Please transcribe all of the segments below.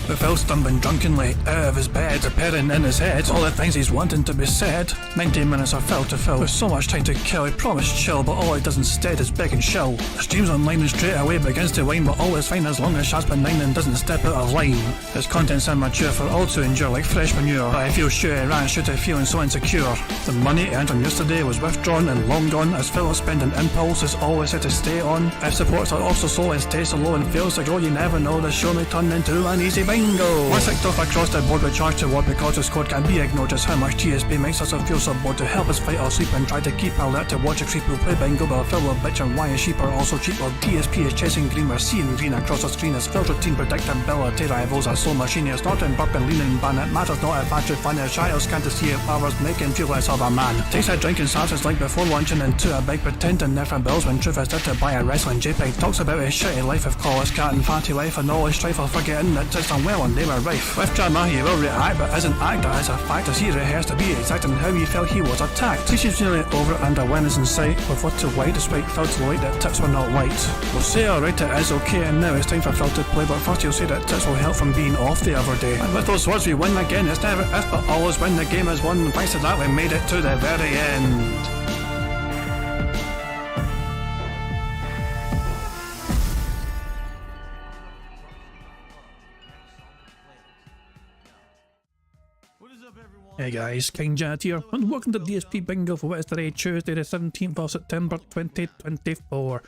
With Phil stumbling drunkenly out of his bed, appearing in his head all the things he's wanting to be said. 19 minutes of Phil to Phil, with so much time to kill. He promised chill, but all he does instead is beg and shill. The stream's online and straight away begins to whine, but all is fine as long as Shazbin9 and doesn't step out of line. His content's immature for all to endure like fresh manure, but I feel sure he ran shooter feeling so insecure. The money earned from yesterday was withdrawn and long gone, as Phil's spending impulse is always had to stay on. If supports are also slow and stays so low and fails to grow, you never know, the show may turn into an easy bingo. One ticked off across the board with charge to what because his code can be ignored. Just how much DSP makes us feel so bored to help us fight or sleep and try to keep alert to watch a creep who play bingo, but Phil will bitch and why his sheep are also cheap. While DSP is chasing green, we're seeing green across the screen as Phil's routine predictability rivals are so machiney. Snorting, burping, leaning, ban. It matters not if battery fun is child can't see if hours make him feel less of a man. Takes a drink and starts his like before lunching into a big pretending there for bills when truth is there to buy a wrestling JPEG. Talks about his shitty life of call his cat and fatty life and all his strife of forgetting that it's done well and they were rife. With drama he will react but isn't actor as a fact as he rehearsed to be exact in how he felt he was attacked. He seems nearly over it and a win is in sight with what to white despite Phil to light that tips were not white. We'll say alright it is okay and now it's time for Phil to play, but first he'll say that tips will help from being off the other day. And with those words we win again. It's never if but always when the game is won. Thanks to that we made it to the very end. Hey guys, King Jad here, and welcome to DSP Bingo for what is today, Tuesday the 17th of September 2024.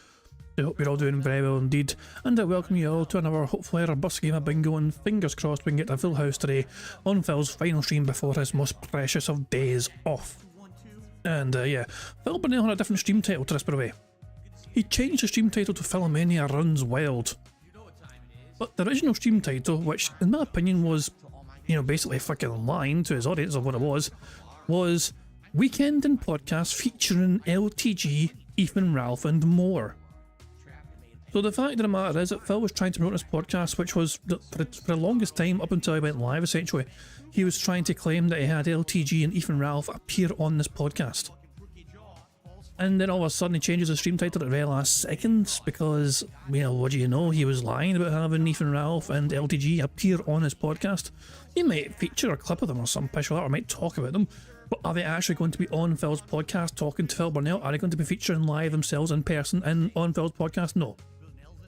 I hope you're all doing very well indeed, and I welcome you all to another hopefully robust game of bingo, and fingers crossed we can get a full house today on Phil's final stream before his most precious of days off. And yeah, Phil Burnell had a different stream title to this, by the way. He changed the stream title to Filmania Runs Wild. But the original stream title, which in my opinion was, you know, basically fucking lying to his audience of what it was Weekend and Podcast featuring LTG, Ethan, Ralph and more. So the fact of the matter is that Phil was trying to promote this podcast, which was, for the longest time, up until he went live essentially, he was trying to claim that he had LTG and Ethan Ralph appear on this podcast. And then all of a sudden he changes the stream title at the very last seconds because, you know, what do you know, he was lying about having Ethan Ralph and LTG appear on his podcast. He might feature a clip of them or some pish or might talk about them, but are they actually going to be on Phil's podcast talking to Phil Burnell? Are they going to be featuring live themselves in person and on Phil's podcast? No.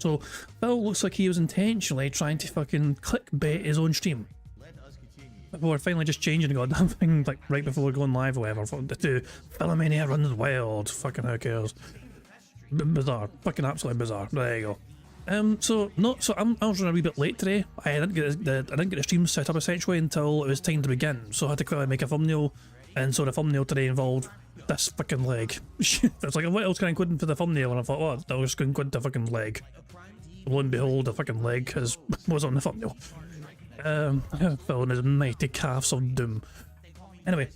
So Phil looks like he was intentionally trying to fucking clickbait his own stream before finally just changing the goddamn thing like right before going live or whatever to Filmania Runs Wild. Fucking who cares? Bizarre. Fucking absolutely bizarre. There you go. So I was running a wee bit late today. I didn't get the stream set up essentially until it was time to begin. So I had to quickly make a thumbnail, and so the thumbnail today involved this fucking leg. It's like, what else can I include in for the thumbnail? And I thought, oh, I was going to include the fucking leg. Lo and behold, the fucking leg was on the thumbnail. Phil and his mighty calves of doom. Anyway,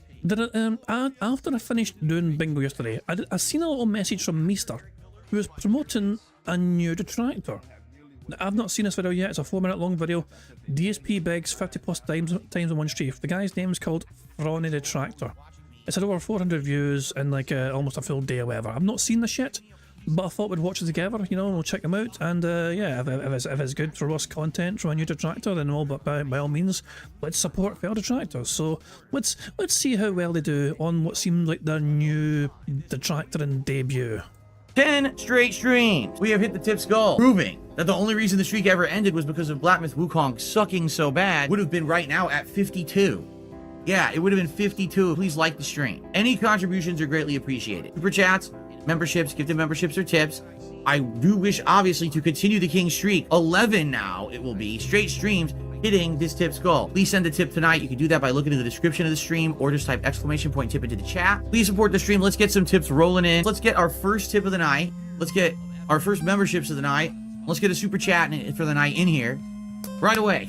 after I finished doing bingo yesterday, I seen a little message from Meester, who was promoting a new detractor. I've not seen this video yet. It's a 4-minute long video. DSP begs 50 plus times in one stream. The guy's name is called Ronnie Detractor. It's had over 400 views in like almost a full day or whatever. I've not seen this yet, but I thought we'd watch it together, you know, and we'll check them out. And yeah, if it's good for us content from a new detractor, then all, but by all means, let's support fellow detractors. So let's see how well they do on what seems like their new detractor and debut. 10 straight streams. We have hit the tips goal, proving that the only reason the streak ever ended was because of Black Myth Wukong sucking so bad. Would have been right now at 52. Yeah, it would have been 52. Please like the stream. Any contributions are greatly appreciated. Super chats, memberships, gifted memberships or tips. I do wish obviously to continue the king streak. 11 now it will be straight streams hitting this tip's goal. Please send a tip tonight. You can do that by looking in the description of the stream or just type exclamation point tip into the chat. Please support the stream. Let's get some tips rolling in. Let's get our first tip of the night. Let's get our first memberships of the night. Let's get a super chat for the night in here right away.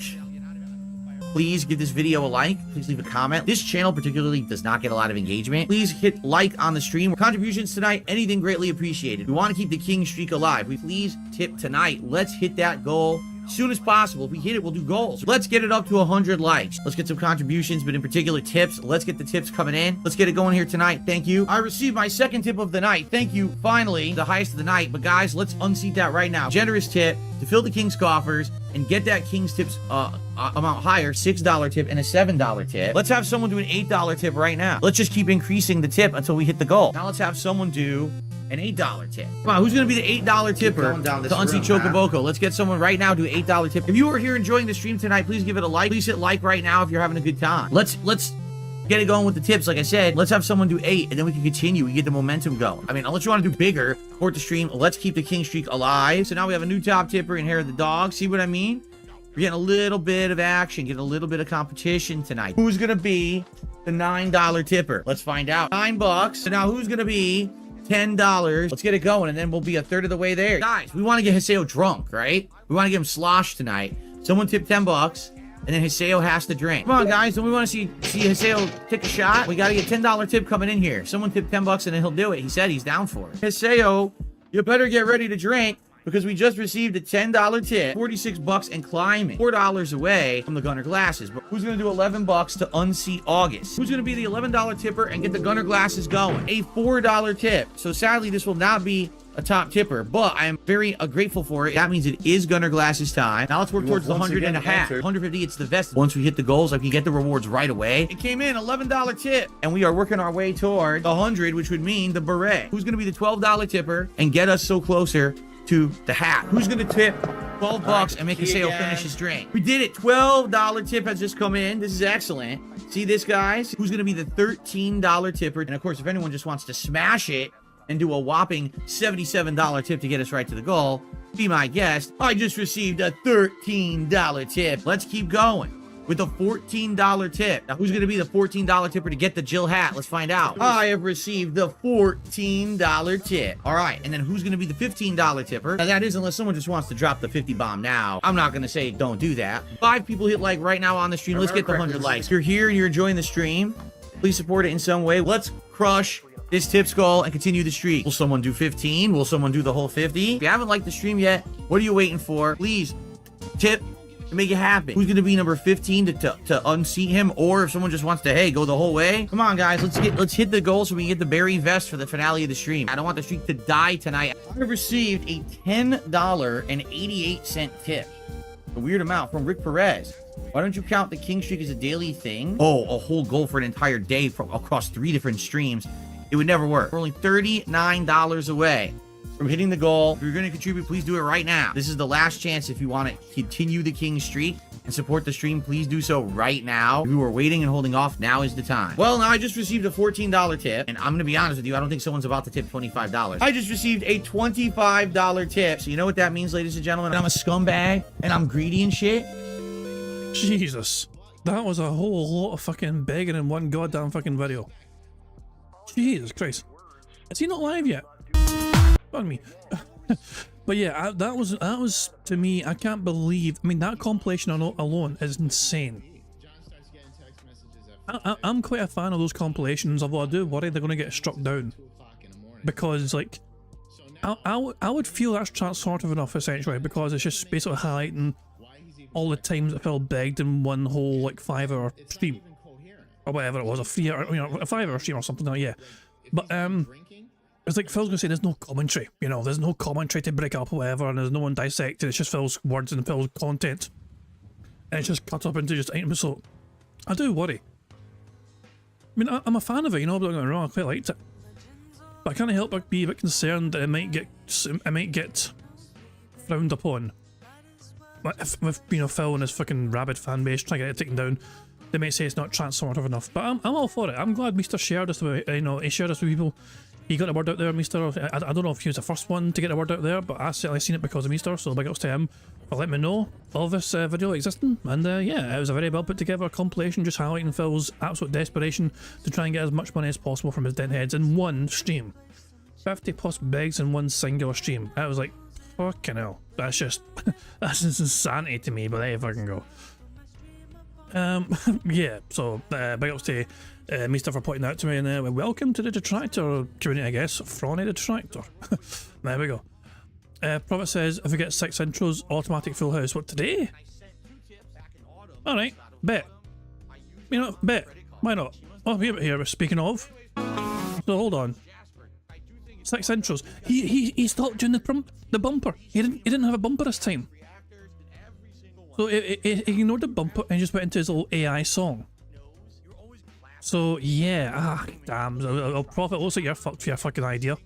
Please give this video a like. Please leave a comment. This channel particularly does not get a lot of engagement. Please hit like on the stream. Contributions tonight, anything greatly appreciated. We want to keep the king streak alive. Please tip tonight. Let's hit that goal as soon as possible. If we hit it, we'll do goals. Let's get it up to 100 likes. Let's get some contributions, but in particular tips. Let's get the tips coming in. Let's get it going here tonight. Thank you. I received my second tip of the night. Thank you. Finally, the highest of the night. But guys, let's unseat that right now. Generous tip to fill the king's coffers. and get that King's tips amount higher, $6 tip and a $7 tip. Let's have someone do an $8 tip right now. Let's just keep increasing the tip until we hit the goal. Now let's have someone do an $8 tip. Come on, who's gonna be the $8 tipper to Unsee Chocoboco? Let's get someone right now to do $8 tip. If you are here enjoying the stream tonight, please give it a like. Please hit like right now if you're having a good time. Let's get it going with the tips. Like I said, let's have someone do 8 and then we can continue. We get the momentum going. I mean, unless you want to do bigger, support the stream. Let's keep the King streak alive. So now we have a new top tipper in Hair of the Dog. See what I mean? We're getting a little bit of action, getting a little bit of competition tonight. Who's gonna be the $9 tipper? Let's find out. $9. So now who's gonna be $10? Let's get it going, and then we'll be a third of the way there. Guys, we want to get Hiseo drunk, right? We want to get him sloshed tonight. Someone tip $10, and then Hiseo has to drink. Come on, guys. Don't we want to see Hiseo take a shot? We got to get $10 tip coming in here. Someone tip $10, and then he'll do it. He said he's down for it. Hiseo, you better get ready to drink, because we just received a $10 tip, $46 and climbing, $4 away from the Gunner glasses. But who's gonna do $11 to unseat August? Who's gonna be the $11 tipper and get the Gunner glasses going? A $4 tip. So sadly, this will not be a top tipper, but I am very grateful for it. That means it is Gunner glasses time. Now let's work towards the 100 and a half. 150, it's the vest. Once we hit the goals, I can get the rewards right away. It came in, $11 tip. And we are working our way toward the 100, which would mean the beret. Who's gonna be the $12 tipper and get us so closer to the hat? Who's gonna tip $12 and make Hiseo finish his drink? We did it. $12 tip has just come in. This is excellent. See this, guys? Who's gonna be the $13 tipper? And of course, if anyone just wants to smash it and do a whopping $77 tip to get us right to the goal, be my guest. I just received a $13 tip. Let's keep going with a $14 tip. Now, who's going to be the $14 tipper to get the Jill hat? Let's find out. I have received the $14 tip. All right, and then who's going to be the $15 tipper? Now, that is unless someone just wants to drop the 50 bomb now. I'm not going to say don't do that. 5 people hit like right now on the stream. Let's get the 100 likes. If you're here and you're enjoying the stream, please support it in some way. Let's crush this tip's goal and continue the streak. Will someone do 15? Will someone do the whole 50? If you haven't liked the stream yet, what are you waiting for? Please tip to make it happen. Who's gonna be number 15 to unseat him? Or if someone just wants to, hey, go the whole way, come on, guys, let's hit the goal so we can get the berry vest for the finale of the stream. I don't want the streak to die tonight. I received a $10.88 tip, a weird amount, from Rick Perez. Why don't you count the King streak as a daily thing? Oh, a whole goal for an entire day across 3 different streams. It would never work. We're only $39 away from hitting the goal. If you're going to contribute, please do it right now. This is the last chance. If you want to continue the King streak and support the stream, please do so right now. If you are waiting and holding off, now is the time. Well, now I just received a $14 tip, and I'm going to be honest with you, I don't think someone's about to tip $25. I just received a $25 tip. So you know what that means, ladies and gentlemen? I'm a scumbag, and I'm greedy and shit. Jesus. That was a whole lot of fucking begging in one goddamn fucking video. Jesus Christ. Is he not live yet? Pardon me. But yeah, that was to me, I can't believe, I mean, that compilation alone is insane. I'm quite a fan of those compilations, although I do worry they're going to get struck down. Because, like, I would feel that's sort of enough, essentially, because it's just basically highlighting all the times that Phil begged in one whole, like, 5-hour stream. Or whatever it was, a 3-hour, you know, a 5-hour stream or something like that, yeah. But, it's like Phil's gonna say there's no commentary, you know, there's no commentary to break up or whatever, and there's no one dissected, it's just Phil's words and Phil's content. And it's just cut up into just items, so I do worry. I mean, I'm a fan of it, you know, don't get me wrong, I quite liked it. But I can't help but be a bit concerned that it might get frowned upon. With, you know, Phil and his fucking rabid fan base trying to get it taken down. They might say it's not transformative enough, but I'm all for it. I'm glad Mr. shared this with, you know, he shared this with people. He got the word out there, Mr. I don't know if he was the first one to get the word out there, but I certainly seen it because of Mr. So big ups to him for letting me know of this video existing. And yeah, it was a very well put together compilation, just highlighting Phil's absolute desperation to try and get as much money as possible from his deadheads in one stream. 50 plus begs in one singular stream. I was like, fucking hell. That's just insanity to me, but there you fucking go. Yeah, so big ups to Mr. for pointing that out to me, and welcome to the detractor community, I guess, from a detractor. There we go. Prophet says, if we get 6 intros, automatic full house. What, today? Alright, bet. You know, bet. Why not? Oh, here, speaking of. So hold on. 6 intros. He stopped doing the bumper. He didn't have a bumper this time. So it ignored the bumper and just went into his little AI song. So yeah, damn, I'll profit. Looks like you're fucked for your fucking idea.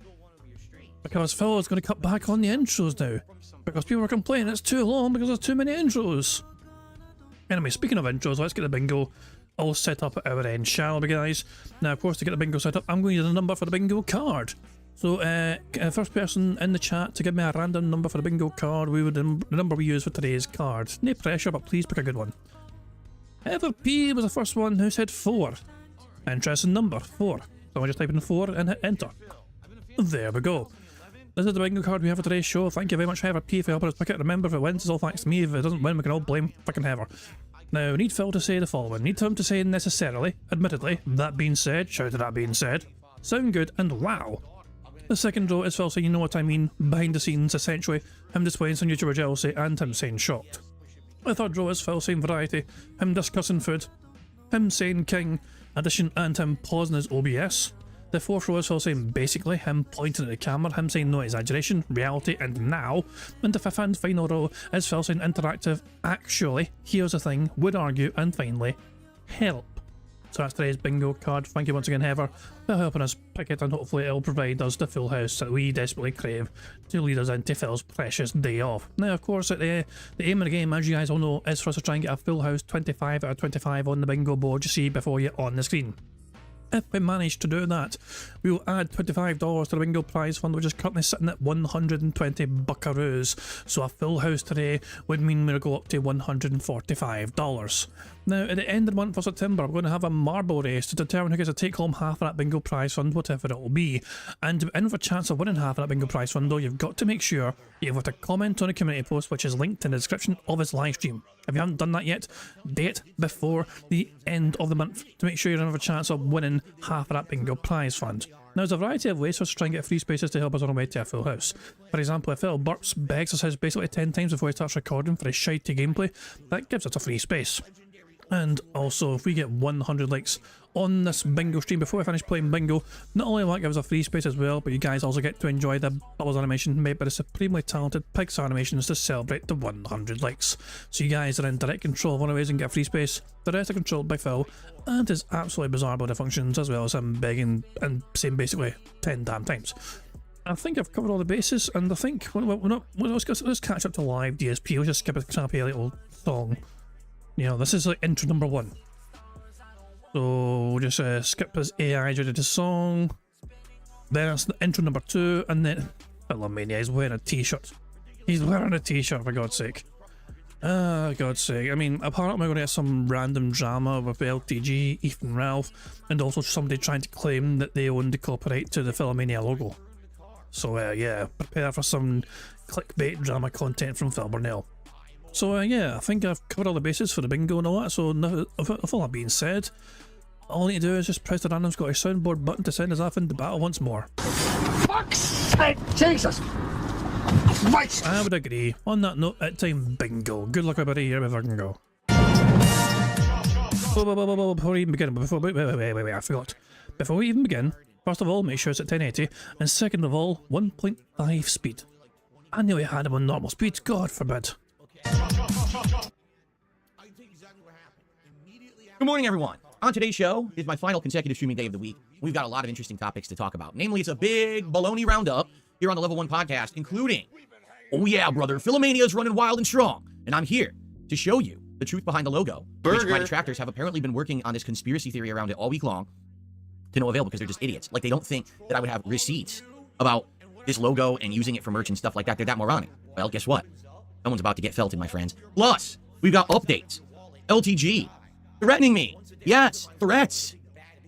Because Phil is going to cut back on the intros now. Because people are complaining it's too long because there's too many intros. Anyway, speaking of intros, let's get the bingo all set up at our end, shall we, guys? Now, of course, to get the bingo set up, I'm going to use a number for the bingo card. So, first person in the chat to give me a random number for the bingo card, the number we use for today's card. No pressure, but please pick a good one. Heather P was the first one who said 4. Interesting number, 4. So I just type in 4 and hit enter. There we go. This is the bingo card we have for today's show. Thank you very much, Heather P, for helping us pick it. Remember, if it wins, it's all thanks to me. If it doesn't win, we can all blame fucking Heather. Now, we need Phil to say the following. Need him to say necessarily, admittedly, that being said, shout to that being said, sound good, and wow. The second row is Phil saying, you know what I mean, behind the scenes, essentially, him displaying some YouTuber jealousy, and him saying shocked. The third row is Phil saying variety, him discussing food, him saying king, addition, and him pausing his OBS. The fourth row is Phil saying basically, him pointing at the camera, him saying no exaggeration, reality, and now. And the fifth and final row is Phil saying interactive, actually, here's the thing, would argue, and finally, help. So that's today's bingo card. Thank you once again, Heather, for helping us pick it, and hopefully it'll provide us the full house that we desperately crave to lead us into Phil's precious day off. Now, of course, the aim of the game, as you guys all know, is for us to try and get a full house 25 out of 25 on the bingo board you see before you on the screen. If we manage to do that, we will add $25 to the bingo prize fund, which is currently sitting at 120 buckaroos. So a full house today would mean we'll go up to $145. Now, at the end of the month for September, we're going to have a marble race to determine who gets to take home half of that bingo prize fund, whatever it will be. And in for a chance of winning half of that bingo prize fund, though, you've got to make sure you've got a comment on a community post, which is linked in the description of this live stream. If you haven't done that yet, date before the end of the month to make sure you have a chance of winning half of that bingo prize fund. Now, there's a variety of ways for us to try and get free spaces to help us on our way to a full house. For example, if Phil burps, begs us house basically 10 times before he starts recording for his shitey gameplay, that gives us a free space. And also, if we get 100 likes on this bingo stream before I finish playing bingo, not only will that give us a free space as well, but you guys also get to enjoy the Bubbles animation made by the supremely talented Pixar Animations to celebrate the 100 likes. So you guys are in direct control of one of the ways and get a free space. The rest are controlled by Phil, and his absolutely bizarre body functions, as well as him begging and saying basically 10 damn times. I think I've covered all the bases, and I think let's catch up to live DSP. We'll just skip a crappy little song. You know, this is like intro number 1. So we'll just skip his AI generated song. Then it's the intro number 2, and then Filmania is wearing a t-shirt. He's wearing a t-shirt, for God's sake. God's sake. I mean, apparently we're going to get some random drama with LTG, Ethan Ralph, and also somebody trying to claim that they own the copyright to the Filmania logo. So yeah, prepare for some clickbait drama content from Phil Burnell. So yeah, I think I've covered all the bases for the bingo and all that, so with all that being said, all I need to do is just press the random Scottish soundboard button to send us off into battle once more. Fuck's sake, Jesus! Right. I would agree. On that note, it's time bingo. Good luck everybody, here we fucking go. Before we even begin, wait, I forgot. Before we even begin, first of all, make sure it's at 1080, and second of all, 1.5 speed. I nearly had him on normal speed, God forbid. Good morning, everyone. On today's show is my final consecutive streaming day of the week. We've got a lot of interesting topics to talk about. Namely, it's a big baloney roundup here on the Level 1 podcast, including, oh yeah, brother, Filmania is running wild and strong. And I'm here to show you the truth behind the logo. Which my detractors have apparently been working on this conspiracy theory around it all week long to no avail because they're just idiots. Like, they don't think that I would have receipts about this logo and using it for merch and stuff like that. They're that moronic. Well, guess what? Someone's about to get felted, my friends. Plus, we've got updates. LTG threatening me. Yes, threats.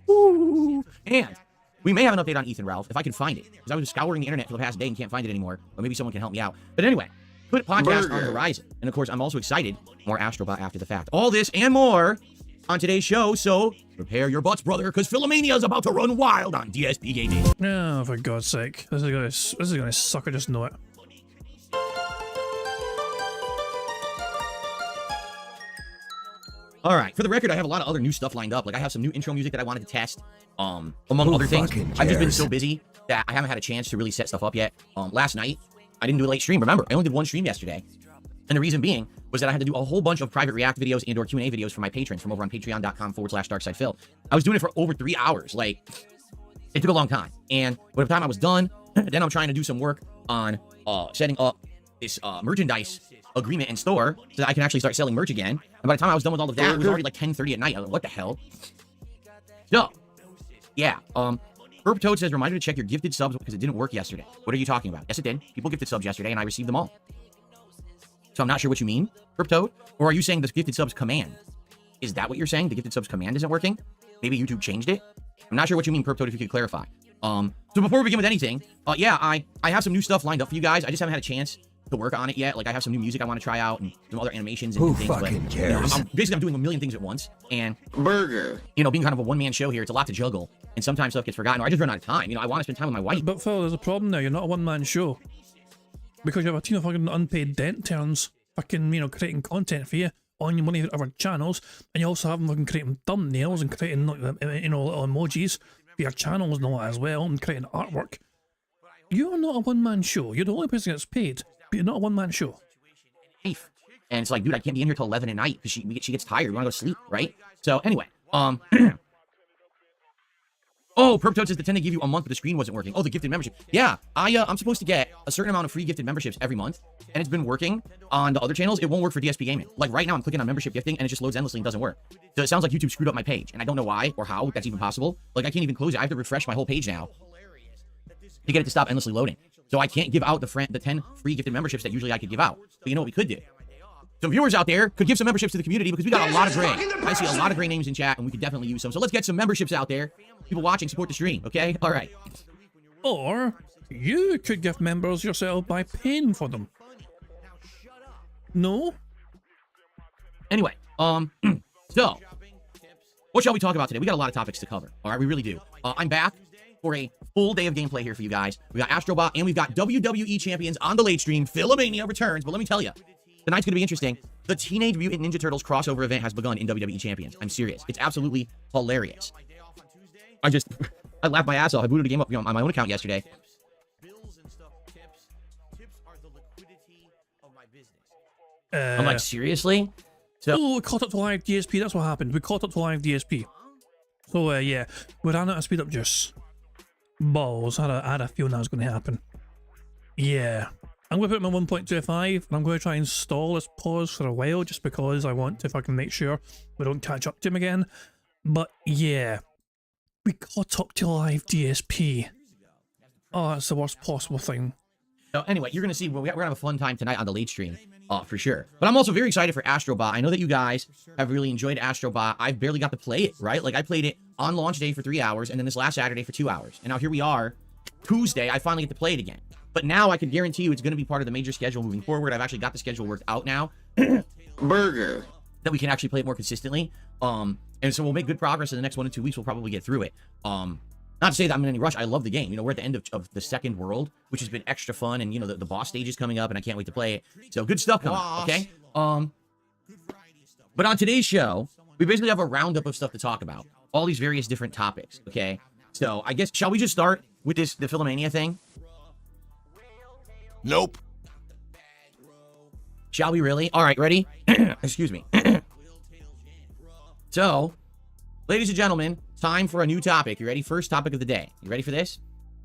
Ooh. And we may have an update on Ethan Ralph if I can find it, because I was scouring the internet for the past day and can't find it anymore. But maybe someone can help me out. But anyway, put podcast on the horizon. And of course, I'm also excited. More Astrobot after the fact. All this and more on today's show. So prepare your butts, brother, because Filmania is about to run wild on DSP Gaming. Oh, for God's sake, this is gonna suck. I just know it. All right, for the record, I have a lot of other new stuff lined up. Like, I have some new intro music that I wanted to test, among other things. I've just been so busy that I haven't had a chance to really set stuff up yet. Last night, I didn't do a late stream. Remember, I only did one stream yesterday. And the reason being was that I had to do a whole bunch of private React videos and or Q&A videos for my patrons from over on patreon.com/darksidephil. I was doing it for over 3 hours. Like, it took a long time. And by the time I was done, then I'm trying to do some work on setting up this merchandise agreement and store so that I can actually start selling merch again. And by the time I was done with all of that, it was already like 10:30 at night. I was like, what the hell? So, yeah. Herb Toad says, reminder to check your gifted subs because it didn't work yesterday. What are you talking about? Yes, it did. People gifted subs yesterday and I received them all. So I'm not sure what you mean, Herb Toad. Or are you saying the gifted subs command? Is that what you're saying? The gifted subs command isn't working? Maybe YouTube changed it? I'm not sure what you mean, Herb Toad, if you could clarify. So before we begin with anything, yeah, I have some new stuff lined up for you guys. I just haven't had a chance to work on it yet. Like, I have some new music I want to try out and some other animations and things. Fucking but, cares? Basically, I'm doing a million things at once. And, Burger. being kind of a one-man show here, it's a lot to juggle. And sometimes stuff gets forgotten, or I just run out of time. I want to spend time with my wife. But Phil, there's a problem now. You're not a one-man show. Because you have a team of fucking unpaid dent turns fucking, creating content for you on your money of our channels. And you also have them fucking creating thumbnails and creating, little emojis for your channels and all that as well, and creating artwork. You're not a one-man show. You're the only person that's paid, but you're not a one-man show. And it's like, dude, I can't be in here till 11 at night because she gets tired. We want to go to sleep, right? So anyway, oh, Perp Toad says the 10 they give you a month, but the screen wasn't working. Oh, the gifted membership. Yeah, I'm supposed to get a certain amount of free gifted memberships every month, and it's been working on the other channels. It won't work for DSP Gaming. Like right now, I'm clicking on membership gifting, and it just loads endlessly and doesn't work. So it sounds like YouTube screwed up my page, and I don't know why or how that's even possible. Like, I can't even close it. I have to refresh my whole page now to get it to stop endlessly loading. So I can't give out the 10 free gifted memberships that usually I could give out. But you know what we could do? Some viewers out there could give some memberships to the community because we got a lot of great. I see a lot of great names in chat, and we could definitely use some. So let's get some memberships out there. People watching, support the stream, okay? All right. Or you could give members yourself by paying for them. No? Anyway, so what shall we talk about today? We got a lot of topics to cover. All right, we really do. I'm back for a full day of gameplay here for you guys. We got Astrobot and we've got WWE champions on the late stream. Filmania returns, but let me tell you, tonight's going to be interesting. The Teenage Mutant Ninja Turtles crossover event has begun in WWE Champions. I'm serious. It's absolutely hilarious. I laughed my ass off. I booted the game up on my own account yesterday. I'm like, seriously? So we caught up to live DSP. That's what happened. We caught up to live DSP. So yeah, we ran out of speed up juice. Balls. I had a feeling that was going to happen. Yeah. I'm going to put my 1.25 and I'm going to try and stall this pause for a while just because I want to fucking make sure we don't catch up to him again. But yeah, we caught up to live DSP. Oh, that's the worst possible thing. So anyway, you're going to see, we're going to have a fun time tonight on the late stream, for sure. But I'm also very excited for Astrobot. I know that you guys have really enjoyed Astrobot. I barely got to play it, right? Like, I played it on launch day for 3 hours and then this last Saturday for 2 hours. And now here we are, Tuesday, I finally get to play it again. But now I can guarantee you it's going to be part of the major schedule moving forward. I've actually got the schedule worked out now. Burger. That we can actually play it more consistently. And so we'll make good progress in the next 1 to 2 weeks. We'll probably get through it. Not to say that I'm in any rush. I love the game. We're at the end of the second world, which has been extra fun. And, the boss stage is coming up, and I can't wait to play it. So good stuff coming up, okay? But on today's show, we basically have a roundup of stuff to talk about. All these various different topics, okay? So I guess, shall we just start with the Filmania thing? Nope. Shall we really? All right, ready? Excuse me. So, ladies and gentlemen, time for a new topic. You ready? First topic of the day. You ready for this?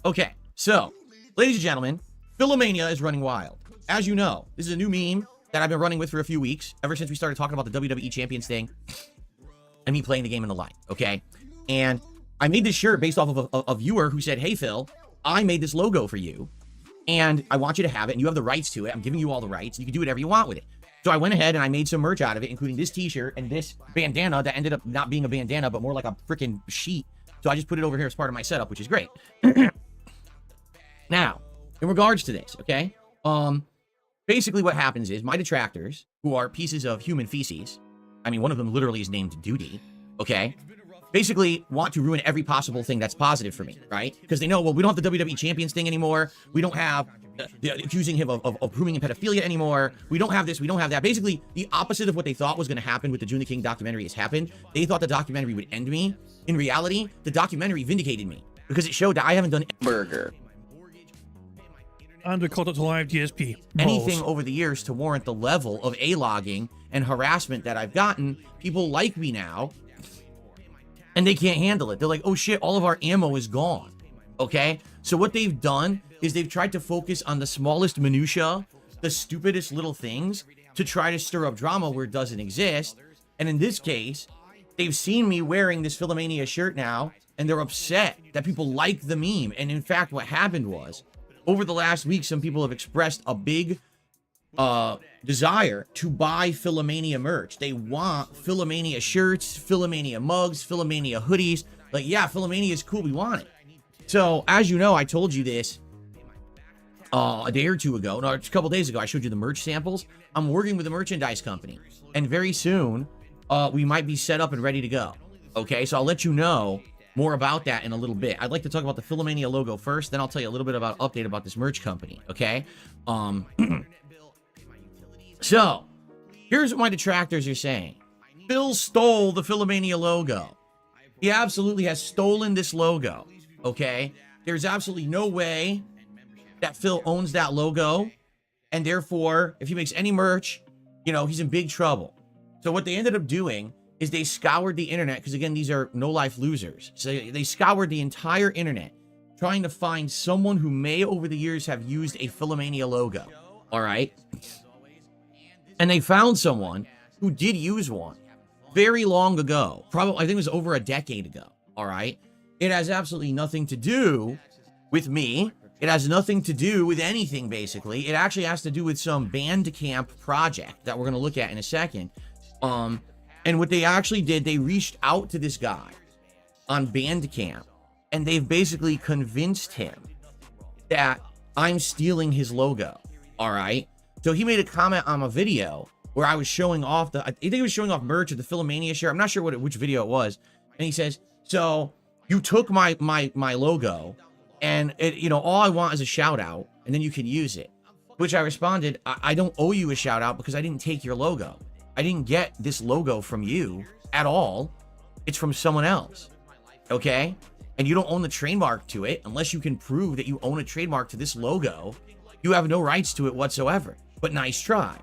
Okay, so, ladies and gentlemen, Filmania is running wild. As you know, this is a new meme that I've been running with for a few weeks, ever since we started talking about the WWE Champions thing, and me playing the game and the like, okay? And I made this shirt based off of a viewer who said, hey, Phil, I made this logo for you, and I want you to have it, and you have the rights to it. I'm giving you all the rights. You can do whatever you want with it. So I went ahead and I made some merch out of it, including this t-shirt and this bandana that ended up not being a bandana, but more like a freaking sheet. So I just put it over here as part of my setup, which is great. Now, in regards to this, okay? Basically what happens is my detractors, who are pieces of human feces, I mean, one of them literally is named Duty, okay? Basically want to ruin every possible thing that's positive for me, right? Because they know, well, we don't have the WWE Champions thing anymore. We don't have accusing him of grooming and pedophilia anymore. We don't have this. We don't have that. Basically, the opposite of what they thought was going to happen with the June the King documentary has happened. They thought the documentary would end me. In reality, the documentary vindicated me because it showed that I haven't done Burger. And we called it to live DSP. Anything Balls. over the years to warrant the level of A-logging and harassment that I've gotten. People like me now, and they can't handle it. They're like, oh shit, all of our ammo is gone. Okay? So what they've done is they've tried to focus on the smallest minutia, the stupidest little things, to try to stir up drama where it doesn't exist. And in this case, they've seen me wearing this Filmania shirt now, and they're upset that people like the meme. And in fact, what happened was, over the last week, some people have expressed a big desire to buy Filmania merch. They want Filmania shirts, Filmania mugs, Filmania hoodies. Like, yeah, Filmania is cool. We want it. So, as you know, I told you this a day or two ago. No, a couple days ago, I showed you the merch samples. I'm working with a merchandise company. And very soon, we might be set up and ready to go. Okay, so I'll let you know more about that in a little bit. I'd like to talk about the Filmania logo first, then I'll tell you a little bit about update about this merch company, okay? So, here's what my detractors are saying. Phil stole the Filmania logo. He absolutely has stolen this logo, okay? There's absolutely no way that Phil owns that logo, and therefore, if he makes any merch, you know, he's in big trouble. So what they ended up doing is they scoured the internet, because again, these are no-life losers. So they scoured the entire internet, trying to find someone who may, over the years, have used a Filmania logo, all right? And they found someone who did use one very long ago. Probably, I think it was over a decade ago, all right? It has absolutely nothing to do with me. It has nothing to do with anything, basically. It actually has to do with some Bandcamp project that we're going to look at in a second. And what they actually did, they reached out to this guy on Bandcamp, and they've basically convinced him that I'm stealing his logo, all right? So he made a comment on a video where I was showing off I think he was showing off merch of the Filmania shirt. I'm not sure which video it was. And he says, so you took my logo, and it, you know, all I want is a shout out, and then you can use it. Which I responded, I don't owe you a shout out because I didn't take your logo. I didn't get this logo from you at all. It's from someone else. Okay? And you don't own the trademark to it unless you can prove that you own a trademark to this logo. You have no rights to it whatsoever. But nice try.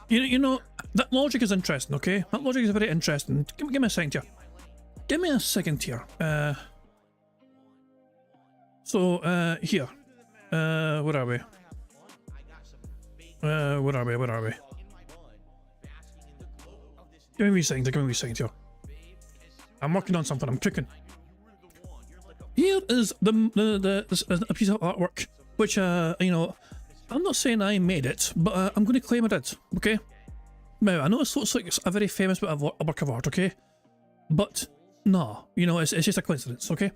You know, that logic is interesting, okay? That logic is very interesting. Give me a second here. Give me a second here. Here. Where are we? Where are we? Give me a second here. I'm working on something, I'm cooking. Here is a piece of artwork, which, you know, I'm not saying I made it, but I'm going to claim I did, okay? Now, I know it looks like it's a very famous bit of a work of art, okay? But, no, you know, it's just a coincidence, okay?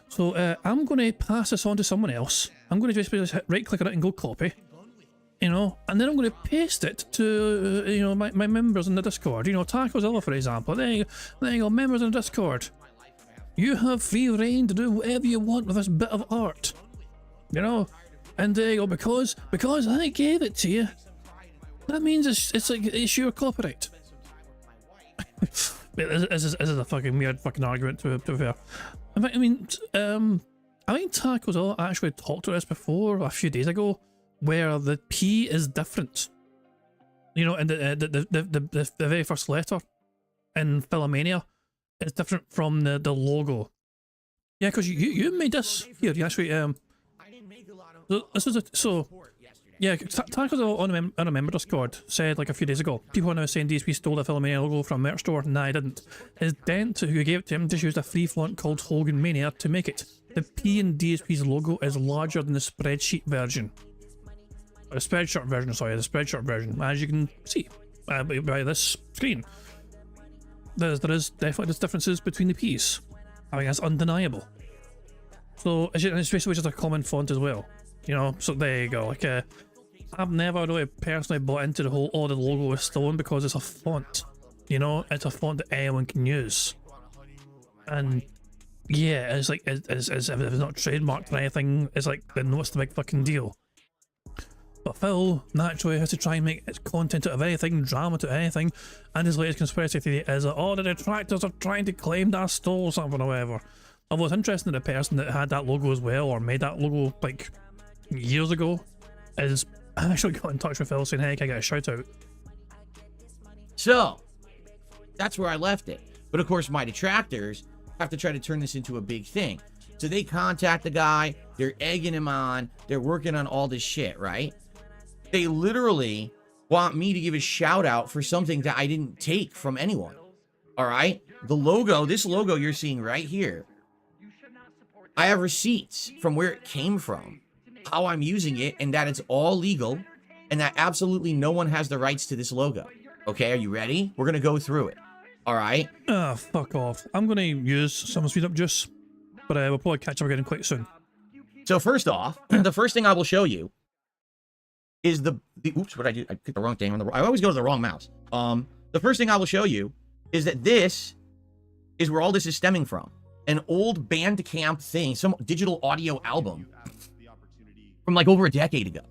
So, I'm going to pass this on to someone else. I'm going to just hit right-click on it and go copy. You know, and then I'm going to paste it to, you know, my members in the Discord. You know, Tacozilla, for example. There you go, members in the Discord. You have free reign to do whatever you want with this bit of art. You know, and there you go, because I gave it to you, that means it's your copyright. This is a fucking weird fucking argument to be fair. In fact, I mean, I think Tacozilla actually talked to us before a few days ago, where the P is different. You know, and the very first letter in Filmania is different from the logo. Yeah, because you made this here. You actually yeah, Tacos on a member Discord said like a few days ago, people are now saying DSP stole the Filmania logo from a merch store. Nah, I didn't. His dent, who gave it to him, just used a free font called Hogan Mania to make it. The P in DSP's logo is larger than the spreadsheet version. The spreadshirt version, sorry, the spreadshirt version, as you can see by this screen. There is definitely differences between the P's. I think that's undeniable. So it's basically just a common font as well, you know. So there you go. Like, I've never really personally bought into the whole the logo is stolen, because it's a font, you know. It's a font that anyone can use, and yeah, it's like if it's not trademarked or anything, it's like, then what's the big fucking deal? But Phil naturally has to try and make its content out of anything, drama out of anything, and his latest conspiracy theory is that the detractors are trying to claim that I stole something or whatever. Although it's interesting that the person that had that logo as well, or made that logo, like, years ago is I actually got in touch with Phil saying, hey, can I get a shout out? So, that's where I left it. But of course, my detractors have to try to turn this into a big thing. So they contact the guy, they're egging him on, they're working on all this shit, right? They literally want me to give a shout out for something that I didn't take from anyone. All right? The logo, this logo you're seeing right here, I have receipts from where it came from, how I'm using it, and that it's all legal, and that absolutely no one has the rights to this logo. Okay, are you ready? We're going to go through it. All right? Ah, fuck off. I'm going to use some speed up juice, but we'll probably catch up again quite soon. So first off, the first thing I will show you is the oops, what I do? I picked the wrong thing on the. I always go to the wrong mouse. The first thing I will show you is that this is where all this is stemming from. An old Bandcamp thing, some digital audio album from like over a decade ago.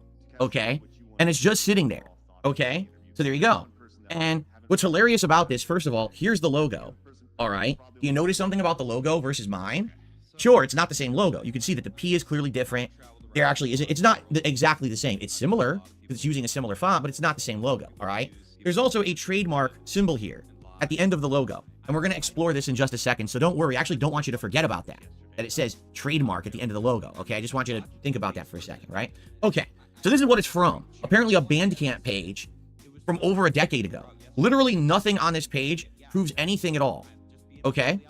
Okay, and it's just sitting there. Okay, so there you go. And what's hilarious about this, first of all, here's the logo. All right, do you notice something about the logo versus mine? Sure, it's not the same logo. You can see that the P is clearly different. There actually isn't. It's not exactly the same. It's similar because it's using a similar font, but it's not the same logo. All right. There's also a trademark symbol here at the end of the logo, and we're going to explore this in just a second. So don't worry. I actually don't want you to forget about that. That it says trademark at the end of the logo. Okay. I just want you to think about that for a second. Right. Okay. So this is what it's from. Apparently a Bandcamp page from over a decade ago. Literally nothing on this page proves anything at all. Okay.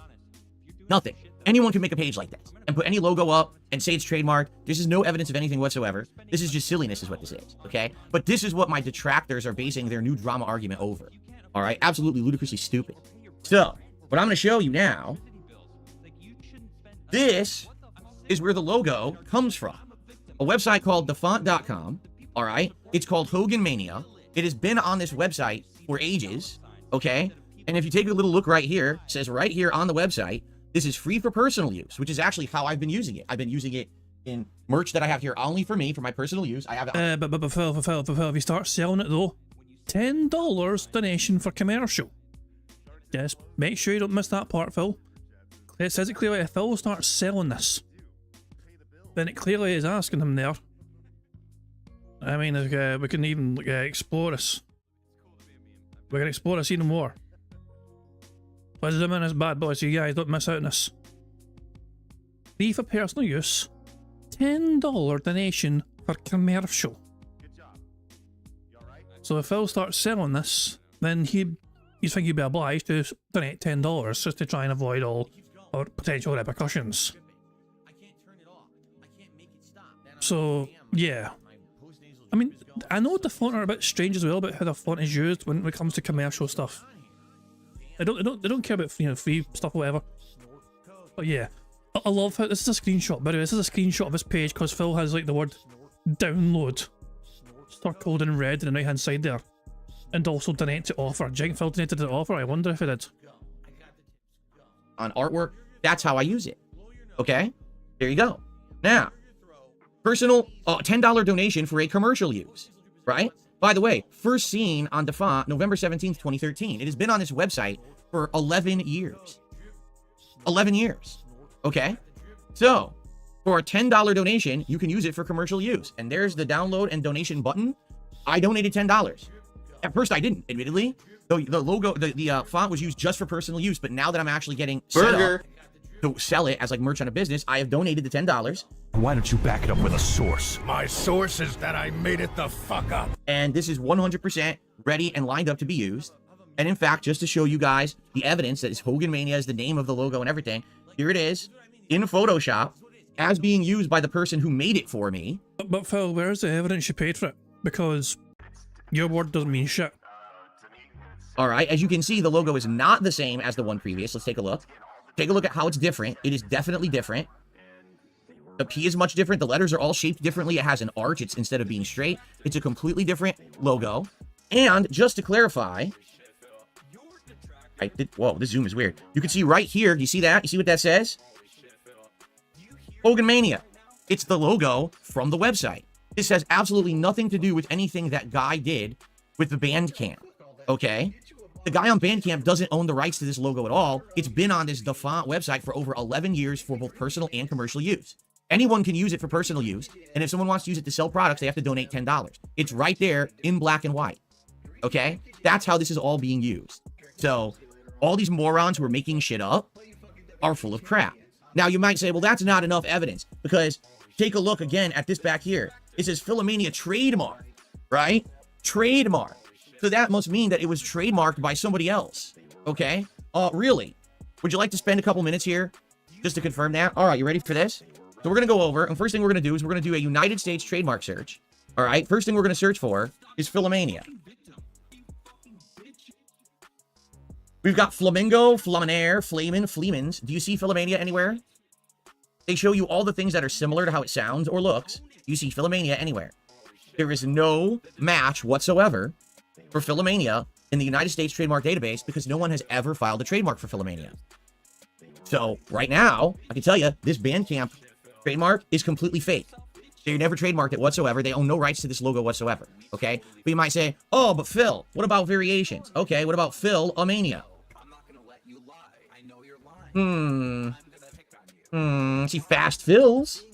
Nothing. Anyone can make a page like this and put any logo up and say it's trademarked. This is no evidence of anything whatsoever. This is just silliness is what this is, okay? But this is what my detractors are basing their new drama argument over, all right? Absolutely ludicrously stupid. So, what I'm going to show you now, this is where the logo comes from. A website called thefont.com, all right? It's called Hogan Mania. It has been on this website for ages, okay? And if you take a little look right here, it says right here on the website, this is free for personal use, which is actually how I've been using it. I've been using it in merch that I have here only for me, for my personal use. I have it. But Phil, if you start selling it though, $10 donation for commercial. Just make sure you don't miss that part, Phil. It says it clearly. If Phil starts selling this, then it clearly is asking him there. I mean, we can even explore this. We can explore this even more. Let's zoom in this bad boy so you guys don't miss out on this. Free for personal use, $10 donation for commercial. So if Phil starts selling this, then you think he'd be obliged to donate $10 just to try and avoid all or potential repercussions. So yeah, I mean, I know the font are a bit strange as well about how the font is used when it comes to commercial stuff. They don't care about, you know, free stuff or whatever. But yeah, I love how this is a screenshot. By the way, this is a screenshot of this page because Phil has like the word download circled in red on the right hand side there, and also donate to offer. Do you think Phil donated to offer? I wonder if it did. On artwork, that's how I use it. Okay, there you go. Now, personal $10 donation for a commercial use, right? By the way, first seen on DeFont November 17th, 2013. It has been on this website for 11 years. 11 years. Okay? So, for a $10 donation, you can use it for commercial use. And there's the download and donation button. I donated $10. At first, I didn't, admittedly. The logo, the font was used just for personal use. But now that I'm actually getting set up to sell it as like merch on a business, I have donated the $10. Why don't you back it up with a source? My source is that I made it the fuck up. And this is 100% ready and lined up to be used. And in fact, just to show you guys the evidence that is Hogan Mania is the name of the logo and everything, here it is in Photoshop as being used by the person who made it for me. But Phil, where's the evidence you paid for it? Because your word doesn't mean shit. All right, as you can see, the logo is not the same as the one previous. Let's take a look. Take a look at how it's different. It is definitely different. The P is much different. The letters are all shaped differently. It has an arch. It's instead of being straight. It's a completely different logo. And just to clarify, whoa, this zoom is weird. You can see right here. Do you see that? You see what that says? Hogan Mania. It's the logo from the website. This has absolutely nothing to do with anything that guy did with the Bandcamp. Okay? The guy on Bandcamp doesn't own the rights to this logo at all. It's been on this DeFont website for over 11 years for both personal and commercial use. Anyone can use it for personal use. And if someone wants to use it to sell products, they have to donate $10. It's right there in black and white. Okay? That's how this is all being used. So all these morons who are making shit up are full of crap. Now you might say, well, that's not enough evidence, because take a look again at this back here. It says Filmania trademark, right? Trademark. So that must mean that it was trademarked by somebody else. Okay? Really? Would you like to spend a couple minutes here just to confirm that? All right, you ready for this? So we're going to go over, and first thing we're going to do is we're going to do a United States trademark search. All right? First thing we're going to search for is Filmania. We've got Flamingo, Flaminaire, Flamin, Flemans. Do you see Filmania anywhere? They show you all the things that are similar to how it sounds or looks. You see Filmania anywhere. There is no match whatsoever for Filmania in the United States trademark database because no one has ever filed a trademark for Filmania. So right now, I can tell you, this Bandcamp trademark is completely fake. They never trademarked it whatsoever. They own no rights to this logo whatsoever. Okay? But you might say, oh, but Phil, what about variations? Okay, what about Filmania? See Fast Fills.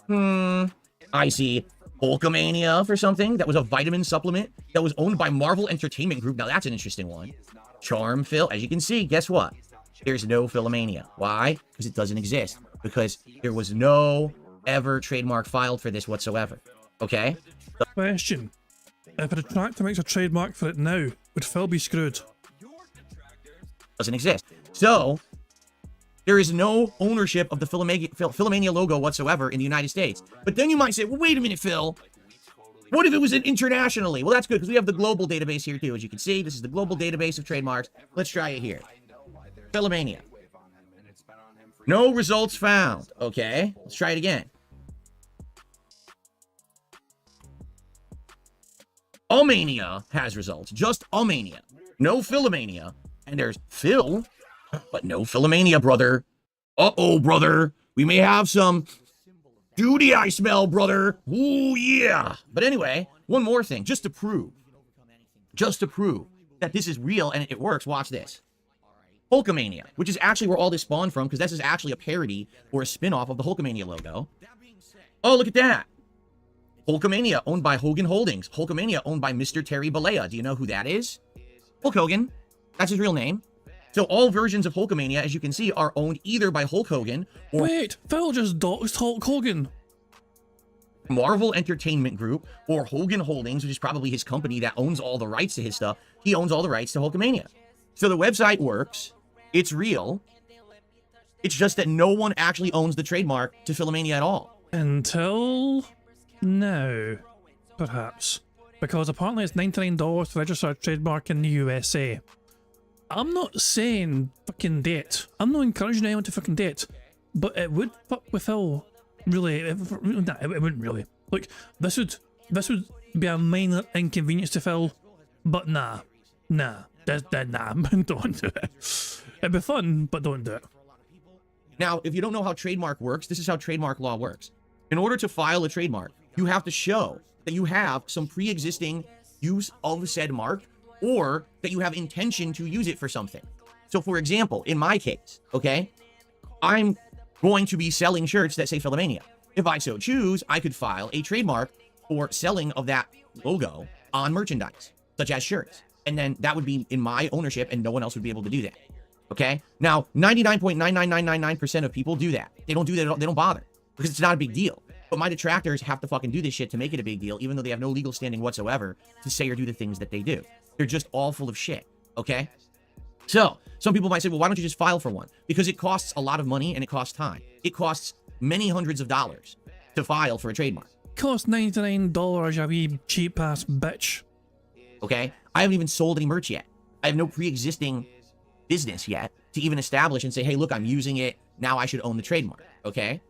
I see Hulkamania for something. That was a vitamin supplement that was owned by Marvel Entertainment Group. Now that's an interesting one. Charm Phil. As you can see, guess what? There's no Filmania. Why? Because it doesn't exist. Because there was no ever trademark filed for this whatsoever. Okay? Question. If a detractor makes a trademark for it now, would Phil be screwed? Doesn't exist. So there is no ownership of the Filmania logo whatsoever in the United States. But then you might say, well, wait a minute, Phil. What if it was internationally? Well, that's good because we have the global database here too. As you can see, this is the global database of trademarks. Let's try it here. Filmania. No results found. Okay, let's try it again. Umania has results. Just Umania. No Filmania. And there's Phil, but no Filmania, brother. Uh-oh, brother. We may have some duty I smell, brother. Ooh, yeah. But anyway, one more thing, just to prove that this is real and it works, watch this. Hulkamania, which is actually where all this spawned from, because this is actually a parody or a spin-off of the Hulkamania logo. Oh, look at that. Hulkamania, owned by Hogan Holdings. Hulkamania, owned by Mr. Terry Bollea. Do you know who that is? Hulk Hogan. That's his real name. So all versions of Hulkamania, as you can see, are owned either by Hulk Hogan or... Wait, Phil just doxed Hulk Hogan. Marvel Entertainment Group or Hogan Holdings, which is probably his company that owns all the rights to his stuff. He owns all the rights to Hulkamania. So the website works. It's real. It's just that no one actually owns the trademark to Filmania at all. Until now, perhaps. Because apparently it's $99 to register a trademark in the USA. I'm not saying fucking date. I'm not encouraging anyone to fucking date. But it would fuck with Phil. Really. It wouldn't really. Look, this would be a minor inconvenience to Phil. But nah. Nah. Don't do it. It'd be fun, but don't do it. Now, if you don't know how trademark works, this is how trademark law works. In order to file a trademark, you have to show that you have some pre-existing use of said mark, or that you have intention to use it for something. So for example, in my case, okay, I'm going to be selling shirts that say Filmania. If I so choose, I could file a trademark for selling of that logo on merchandise, such as shirts. And then that would be in my ownership and no one else would be able to do that. Okay? Now, 99.99999% of people do that. They don't do that. They don't bother because it's not a big deal. But my detractors have to fucking do this shit to make it a big deal, even though they have no legal standing whatsoever to say or do the things that they do. They're just all full of shit. Okay? So, some people might say, well, why don't you just file for one? Because it costs a lot of money and it costs time. It costs many hundreds of dollars to file for a trademark. Costs $99, you wee cheap ass bitch. Okay? I haven't even sold any merch yet. I have no pre-existing business yet to even establish and say, hey, look, I'm using it. Now I should own the trademark. Okay?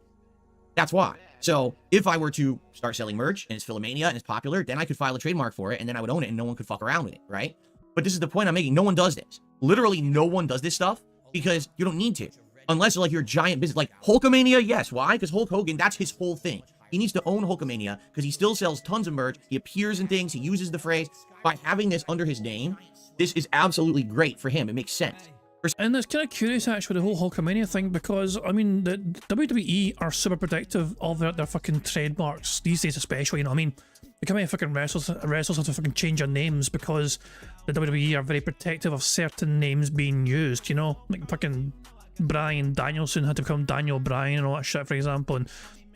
That's why. So if I were to start selling merch and it's Filmania and it's popular, then I could file a trademark for it and then I would own it and no one could fuck around with it, right? But this is the point I'm making. No one does this. Literally no one does this stuff because you don't need to. Unless like you're a giant business. Like Hulkamania, yes. Why? Because Hulk Hogan, that's his whole thing. He needs to own Hulkamania because he still sells tons of merch. He appears in things. He uses the phrase. By having this under his name, this is absolutely great for him. It makes sense. And it's kind of curious actually, the whole Hulkamania thing, because I mean the WWE are super protective of their fucking trademarks these days, especially. You know what I mean? They come out of fucking wrestlers have to fucking change their names because the WWE are very protective of certain names being used. You know, like fucking Bryan Danielson had to become Daniel Bryan and all that shit, for example. And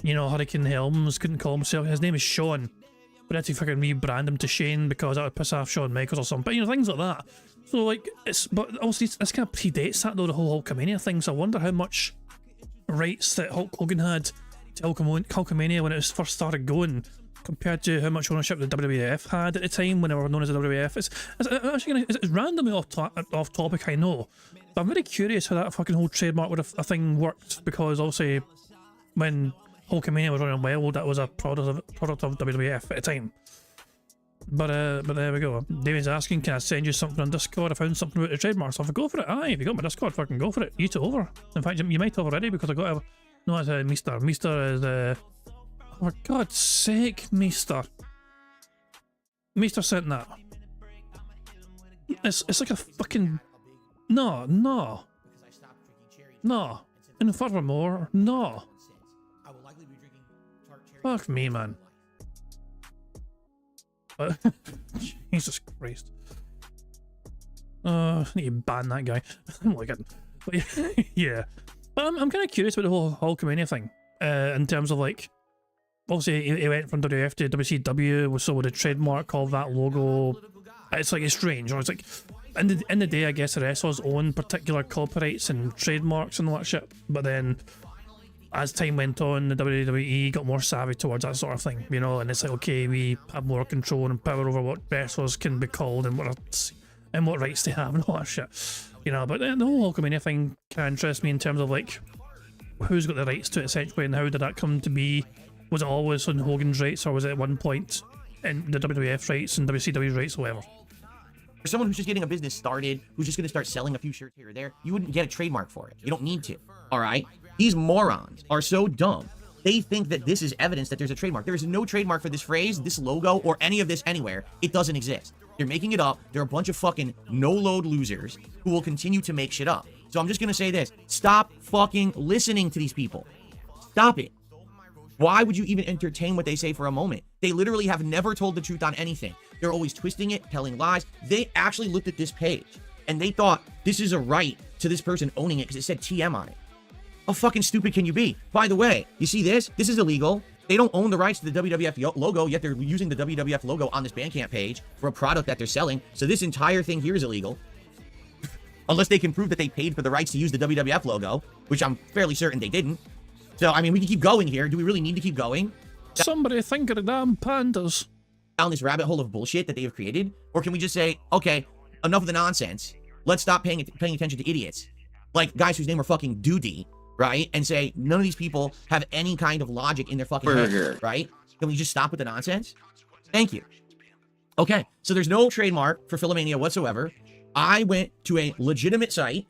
you know, Hurricane Helms couldn't call himself. His name is Shawn, but they had to fucking rebrand him to Shane because that would piss off Shawn Michaels or something. But you know, things like that. So like, but obviously this kind of predates that though, the whole Hulkamania thing. So I wonder how much rights that Hulk Hogan had to Hulkamania when it was first started going, compared to how much ownership the WWF had at the time when they were known as the WWF. It's randomly off topic, I know, but I'm very curious how that fucking whole trademark would have a thing worked, because obviously when Hulkamania was running well, that was a product of WWF at the time. But there we go. David's asking, can I send you something on Discord? I found something about the trademarks. So if I go for it, aye, if you got my Discord, fucking go for it. You two over. In fact, you might have already, because I got a... No, it's Meester. Meester is... Oh, for God's sake, Meester. Meester sent that. It's like a fucking... No. And furthermore, no. Fuck me, man. But Jesus Christ. I need to ban that guy. I'm like, but yeah. But I'm kind of curious about the whole Hulkamania thing. In terms of like, obviously he went from WWF to WCW, so with a trademark of that logo, it's like, it's strange. Or it's like, in the day, I guess the wrestlers own particular copyrights and trademarks and all that shit. But then, as time went on, the WWE got more savvy towards that sort of thing, you know, and it's like, okay, we have more control and power over what wrestlers can be called and what rights they have and all that shit, you know. But the whole Hulkamania thing kind of interests me in terms of like, who's got the rights to it essentially, and how did that come to be? Was it always on Hogan's rights, or was it at one point in the WWF rights and WCW rights or whatever? For someone who's just getting a business started, who's just going to start selling a few shirts here or there, you wouldn't get a trademark for it. You don't need to, all right? These morons are so dumb. They think that this is evidence that there's a trademark. There is no trademark for this phrase, this logo, or any of this anywhere. It doesn't exist. They're making it up. They're a bunch of fucking no-load losers who will continue to make shit up. So I'm just going to say this. Stop fucking listening to these people. Stop it. Why would you even entertain what they say for a moment? They literally have never told the truth on anything. They're always twisting it, telling lies. They actually looked at this page, and they thought this is a right to this person owning it because it said TM on it. How fucking stupid can you be? By the way, you see this? This is illegal. They don't own the rights to the WWF logo, yet they're using the WWF logo on this Bandcamp page for a product that they're selling. So this entire thing here is illegal. Unless they can prove that they paid for the rights to use the WWF logo, which I'm fairly certain they didn't. So, I mean, we can keep going here. Do we really need to keep going? Somebody think of the damn pandas. Down this rabbit hole of bullshit that they have created? Or can we just say, okay, enough of the nonsense. Let's stop paying attention to idiots. Like guys whose name are fucking Doody. Right? And say, none of these people have any kind of logic in their fucking head, right? Can we just stop with the nonsense? Thank you. Okay, so there's no trademark for Filmania whatsoever. I went to a legitimate site,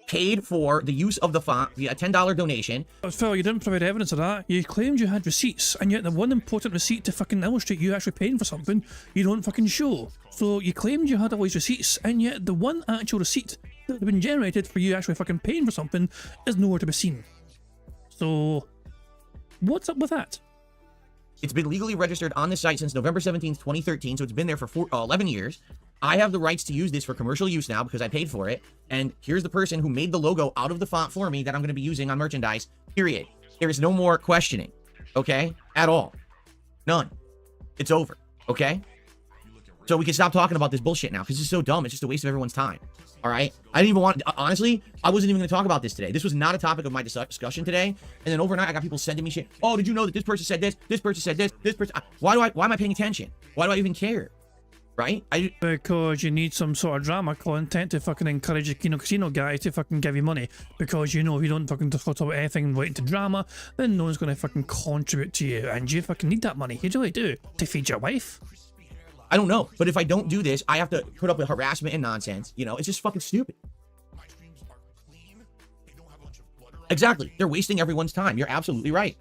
paid for the use of the font via a $10 donation. But Phil, you didn't provide evidence of that. You claimed you had receipts, and yet the one important receipt to fucking illustrate you actually paying for something, you don't fucking show. So you claimed you had all these receipts, and yet the one actual receipt that had been generated for you actually fucking paying for something is nowhere to be seen. So, what's up with that? It's been legally registered on the site since November 17th, 2013, so it's been there for 11 years. I have the rights to use this for commercial use now because I paid for it, and here's the person who made the logo out of the font for me that I'm going to be using on merchandise, period. There is no more questioning, okay? At all. None. It's over, okay? So we can stop talking about this bullshit now because it's so dumb. It's just a waste of everyone's time. All right. I didn't even want, honestly, I wasn't even going to talk about this today. This was not a topic of my discussion today. And then overnight, I got people sending me shit. Oh, did you know that this person said this? This person said this. This person. Why am I paying attention? Why do I even care? Right? Because you need some sort of drama content to fucking encourage the casino guy to fucking give you money. Because you know if you don't fucking talk about anything relating to drama, then no one's going to fucking contribute to you. And you fucking need that money. You really do. To feed your wife. I don't know, but if I don't do this, I have to put up with harassment and nonsense. You know, it's just fucking stupid. Exactly. They're wasting everyone's time. You're absolutely right.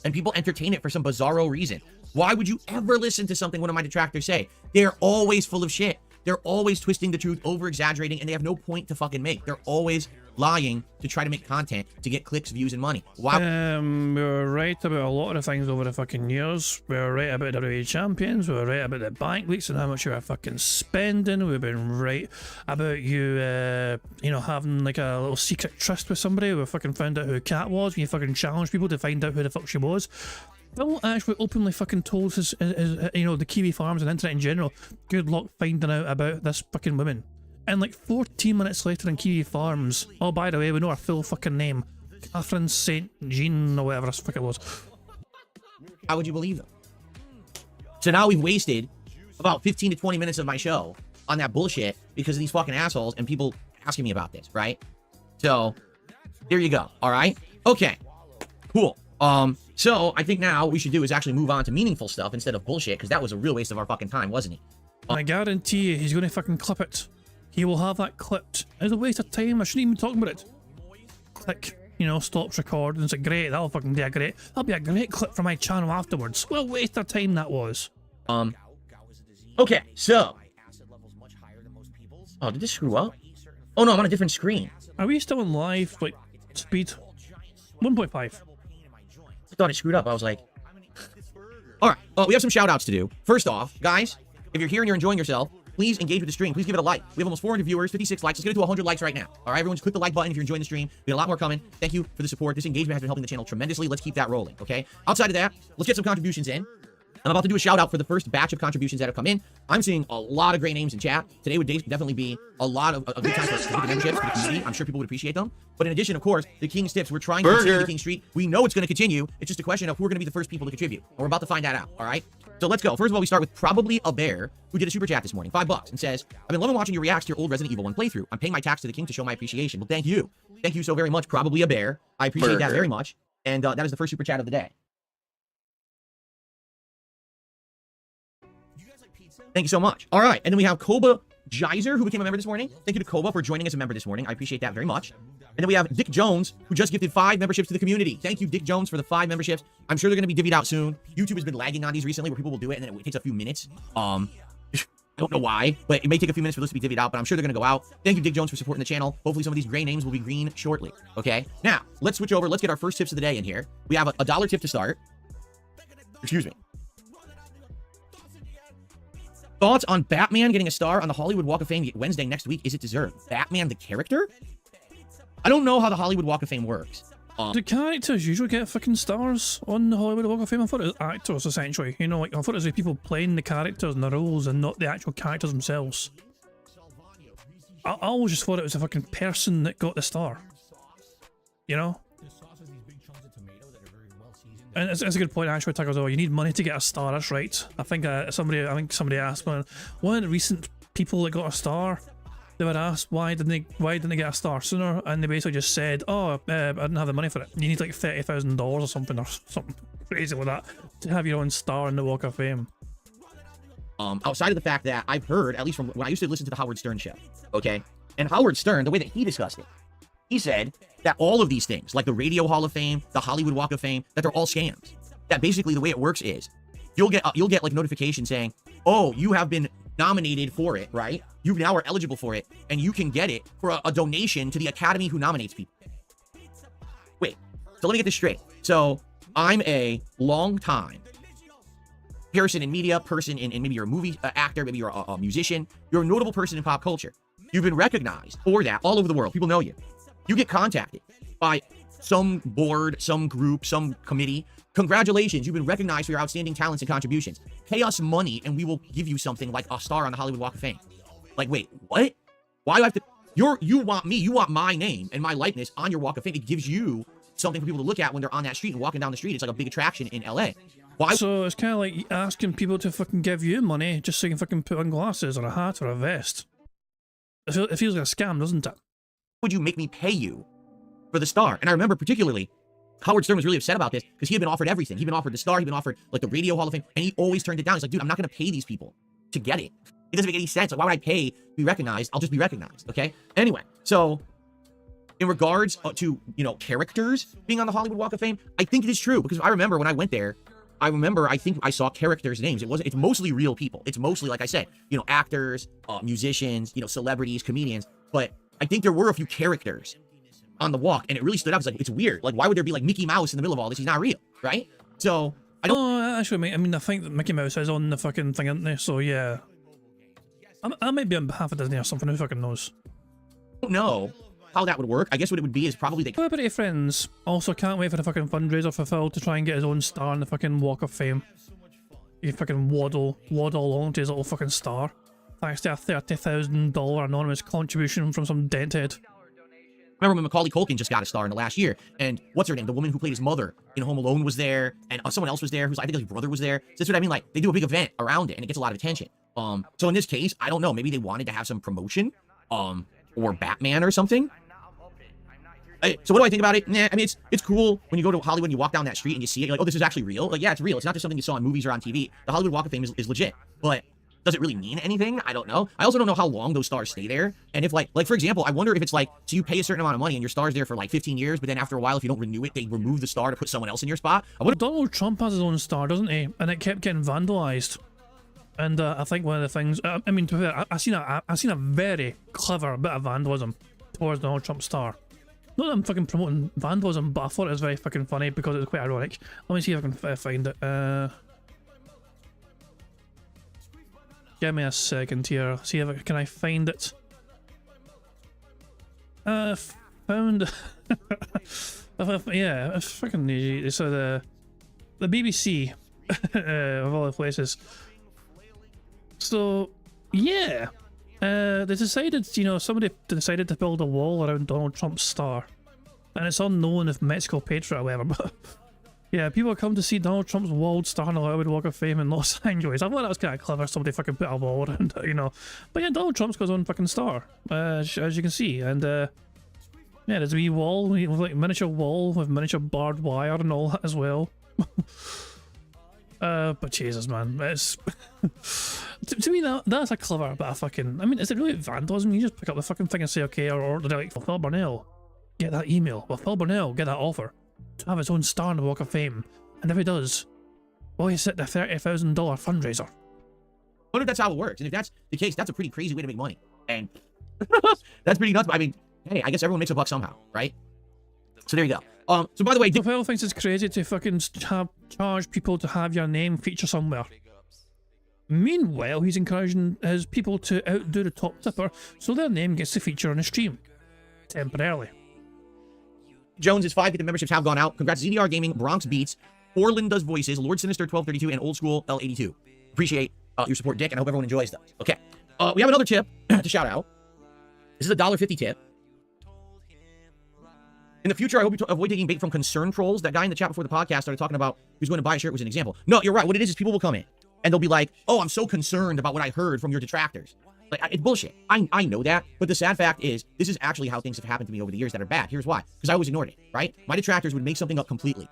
And people entertain it for some bizarro reason. Why would you ever listen to something one of my detractors say? They're always full of shit. They're always twisting the truth, over-exaggerating, and they have no point to fucking make. They're always lying to try to make content to get clicks, views, and money. Wow. We were right about a lot of things over the fucking years. We were right about WWE champions. We were right about the bank leaks and how much you were fucking spending. We've been right about you, you know, having like a little secret tryst with somebody. We fucking found out who Kat was. When you fucking challenged people to find out who the fuck she was. Phil actually openly fucking told his, you know, the Kiwi farms and internet in general, good luck finding out about this fucking woman. And like 14 minutes later in Kiwi Farms, oh by the way, we know her full fucking name, Catherine St. Jean or whatever the fuck it was. How would you believe them? So now we've wasted about 15 to 20 minutes of my show on that bullshit because of these fucking assholes and people asking me about this, right? So there you go. All right. Okay. Cool. So I think now what we should do is actually move on to meaningful stuff instead of bullshit, because that was a real waste of our fucking time, wasn't it? I guarantee you he's going to fucking clip it. He will have that clipped. It's a waste of time. I shouldn't even talk about it. Click. You know, stops recording. It's like, great. That'll fucking be a great. That'll be a great clip for my channel afterwards. What a waste of time that was. Okay, so. Oh, did this screw up? Oh no, I'm on a different screen. Are we still in live? Like, speed? 1.5. I thought it screwed up. I was like. Alright, we have some shout outs to do. First off, guys, if you're here and you're enjoying yourself, please engage with the stream. Please give it a like. We have almost 400 viewers, 56 likes. Let's get it to 100 likes right now. All right, everyone, just click the like button if you're enjoying the stream. We got a lot more coming. Thank you for the support. This engagement has been helping the channel tremendously. Let's keep that rolling, okay? Outside of that, let's get some contributions in. I'm about to do a shout out for the first batch of contributions that have come in. I'm seeing a lot of great names in chat. Today would definitely be a lot of a good time for the memberships for the community. I'm sure people would appreciate them. But in addition, of course, the King's Tips, we're trying to continue the King Street. We know it's going to continue. It's just a question of who are going to be the first people to contribute. And we're about to find that out, all right? So let's go. First of all, we start with probably a bear who did a super chat this morning, $5, and says, I've been loving watching your reacts to your old Resident Evil 1 playthrough. I'm paying my tax to the King to show my appreciation. Well, thank you. Thank you so very much, probably a bear. I appreciate that very much. And that is the first super chat of the day. Thank you so much. All right, and then we have Koba Jizer, who became a member this morning. Thank you to Koba for joining as a member this morning. I appreciate that very much. And then we have Dick Jones, who just gifted 5 memberships to the community. Thank you, Dick Jones, for the 5 memberships. I'm sure they're going to be divvied out soon. YouTube has been lagging on these recently, where people will do it, and then it takes a few minutes. I don't know why, but it may take a few minutes for those to be divvied out, but I'm sure they're going to go out. Thank you, Dick Jones, for supporting the channel. Hopefully some of these gray names will be green shortly, okay? Now, let's switch over. Let's get our first tips of the day in here. We have a $1 tip to start. Excuse me. Thoughts on Batman getting a star on the Hollywood Walk of Fame Wednesday next week? Is it deserved? Batman the character? I don't know how the Hollywood Walk of Fame works. Do characters usually get fucking stars on the Hollywood Walk of Fame? I thought it was actors, essentially. You know, like, I thought it was people playing the characters and the roles and not the actual characters themselves. I always just thought it was a fucking person that got the star. You know? And it's a good point, actually, Tucker. You need money to get a star. That's right. I think somebody asked one of the recent people that got a star. They were asked why didn't they get a star sooner, and they basically just said, "Oh, I didn't have the money for it. You need like $30,000 or something crazy like that to have your own star in the Walk of Fame." Outside of the fact that I've heard, at least from when I used to listen to the Howard Stern show, okay, and Howard Stern, the way that he discussed it, he said that all of these things, like the Radio Hall of Fame, the Hollywood Walk of Fame, that they're all scams. That basically the way it works is you'll get like notification saying, "Oh, you have been nominated for it, right? You now are eligible for it, and you can get it for a donation to the Academy who nominates people." Wait, so let me get this straight. So I'm a long time person in media, person in maybe you're a movie actor, maybe you're a musician, you're a notable person in pop culture. You've been recognized for that all over the world. People know you. You get contacted by some board, some group, some committee. Congratulations, you've been recognized for your outstanding talents and contributions. Pay us money and we will give you something like a star on the Hollywood Walk of Fame. Like, wait, what? Why do I have to? You want me, you want my name and my likeness on your Walk of Fame. It gives you something for people to look at when they're on that street and walking down the street. It's like a big attraction in LA. Why? So it's kind of like asking people to fucking give you money just so you can fucking put on glasses or a hat or a vest. It feels like a scam, doesn't it? Would you make me pay you for the star? And I remember particularly Howard Stern was really upset about this because he had been offered everything. He'd been offered the star, he'd been offered like the Radio Hall of Fame, and he always turned it down. He's like, dude, I'm not going to pay these people to get it. It doesn't make any sense. Like, why would I pay to be recognized? I'll just be recognized, okay? Anyway, so in regards to, you know, characters being on the Hollywood Walk of Fame, I think it is true because I remember when I went there, I remember, I think I saw characters' names. It's mostly real people. It's mostly, like I said, you know, actors, musicians, you know, celebrities, comedians. But I think there were a few characters on the walk, and it really stood out. It's like, it's weird. Like, why would there be like Mickey Mouse in the middle of all this? He's not real, right? So I don't. Oh, actually, I mean, I think that Mickey Mouse is on the fucking thing, isn't there? So yeah, I might be on behalf of Disney or something. Who fucking knows? I don't know how that would work. I guess what it would be is probably they. Celebrity friends also can't wait for the fucking fundraiser for Phil to try and get his own star in the fucking Walk of Fame. You fucking waddle along to his little fucking star, thanks to a $30,000 anonymous contribution from some denthead. Remember when Macaulay Culkin just got a star in the last year, and what's her name? The woman who played his mother in Home Alone was there, and someone else was there who's, I think his brother was there. So that's what I mean. Like, they do a big event around it, and it gets a lot of attention. So in this case, I don't know. Maybe they wanted to have some promotion, or Batman or something. So what do I think about it? Nah, I mean, it's cool when you go to Hollywood and you walk down that street and you see it. You're like, oh, this is actually real. Like, yeah, it's real. It's not just something you saw in movies or on TV. The Hollywood Walk of Fame is legit, but does it really mean anything? I don't know. I also don't know how long those stars stay there. And if like for example, I wonder if it's like, so you pay a certain amount of money and your star's there for like 15 years, but then after a while, if you don't renew it, they remove the star to put someone else in your spot. I wonder. Donald Trump has his own star, doesn't he? And it kept getting vandalized. And I think one of the things, I mean, to be fair, I seen a very clever bit of vandalism towards Donald Trump's star. Not that I'm fucking promoting vandalism, but I thought it was very fucking funny because it was quite ironic. Let me see if I can find it. Give me a second here. See if can I find it. Found. Yeah, it's fucking easy. So the BBC of all the places. So yeah. They decided, you know, somebody decided to build a wall around Donald Trump's star. And it's unknown if Mexico paid for it or whatever, but yeah, people come to see Donald Trump's walled star on the Hollywood Walk of Fame in Los Angeles. I thought that was kind of clever, somebody fucking put a wall around it, you know. But yeah, Donald Trump's got his own fucking star, as you can see. And yeah, there's a wee wall, like miniature wall with miniature barbed wire and all that as well. But Jesus, man, it's to me that's a clever bit of fucking. I mean, is it really vandalism? You just pick up the fucking thing and say, okay, or they're like, Phil Burnell, get that email. Well, Phil Burnell, get that offer to have his own star in the Walk of Fame, and if he does, well, he's at the $30,000 fundraiser. I wonder if that's how it works, and if that's the case, that's a pretty crazy way to make money, and that's pretty nuts. I mean, hey, I guess everyone makes a buck somehow, right? So there you go. So by the way, Phil thinks it's crazy to fucking charge people to have your name feature somewhere. Meanwhile, he's encouraging his people to outdo the top tipper so their name gets to feature on the stream. Temporarily. Jones's 5 get the memberships have gone out. Congrats ZDR Gaming, Bronx Beats, Orland does voices, Lord Sinister 1232, and Old School L82. Appreciate your support, Dick, and I hope everyone enjoys those. Okay. We have another tip to shout out. This is a $1.50 tip. In the future, I hope you avoid taking bait from concern trolls. That guy in the chat before the podcast started talking about who's going to buy a shirt was an example. No, you're right. What it is people will come in and they'll be like, oh, I'm so concerned about what I heard from your detractors. Like, it's bullshit. I know that. But the sad fact is, this is actually how things have happened to me over the years that are bad. Here's why. Because I always ignored it, right? My detractors would make something up completely.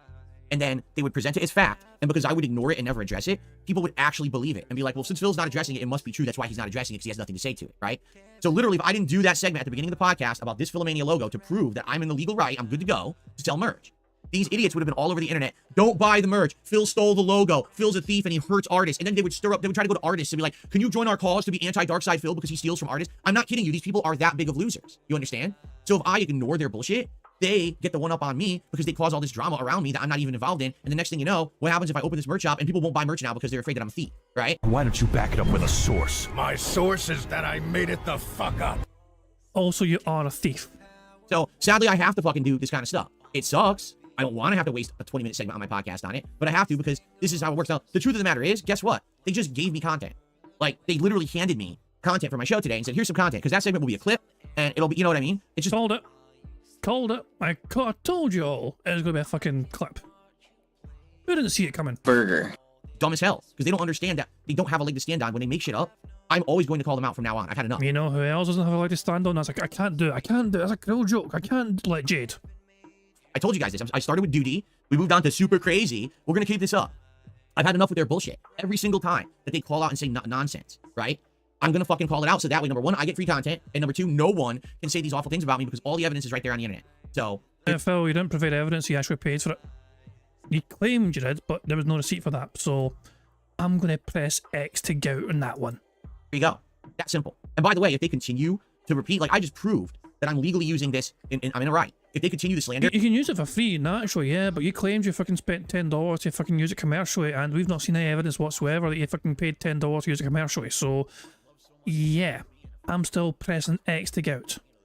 And then they would present it as fact. And because I would ignore it and never address it, people would actually believe it and be like, well, since Phil's not addressing it, it must be true. That's why he's not addressing it, because he has nothing to say to it, right? So literally, if I didn't do that segment at the beginning of the podcast about this Filmania logo to prove that I'm in the legal right, I'm good to go to sell merch, these idiots would have been all over the internet. Don't buy the merch. Phil stole the logo. Phil's a thief and he hurts artists. And then they would stir up, they would try to go to artists and be like, can you join our cause to be anti-Darkside Phil because he steals from artists? I'm not kidding you. These people are that big of losers. You understand? So if I ignore their bullshit, they get the one up on me because they cause all this drama around me that I'm not even involved in. And the next thing you know, what happens if I open this merch shop and people won't buy merch now because they're afraid that I'm a thief, right? Why don't you back it up with a source? My source is that I made it the fuck up. Also, you are a thief. So sadly, I have to fucking do this kind of stuff. It sucks. I don't want to have to waste a 20-minute segment on my podcast on it, but I have to because this is how it works out. The truth of the matter is, guess what? They just gave me content. Like, they literally handed me content for my show today and said, here's some content, because that segment will be a clip, and it'll be, you know what I mean? It's just... Called it. Called it. I told you all it was going to be a fucking clip. Who didn't see it coming? Burger. Dumb as hell, because they don't understand that they don't have a leg to stand on when they make shit up. I'm always going to call them out from now on. I've had enough. You know who else doesn't have a leg to stand on? That's like, I can't do it. I can't do it. That's a cruel joke. I can't let Jade. I told you guys this. I started with Duty. We moved on to Super Crazy. We're going to keep this up. I've had enough with their bullshit. Every single time that they call out and say nonsense, right? I'm going to fucking call it out. So that way, number one, I get free content. And number two, no one can say these awful things about me because all the evidence is right there on the internet. So... Phil, you didn't provide evidence. You actually paid for it. You claimed you did, but there was no receipt for that. So I'm going to press X to get out on that one. There you go. That simple. And by the way, if they continue to repeat, like I just proved that I'm legally using this, I'm in the right. If they continue to slander... You can use it for free, naturally, yeah, but you claimed you fucking spent $10 to fucking use it commercially, and we've not seen any evidence whatsoever that you fucking paid $10 to use it commercially, so... Yeah, I'm still pressing X to get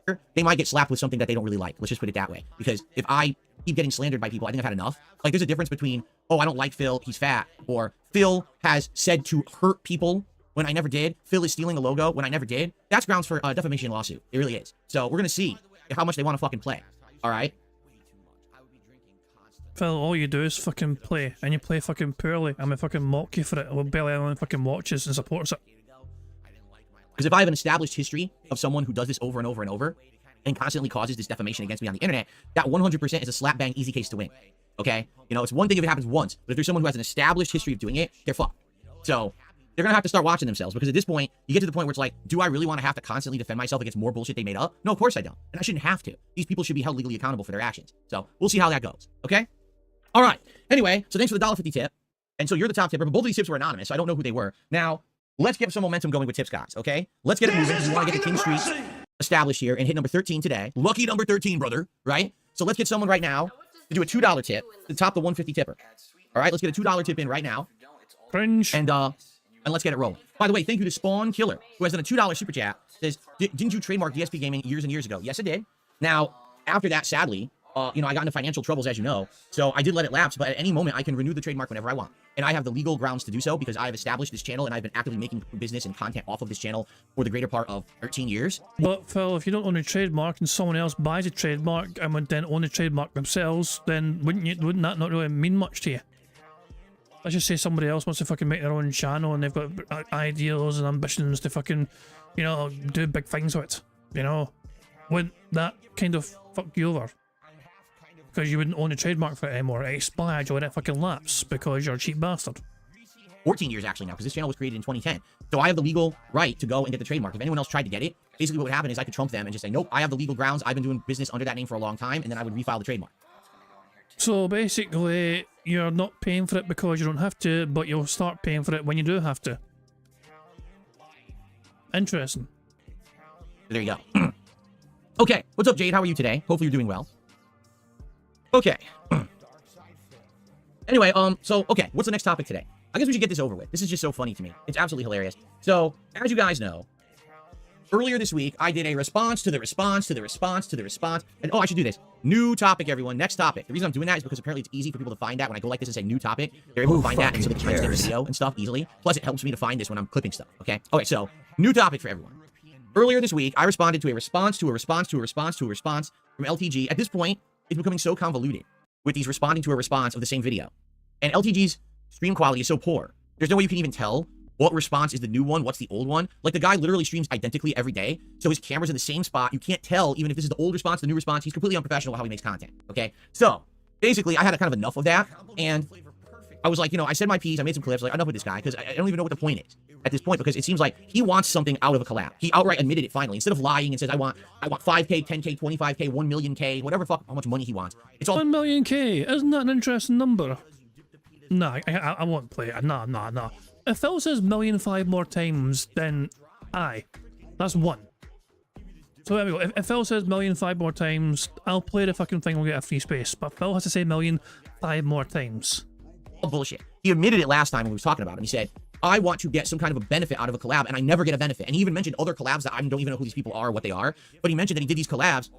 out. They might get slapped with something that they don't really like. Let's just put it that way. Because if I keep getting slandered by people, I think I've had enough. Like, there's a difference between, oh, I don't like Phil, he's fat, or Phil has said to hurt people when I never did. Phil is stealing a logo when I never did. That's grounds for a defamation lawsuit. It really is. So we're going to see how much they want to fucking play. All right? Phil, all you do is fucking play, and you play fucking poorly. I'm gonna fucking mock you for it. Well, barely anyone fucking watches and supports it. Because if I have an established history of someone who does this over and over and over, and constantly causes this defamation against me on the internet, that 100% is a slap bang easy case to win. Okay? You know, it's one thing if it happens once, but if there's someone who has an established history of doing it, they're fucked. So they're gonna have to start watching themselves, because at this point, you get to the point where it's like, do I really want to have to constantly defend myself against more bullshit they made up? No, of course I don't. And I shouldn't have to. These people should be held legally accountable for their actions. So we'll see how that goes. Okay? All right. Anyway, so thanks for the $1.50 tip. And so you're the top tipper, but both of these tips were anonymous, so I don't know who they were. Now, let's get some momentum going with tips, guys, okay? Let's get it moving, because we want to get the King Streak established here and hit number 13 today. Lucky number 13, brother, right? So let's get someone right now to do a $2 tip to top the 150 tipper. All right, let's get a $2 tip in right now. Cringe. And let's get it rolling. By the way, thank you to Spawn Killer, who has done a $2 super chat. Says, didn't you trademark DSP Gaming years and years ago? Yes, I did. Now, after that, sadly, you know, I got into financial troubles, as you know, so I did let it lapse, but at any moment, I can renew the trademark whenever I want. And I have the legal grounds to do so, because I have established this channel, and I've been actively making business and content off of this channel for the greater part of 13 years. But, Phil, if you don't own a trademark and someone else buys a trademark and would then own a trademark themselves, then wouldn't that not really mean much to you? Let's just say somebody else wants to fucking make their own channel, and they've got ideals and ambitions to fucking, you know, do big things with it, you know? Wouldn't that kind of fuck you over? Because you wouldn't own a trademark for it anymore. It expired, you let it fucking lapse because you're a cheap bastard. 14 years actually now, because this channel was created in 2010. So I have the legal right to go and get the trademark. If anyone else tried to get it, basically what would happen is I could trump them and just say, nope, I have the legal grounds. I've been doing business under that name for a long time, and then I would refile the trademark. So basically, you're not paying for it because you don't have to, but you'll start paying for it when you do have to. Interesting. There you go. Okay, what's up, Jade? How are you today? Hopefully you're doing well. Okay. Anyway, okay, what's the next topic today? I guess we should get this over with. This is just so funny to me. It's absolutely hilarious. So, as you guys know, earlier this week, I did a response to the response to the response to the response. And, oh, I should do this. New topic, everyone. Next topic. The reason I'm doing that is because apparently it's easy for people to find that. When I go like this and say new topic, they're able to find that, and so they can timestamp the video and stuff easily. Plus, it helps me to find this when I'm clipping stuff, okay? Okay, so, new topic for everyone. Earlier this week, I responded to a response to a response to a response to a response from LTG. At this point, it's becoming so convoluted with these responding to a response of the same video. And LTG's stream quality is so poor. There's no way you can even tell what response is the new one, what's the old one. Like, the guy literally streams identically every day, so his camera's in the same spot. You can't tell, even if this is the old response, the new response. He's completely unprofessional how he makes content, okay? So, basically, I had kind of enough of that, and I was like, you know, I said my piece, I made some clips, like, enough with this guy, because I don't even know what the point is at this point, because it seems like he wants something out of a collab. He outright admitted it finally, instead of lying and says, I want 5K, 10K, 25K, 1 million K, whatever fuck, how much money he wants. It's all 1 million K, isn't that an interesting number? No, I won't play it. No. If Phil says 1,000,005 more times, then aye, that's one. So there we go. If Phil says 1,000,005 more times, I'll play the fucking thing, we'll get a free space. But Phil has to say 1,000,005 more times. bullshit. He admitted it last time when we was talking about him. He said, I want to get some kind of a benefit out of a collab, and I never get a benefit. And he even mentioned other collabs that I don't even know who these people are or what they are. But he mentioned that he did these collabs,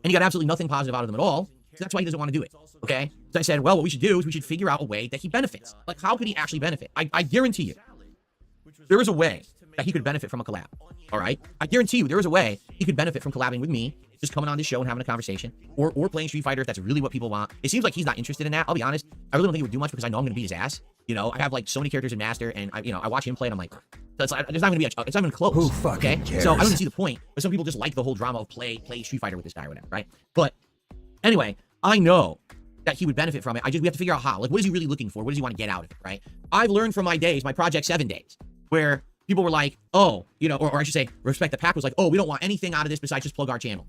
and he got absolutely nothing positive out of them at all. So that's why he doesn't want to do it, okay? So I said, well, what we should do is we should figure out a way that he benefits. Like, how could he actually benefit? I guarantee you, there is a way that he could benefit from a collab, all right? I guarantee you there is a way he could benefit from collabing with me, just coming on this show and having a conversation, or playing Street Fighter if that's really what people want. It seems like he's not interested in that. I'll be honest. I really don't think he would do much because I know I'm going to beat his ass. You know, I have like so many characters in Master, and I watch him play, and I'm like, so it's like, there's not going to be it's not even close. Who fucking cares? So I don't even see the point. But some people just like the whole drama of play Street Fighter with this guy or whatever, right? But anyway, I know that he would benefit from it. We have to figure out how. Like, what is he really looking for? What does he want to get out of it, right? I've learned from my days, my Project 7 days, where people were like, oh, you know, or I should say, Respect the Pack was like, oh, we don't want anything out of this besides just plug our channel.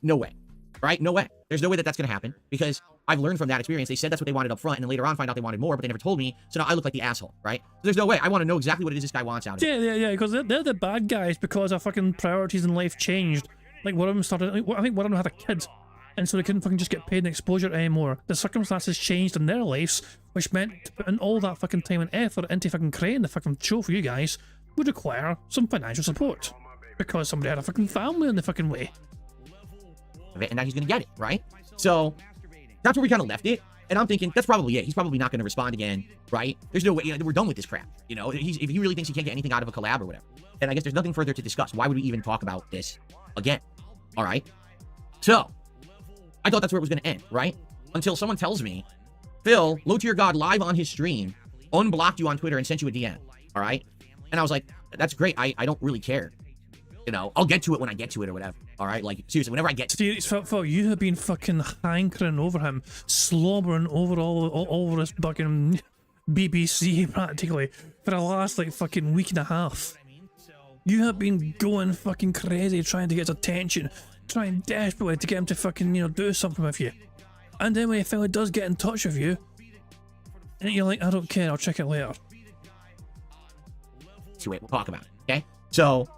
No way. right? No way. There's no way that that's going to happen because I've learned from that experience. They said that's what they wanted up front, and then later on find out they wanted more, but they never told me. So now I look like the asshole, right? So there's no way. I want to know exactly what it is this guy wants out of me. Yeah, because they're the bad guys because our fucking priorities in life changed. Like, one of them started, I think one of them had a kid, and so they couldn't fucking just get paid in exposure anymore. The circumstances changed in their lives, which meant to put in all that fucking time and effort into fucking creating the fucking show for you guys would require some financial support. Because somebody had a fucking family in the fucking way. And now he's going to get it, right? So that's where we kind of left it. And I'm thinking, that's probably it. He's probably not going to respond again, right? There's no way, we're done with this crap. You know, if he really thinks he can't get anything out of a collab or whatever, then I guess there's nothing further to discuss. Why would we even talk about this again? All right. So I thought that's where it was going to end, right? Until someone tells me, Phil, low tier God live on his stream, unblocked you on Twitter and sent you a DM. All right. And I was like, that's great. I don't really care. You know, I'll get to it when I get to it or whatever. All right, like seriously, whenever I get to it. Phil, you have been fucking hankering over him, slobbering over all over this fucking BBC practically for the last like fucking week and a half. You have been going fucking crazy trying to get his attention, trying desperately to get him to fucking, you know, do something with you. And then when he finally does get in touch with you, and you're like, I don't care, I'll check it later. So wait, we'll talk about it, okay? So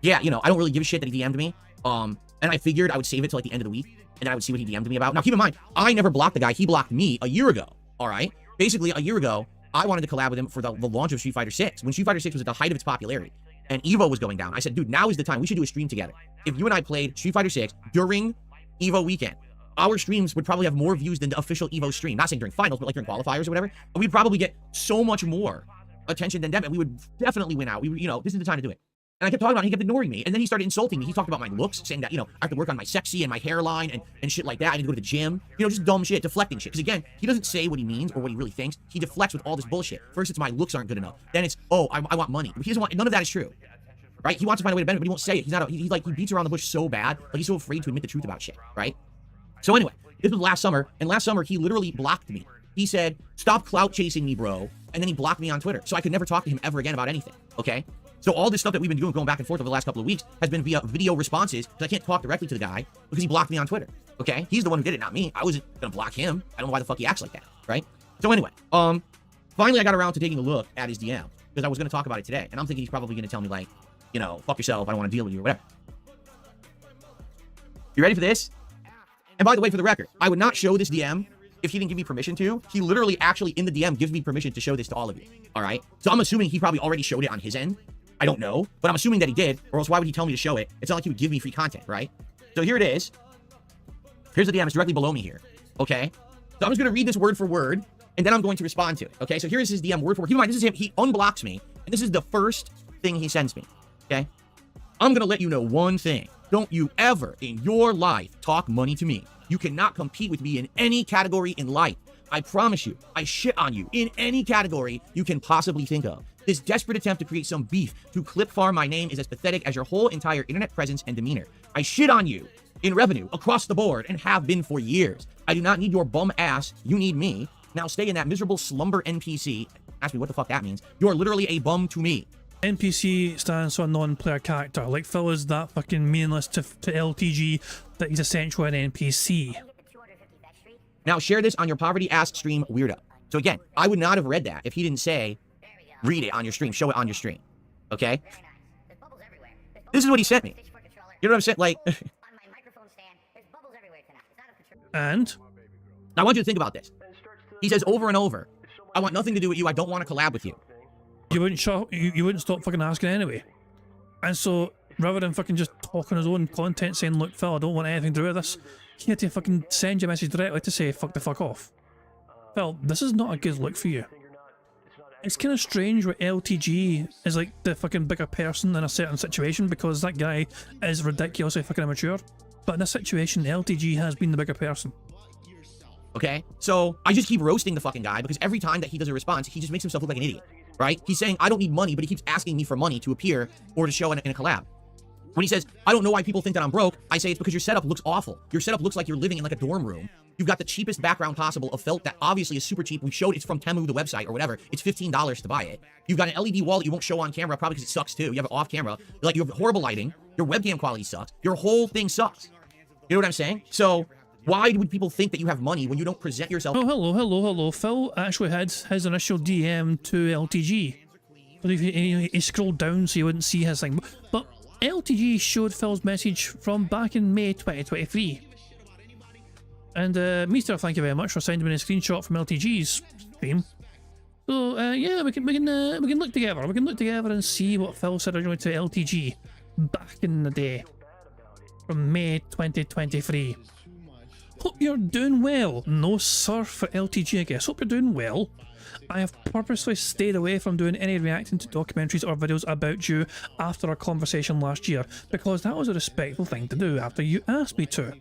yeah, you know, I don't really give a shit that he DM'd me. And I figured I would save it till like the end of the week, and then I would see what he DM'd me about. Now, keep in mind, I never blocked the guy. He blocked me a year ago, all right? Basically, a year ago, I wanted to collab with him for the launch of Street Fighter 6. When Street Fighter 6 was at the height of its popularity, and EVO was going down, I said, dude, now is the time. We should do a stream together. If you and I played Street Fighter 6 during EVO weekend, our streams would probably have more views than the official EVO stream. Not saying during finals, but like during qualifiers or whatever. But we'd probably get so much more attention than them, and we would definitely win out. We would, you know, this is the time to do it. And I kept talking about it, he kept ignoring me. And then he started insulting me. He talked about my looks, saying that, you know, I have to work on my sexy and my hairline and shit like that. I need to go to the gym. You know, just dumb shit, deflecting shit. Because again, he doesn't say what he means or what he really thinks. He deflects with all this bullshit. First, it's my looks aren't good enough. Then it's, oh, I want money. But he doesn't want, none of that is true. Right? He wants to find a way to benefit, but he won't say it. He's not, he beats around the bush so bad, like he's so afraid to admit the truth about shit. Right? So anyway, this was last summer. And last summer, he literally blocked me. He said, stop clout chasing me, bro. And then he blocked me on Twitter. So I could never talk to him ever again about anything. Okay? So all this stuff that we've been doing, going back and forth over the last couple of weeks, has been via video responses, because I can't talk directly to the guy because he blocked me on Twitter. Okay? He's the one who did it, not me. I wasn't gonna block him. I don't know why the fuck he acts like that, right? So anyway, finally I got around to taking a look at his DM, because I was gonna talk about it today, and I'm thinking he's probably gonna tell me like, you know, fuck yourself, I don't want to deal with you or whatever. You ready for this? And by the way, for the record, I would not show this DM if he didn't give me permission to. He literally actually in the DM gives me permission to show this to all of you. All right? So I'm assuming he probably already showed it on his end. I don't know, but I'm assuming that he did, or else why would he tell me to show it? It's not like he would give me free content, right? So here it is. Here's the DM. It's directly below me here. Okay? So I'm just going to read this word for word, and then I'm going to respond to it. Okay? So here is his DM word for word. Keep in mind, this is him. He unblocks me, and this is the first thing he sends me. Okay? I'm going to let you know one thing. Don't you ever in your life talk money to me. You cannot compete with me in any category in life. I promise you, I shit on you in any category you can possibly think of. This desperate attempt to create some beef to clip farm my name is as pathetic as your whole entire internet presence and demeanor. I shit on you in revenue across the board and have been for years. I do not need your bum ass. You need me. Now stay in that miserable slumber NPC. Ask me what the fuck that means. You're literally a bum to me. NPC stands for non-player character. Like Phil is that fucking meaningless to LTG that he's essentially an NPC. Now share this on your poverty-ass stream, weirdo. So again, I would not have read that if he didn't say, read it on your stream, show it on your stream. Okay? This is what he sent me. You know what I'm saying? Like, and? I want you to think about this. He says over and over, I want nothing to do with you. I don't want to collab with you. You wouldn't stop fucking asking anyway. And so, rather than fucking just talking his own content saying, look, Phil, I don't want anything to do with this, he had to fucking send you a message directly to say, fuck the fuck off. Phil, this is not a good look for you. It's kind of strange where LTG is like the fucking bigger person in a certain situation because that guy is ridiculously fucking immature. But in this situation, LTG has been the bigger person. Okay? So, I just keep roasting the fucking guy because every time that he does a response, he just makes himself look like an idiot. Right? He's saying, I don't need money, but he keeps asking me for money to appear or to show in a collab. When he says, I don't know why people think that I'm broke, I say it's because your setup looks awful. Your setup looks like you're living in like a dorm room. You've got the cheapest background possible of felt that obviously is super cheap. We showed it's from Temu, the website, or whatever. It's $15 to buy it. You've got an LED wall that you won't show on camera, probably because it sucks too. You have it off camera. Like, you have horrible lighting. Your webcam quality sucks. Your whole thing sucks. You know what I'm saying? So why would people think that you have money when you don't present yourself? Oh, hello. Phil actually had his initial DM to LTG. But if he scrolled down so you wouldn't see his thing. But LTG showed Phil's message from back in May 2023. And Meester, thank you very much for sending me a screenshot from LTG's stream. So yeah, we can look together. We can look together and see what Phil said originally to LTG back in the day, from May 2023. Hope you're doing well. No surf for LTG, I guess. Hope you're doing well. I have purposely stayed away from doing any reacting to documentaries or videos about you after our conversation last year, because that was a respectful thing to do after you asked me to.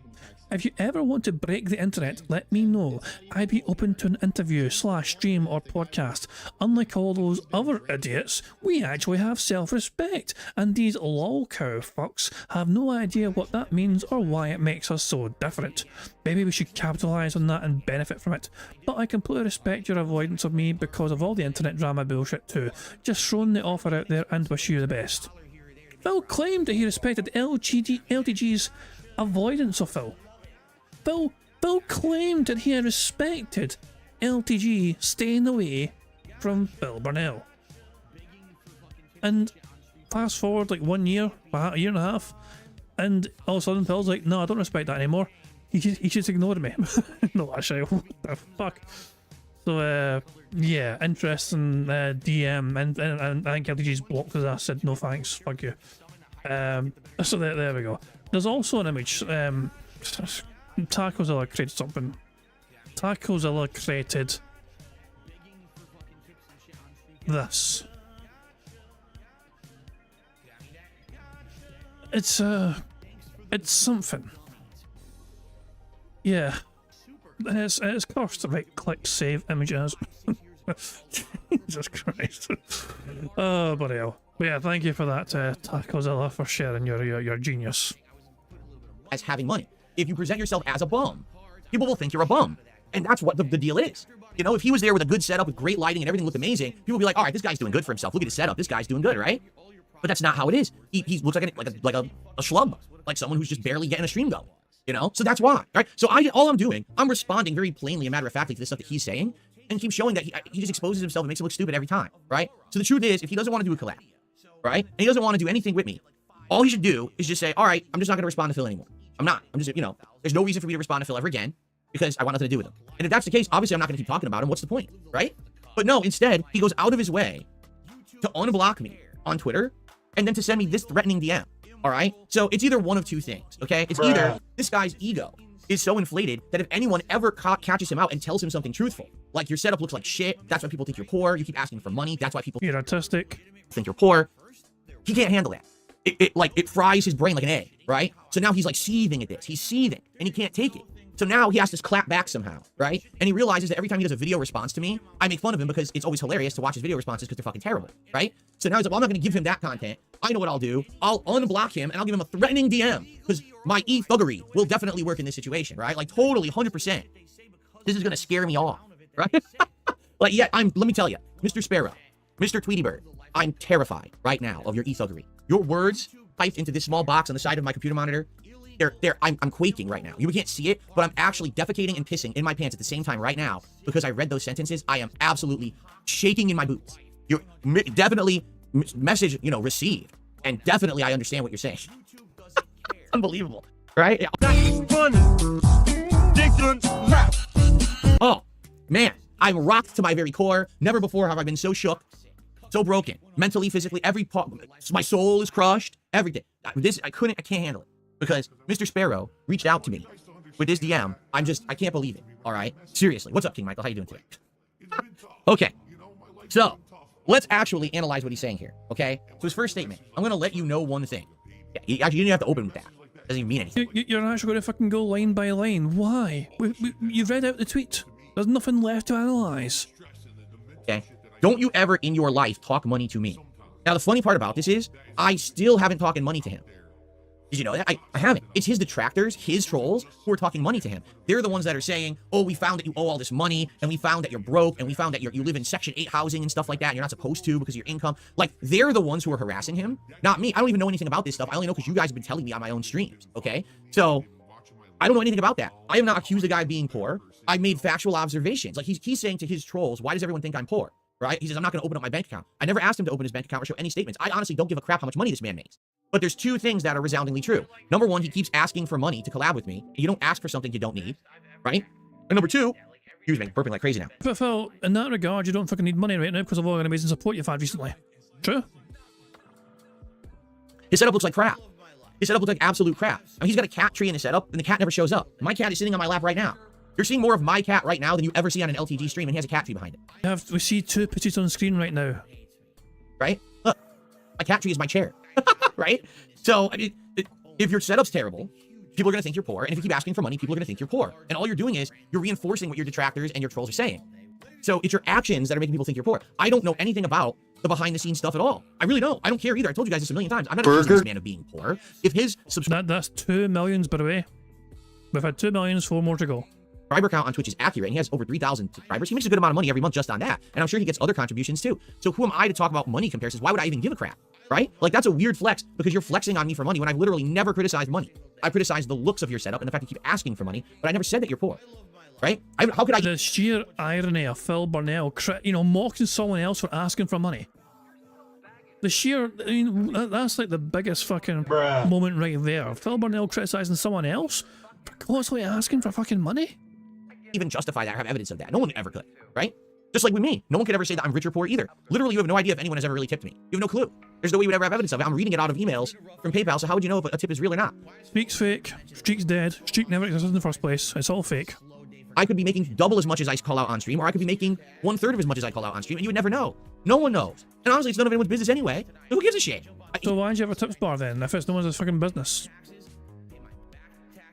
If you ever want to break the internet, let me know. I'd be open to an interview / stream or podcast. Unlike all those other idiots, we actually have self-respect, and these lolcow fucks have no idea what that means or why it makes us so different. Maybe we should capitalise on that and benefit from it, but I completely respect your avoidance of me because of all the internet drama bullshit too. Just throwing the offer out there and wish you the best. Phil claimed that he respected LTG's avoidance of Phil. Phil claimed that he had respected LTG staying away from Phil Burnell. And fast forward like 1 year, a year and a half, and all of a sudden Phil's like, no, I don't respect that anymore. He just ignored me. No, actually, what the fuck? So, yeah, interesting DM, and I think LTG's blocked his ass, said no thanks, fuck you. So there we go. There's also an image, Tacozilla created something. Tacozilla created this. It's something. Yeah. It's cursed. Right click, save images. Jesus Christ. Oh, bloody hell. But yeah, thank you for that, Tacozilla, for sharing your genius. As having money. If you present yourself as a bum, people will think you're a bum. And that's what the deal is. You know, if he was there with a good setup, with great lighting and everything looked amazing, people would be like, all right, this guy's doing good for himself. Look at his setup. This guy's doing good, right? But that's not how it is. He looks like a schlub, like someone who's just barely getting a stream going. You know? So that's why, right? So all I'm doing, I'm responding very plainly and matter-of-factly to the stuff that he's saying, and keep showing that he just exposes himself and makes it look stupid every time, right? So the truth is, if he doesn't want to do a collab, right, and he doesn't want to do anything with me, all he should do is just say, all right, I'm just not going to respond to Phil anymore. I'm just, you know, there's no reason for me to respond to Phil ever again because I want nothing to do with him. And if that's the case, obviously I'm not going to keep talking about him. What's the point, right? But no, instead, he goes out of his way to unblock me on Twitter and then to send me this threatening DM, all right? So it's either one of two things, okay? It's either this guy's ego is so inflated that if anyone ever catches him out and tells him something truthful, like your setup looks like shit, that's why people think you're poor, you keep asking for money, that's why people you're autistic, think you're poor, he can't handle that. It fries his brain like an egg, right? So now he's like seething at this. He's seething, and he can't take it. So now he has to clap back somehow, right? And he realizes that every time he does a video response to me, I make fun of him because it's always hilarious to watch his video responses because they're fucking terrible, right? So now he's like, well, I'm not going to give him that content. I know what I'll do. I'll unblock him, and I'll give him a threatening DM because my e-thuggery will definitely work in this situation, right? Like, totally, 100%. This is going to scare me off, right? Like, yeah, let me tell you, Mr. Sparrow, Mr. Tweety Bird, I'm terrified right now of your e-thuggery. Your words typed into this small box on the side of my computer monitor, I'm quaking right now. You can't see it, but I'm actually defecating and pissing in my pants at the same time right now because I read those sentences. I am absolutely shaking in my boots. You're definitely message, you know, received, and definitely I understand what you're saying. Unbelievable, right? Oh man, I'm rocked to my very core. Never before have I been so shook. So broken, mentally, physically, every part. My soul is crushed. Everything. I can't handle it because Mr. Sparrow reached out to me with his DM. I can't believe it. All right, seriously. What's up, King Michael? How you doing today? Okay, so let's actually analyze what he's saying here. Okay, so his first statement. I'm gonna let you know one thing. Yeah, you didn't have to open with that. Doesn't even mean anything. You're actually going to fucking go line by line. Why? You've read out the tweet. There's nothing left to analyze. Okay. Don't you ever in your life talk money to me. Now, the funny part about this is I still haven't talked money to him. Did you know that? I haven't. It's his detractors, his trolls, who are talking money to him. They're the ones that are saying, oh, we found that you owe all this money, and we found that you're broke, and we found that you live in Section 8 housing and stuff like that, and you're not supposed to because of your income. Like, they're the ones who are harassing him, not me. I don't even know anything about this stuff. I only know because you guys have been telling me on my own streams, okay? So, I don't know anything about that. I have not accused the guy of being poor. I made factual observations. Like he's saying to his trolls, why does everyone think I'm poor? Right? He says, I'm not going to open up my bank account. I never asked him to open his bank account or show any statements. I honestly don't give a crap how much money this man makes. But there's two things that are resoundingly true. Number one, he keeps asking for money to collab with me. You don't ask for something you don't need, right? And number two, excuse me, burping like crazy now. But Phil, in that regard, you don't fucking need money right now because of all the amazing support you've had recently. True. His setup looks like crap. His setup looks like absolute crap. I mean, he's got a cat tree in his setup, and the cat never shows up. My cat is sitting on my lap right now. You're seeing more of my cat right now than you ever see on an LTG stream, and he has a cat tree behind it. We see two pictures on screen right now. Right? Look, my cat tree is my chair. Right? So, I mean, if your setup's terrible, people are going to think you're poor, and if you keep asking for money, people are going to think you're poor. And all you're doing is you're reinforcing what your detractors and your trolls are saying. So it's your actions that are making people think you're poor. I don't know anything about the behind-the-scenes stuff at all. I really don't. I don't care either. I told you guys this a million times. I'm not accusing this man of being poor. If his that's 2 millions, by the way. We've had 2 millions, 4 more to go. Subscriber count on Twitch is accurate, and he has over 3,000 subscribers. He makes a good amount of money every month just on that, and I'm sure he gets other contributions too. So who am I to talk about money comparisons? Why would I even give a crap, right? Like, that's a weird flex, because you're flexing on me for money when I've literally never criticized money. I criticized the looks of your setup and the fact you keep asking for money, but I never said that you're poor, right? How could I? The sheer irony of Phil Burnell, mocking someone else for asking for money. The sheer, I mean, that's like the biggest fucking moment right there. Phil Burnell criticizing someone else for constantly asking for fucking money. Even justify that or have evidence of that. No one ever could, right? Just like with me, no one could ever say that I'm rich or poor either. Literally, you have no idea if anyone has ever really tipped me. You have no clue. There's no way you would ever have evidence of it. I'm reading it out of emails from PayPal, so how would you know if a tip is real or not? Streak's fake. Streak's dead. Streak never existed in the first place. It's all fake. I could be making double as much as I call out on stream, or I could be making 1/3 of as much as I call out on stream, and you would never know. No one knows. And honestly, it's none of anyone's business anyway. Who gives a shit? So why do you have a tips bar then, if it's no one's fucking business?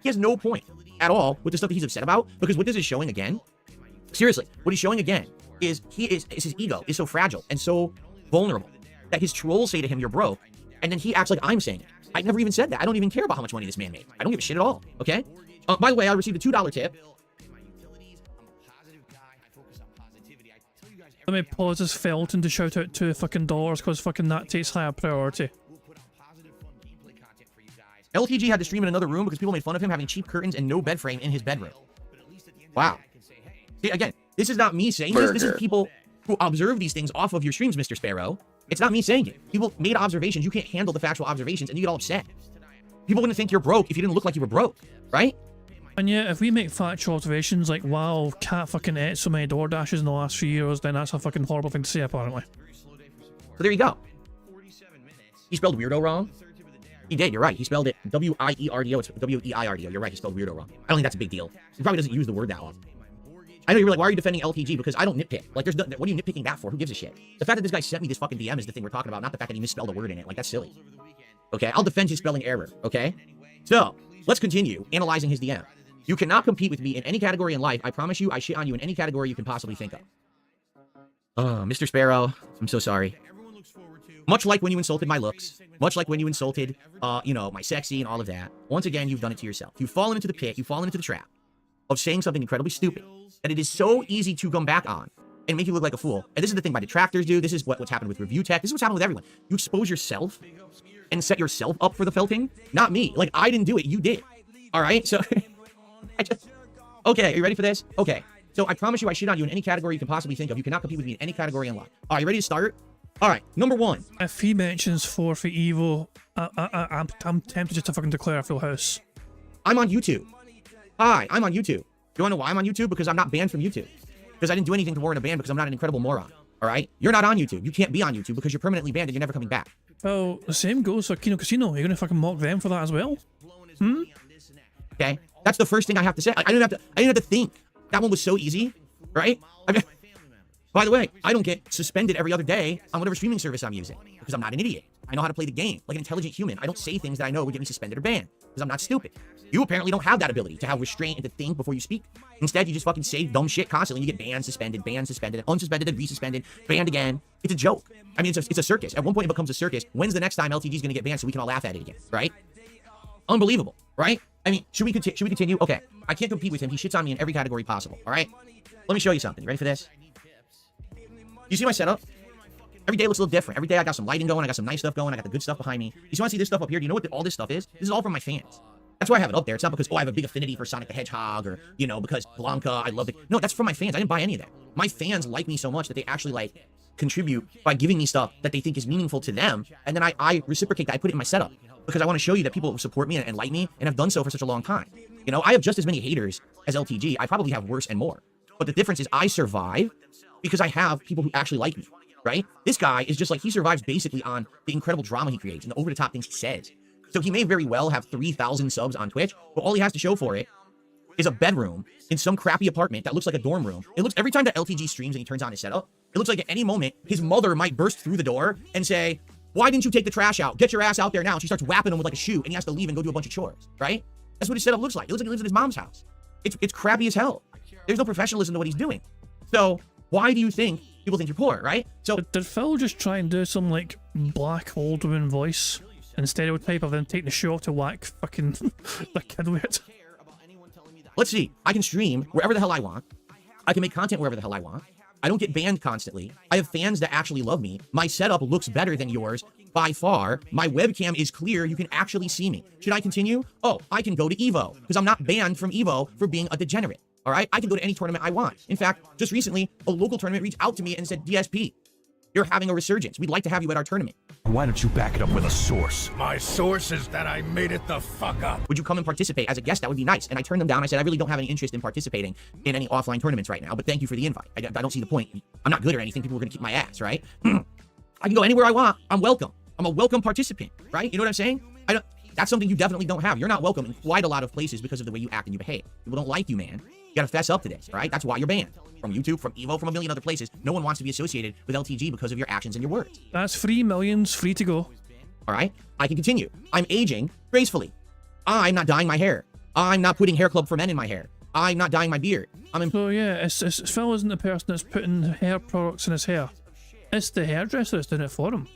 He has no point at all with the stuff that he's upset about, because what this is showing again, seriously, what he's showing again is his ego is so fragile and so vulnerable that his trolls say to him, you're broke, and then he acts like I'm saying it. I never even said that. I don't even care about how much money this man made. I don't give a shit at all, okay? By the way, I received a $2 tip. Let me pause this Felton to shout out $2 fucking dollars, because fucking that takes higher priority. LTG had to stream in another room because people made fun of him having cheap curtains and no bed frame in his bedroom. Wow. See, again, this is not me saying this. This is people who observe these things off of your streams, Mr. Sparrow. It's not me saying it. People made observations. You can't handle the factual observations, and you get all upset. People wouldn't think you're broke if you didn't look like you were broke, right? And yeah, if we make factual observations like, wow, cat fucking ate so many door dashes in the last few years, then that's a fucking horrible thing to say, apparently. So there you go. He spelled weirdo wrong. He did, you're right. He spelled it W-I-E-R-D-O. It's W-E-I-R-D-O. You're right, he spelled weirdo wrong. I don't think that's a big deal. He probably doesn't use the word that often. I know you were like, why are you defending LTG? Because I don't nitpick. Like, there's no, what are you nitpicking that for? Who gives a shit? The fact that this guy sent me this fucking DM is the thing we're talking about, not the fact that he misspelled a word in it. Like, that's silly. Okay, I'll defend his spelling error, okay? So, let's continue analyzing his DM. You cannot compete with me in any category in life. I promise you, I shit on you in any category you can possibly think of. Mr. Sparrow, I'm so sorry. Much like when you insulted my looks, much like when you insulted, my sexy and all of that, once again, you've done it to yourself. You've fallen into the pit, you've fallen into the trap of saying something incredibly stupid that it is so easy to come back on and make you look like a fool. And this is the thing my detractors do. This is what's happened with review tech. This is what's happened with everyone. You expose yourself and set yourself up for the felting. Not me. Like, I didn't do it. You did. All right? So, okay, are you ready for this? Okay. So I promise you I shit on you in any category you can possibly think of. You cannot compete with me in any category in life. All right, you ready to start? All right, number one. If he mentions forfeit Evo, I'm tempted just to fucking declare a full house. I'm on YouTube. Hi, I'm on YouTube. Do you want to know why I'm on YouTube? Because I'm not banned from YouTube. Because I didn't do anything to warrant a ban because I'm not an incredible moron. All right? You're not on YouTube. You can't be on YouTube because you're permanently banned and you're never coming back. Well, the same goes for Kino Casino. You're going to fucking mock them for that as well? Okay? That's the first thing I have to say. I didn't have to think. That one was so easy, right? I mean, by the way, I don't get suspended every other day on whatever streaming service I'm using because I'm not an idiot. I know how to play the game like an intelligent human. I don't say things that I know would get me suspended or banned because I'm not stupid. You apparently don't have that ability to have restraint and to think before you speak. Instead, you just fucking say dumb shit constantly. You get banned, suspended, and unsuspended, and resuspended, banned again. It's a joke. I mean, it's a circus. At one point, it becomes a circus. When's the next time LTG is going to get banned so we can all laugh at it again, right? Unbelievable, right? I mean, should we continue? Okay, I can't compete with him. He shits on me in every category possible, all right? Let me show you something. You ready for this? You see my setup? Every day looks a little different. Every day I got some lighting going. I got some nice stuff going. I got the good stuff behind me. You want to see this stuff up here? Do you know what all this stuff is? This is all from my fans. That's why I have it up there. It's not because, oh, I have a big affinity for Sonic the Hedgehog or, you know, because Blanca, I love it. No, that's from my fans. I didn't buy any of that. My fans like me so much that they actually, like, contribute by giving me stuff that they think is meaningful to them. And then I reciprocate that. I put it in my setup because I want to show you that people support me and like me and have done so for such a long time. You know, I have just as many haters as LTG. I probably have worse and more. But the difference is I survive because I have people who actually like me, right? This guy is just like, he survives basically on the incredible drama he creates and the over-the-top things he says. So he may very well have 3,000 subs on Twitch, but all he has to show for it is a bedroom in some crappy apartment that looks like a dorm room. It looks, every time that LTG streams and he turns on his setup, it looks like at any moment his mother might burst through the door and say, why didn't you take the trash out? Get your ass out there now. And she starts whapping him with like a shoe and he has to leave and go do a bunch of chores, right? That's what his setup looks like. It looks like he lives in his mom's house. It's crappy as hell. There's no professionalism to what he's doing. So why do you think people think you're poor, right? So did Phil just try and do some like black old woman voice and stereotype of them taking the show off to whack fucking the kid with it? Let's see. I can stream wherever the hell I want. I can make content wherever the hell I want. I don't get banned constantly. I have fans that actually love me. My setup looks better than yours by far. My webcam is clear. You can actually see me. Should I continue? Oh, I can go to Evo because I'm not banned from Evo for being a degenerate. All right? I can go to any tournament I want. In fact, just recently, a local tournament reached out to me and said, DSP, you're having a resurgence. We'd like to have you at our tournament. Why don't you back it up with a source? My source is that I made it the fuck up. Would you come and participate as a guest? That would be nice. And I turned them down. I said, I really don't have any interest in participating in any offline tournaments right now, but thank you for the invite. I don't see the point. I'm not good or anything. People are going to kick my ass, right? I can go anywhere I want. I'm welcome. I'm a welcome participant, right? You know what I'm saying? That's something you definitely don't have. You're not welcome in quite a lot of places because of the way you act and you behave. People don't like you, man. You gotta fess up to this, right? That's why you're banned. From YouTube, from Evo, from a million other places. No one wants to be associated with LTG because of your actions and your words. That's 3 millions, free to go. All right? I can continue. I'm aging gracefully. I'm not dyeing my hair. I'm not putting hair club for men in my hair. I'm not dyeing my beard. So yeah, Phil isn't the person that's putting hair products in his hair. It's the hairdresser that's doing it for him.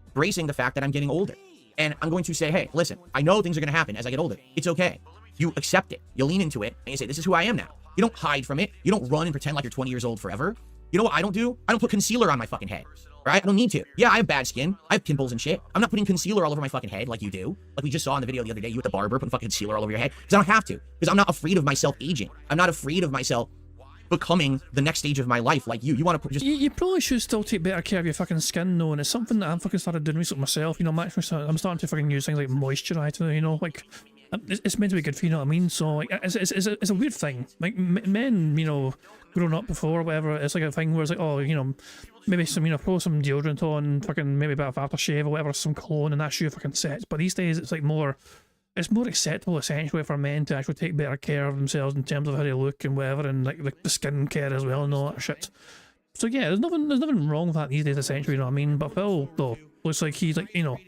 Embracing the fact that I'm getting older. And I'm going to say, hey, listen, I know things are going to happen as I get older. It's okay. You accept it. You lean into it, and you say, this is who I am now. You don't hide from it. You don't run and pretend like you're 20 years old forever. You know what I don't do? I don't put concealer on my fucking head, right? I don't need to. Yeah, I have bad skin. I have pimples and shit. I'm not putting concealer all over my fucking head like you do. Like we just saw in the video the other day, you at the barber putting fucking concealer all over your head. Because I don't have to. Because I'm not afraid of myself aging. I'm not afraid of myself becoming the next stage of my life like you. You want to just... You probably should still take better care of your fucking skin, though, and it's something that I'm fucking started doing recently myself. You know, I'm starting to fucking use things like moisturizer, you know, like... It's meant to be good for you, know what I mean? So like, it's a weird thing. Like men, you know, grown up before, whatever. It's like a thing where it's like, oh, you know, maybe some, you know, throw some deodorant on, fucking maybe a bit of aftershave or whatever, some cologne, and that's your fucking sets. But these days, it's like more, it's more acceptable essentially for men to actually take better care of themselves in terms of how they look and whatever, and like the skin care as well and all that shit. So yeah, there's nothing wrong with that these days, essentially. You know what I mean? But Phil, though, looks like he's like, you know.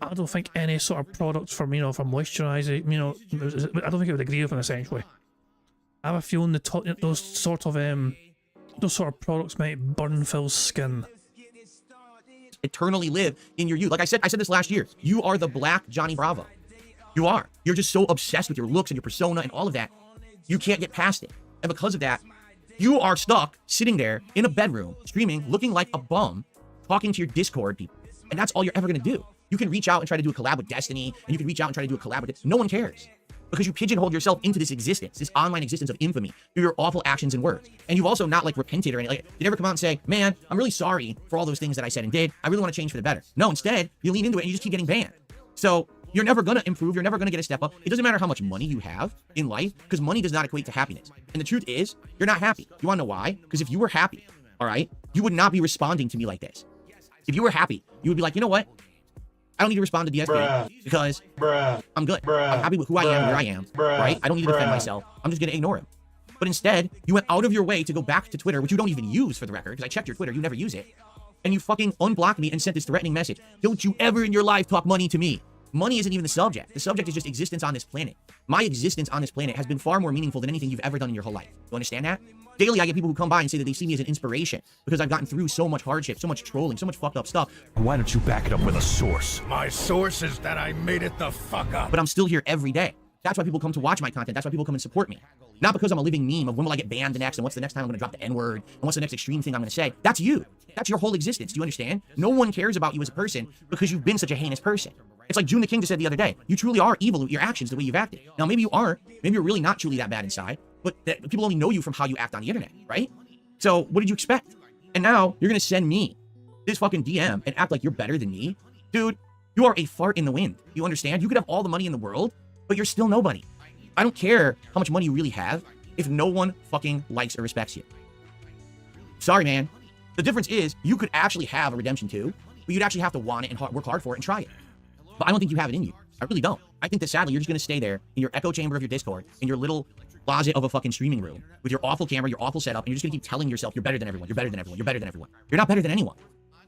I don't think any sort of products from, you know, for moisturising, you know, I don't think I would agree with him essentially. I have a feeling those sort of products might burn Phil's skin. Eternally live in your youth. Like I said this last year. You are the black Johnny Bravo. You are. You're just so obsessed with your looks and your persona and all of that. You can't get past it. And because of that, you are stuck sitting there in a bedroom, streaming, looking like a bum, talking to your Discord people. And that's all you're ever going to do. You can reach out and try to do a collab with Destiny, and you can reach out and try to do a collab with it. No one cares. Because you pigeonholed yourself into this existence, this online existence of infamy, through your awful actions and words. And you've also not like repented or anything. Like, you never come out and say, man, I'm really sorry for all those things that I said and did. I really want to change for the better. No, instead, you lean into it and you just keep getting banned. So you're never going to improve. You're never going to get a step up. It doesn't matter how much money you have in life, because money does not equate to happiness. And the truth is, you're not happy. You want to know why? Because if you were happy, all right, you would not be responding to me like this. If you were happy, you would be like, you know what? I don't need to respond to DSP because I'm good. I'm happy with who I am, where I am, right? I don't need to defend myself. I'm just going to ignore him. But instead, you went out of your way to go back to Twitter, which you don't even use for the record, because I checked your Twitter, you never use it. And you fucking unblocked me and sent this threatening message. Don't you ever in your life talk money to me. Money isn't even the subject. The subject is just existence on this planet. My existence on this planet has been far more meaningful than anything you've ever done in your whole life. You understand that? Daily, I get people who come by and say that they see me as an inspiration because I've gotten through so much hardship, so much trolling, so much fucked up stuff. Why don't you back it up with a source? My source is that I made it the fuck up. But I'm still here every day. That's why people come to watch my content. That's why people come and support me. Not because I'm a living meme of when will I get banned next and what's the next time I'm going to drop the N-word and what's the next extreme thing I'm going to say. That's you. That's your whole existence. Do you understand? No one cares about you as a person because you've been such a heinous person. It's like June the King just said the other day. You truly are evil with your actions, the way you've acted. Now, maybe you aren't. Maybe you're really not truly that bad inside, but people only know you from how you act on the internet, right? So what did you expect? And now you're going to send me this fucking DM and act like you're better than me? Dude, you are a fart in the wind. You understand? You could have all the money in the world, but you're still nobody. I don't care how much money you really have if no one fucking likes or respects you. Sorry, man. The difference is you could actually have a redemption too, but you'd actually have to want it and work hard for it and try it. But I don't think you have it in you. I really don't. I think that sadly, you're just going to stay there in your echo chamber of your Discord, in your little closet of a fucking streaming room with your awful camera, your awful setup, and you're just going to keep telling yourself you're better than everyone, you're better than everyone, you're better than everyone. You're not better than anyone.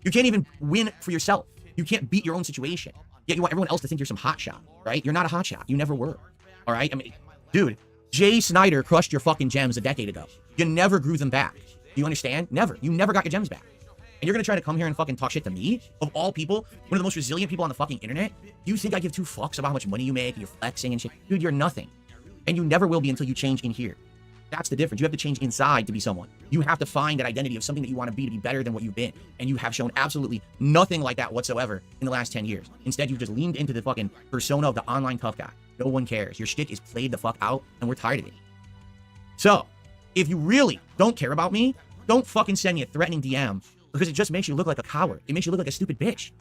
You can't even win for yourself. You can't beat your own situation. Yet you want everyone else to think you're some hotshot, right? You're not a hotshot. You never were. All right? I mean, dude, Jay Snyder crushed your fucking gems a decade ago. You never grew them back. You understand? Never. You never got your gems back. And you're going to try to come here and fucking talk shit to me? Of all people, one of the most resilient people on the fucking internet? You think I give two fucks about how much money you make and you're flexing and shit? Dude, you're nothing. And you never will be until you change in here. That's the difference. You have to change inside to be someone. You have to find that identity of something that you want to be better than what you've been. And you have shown absolutely nothing like that whatsoever in the last 10 years. Instead, you've just leaned into the fucking persona of the online tough guy. No one cares. Your shtick is played the fuck out, and we're tired of it. So, if you really don't care about me, don't fucking send me a threatening DM, because it just makes you look like a coward. It makes you look like a stupid bitch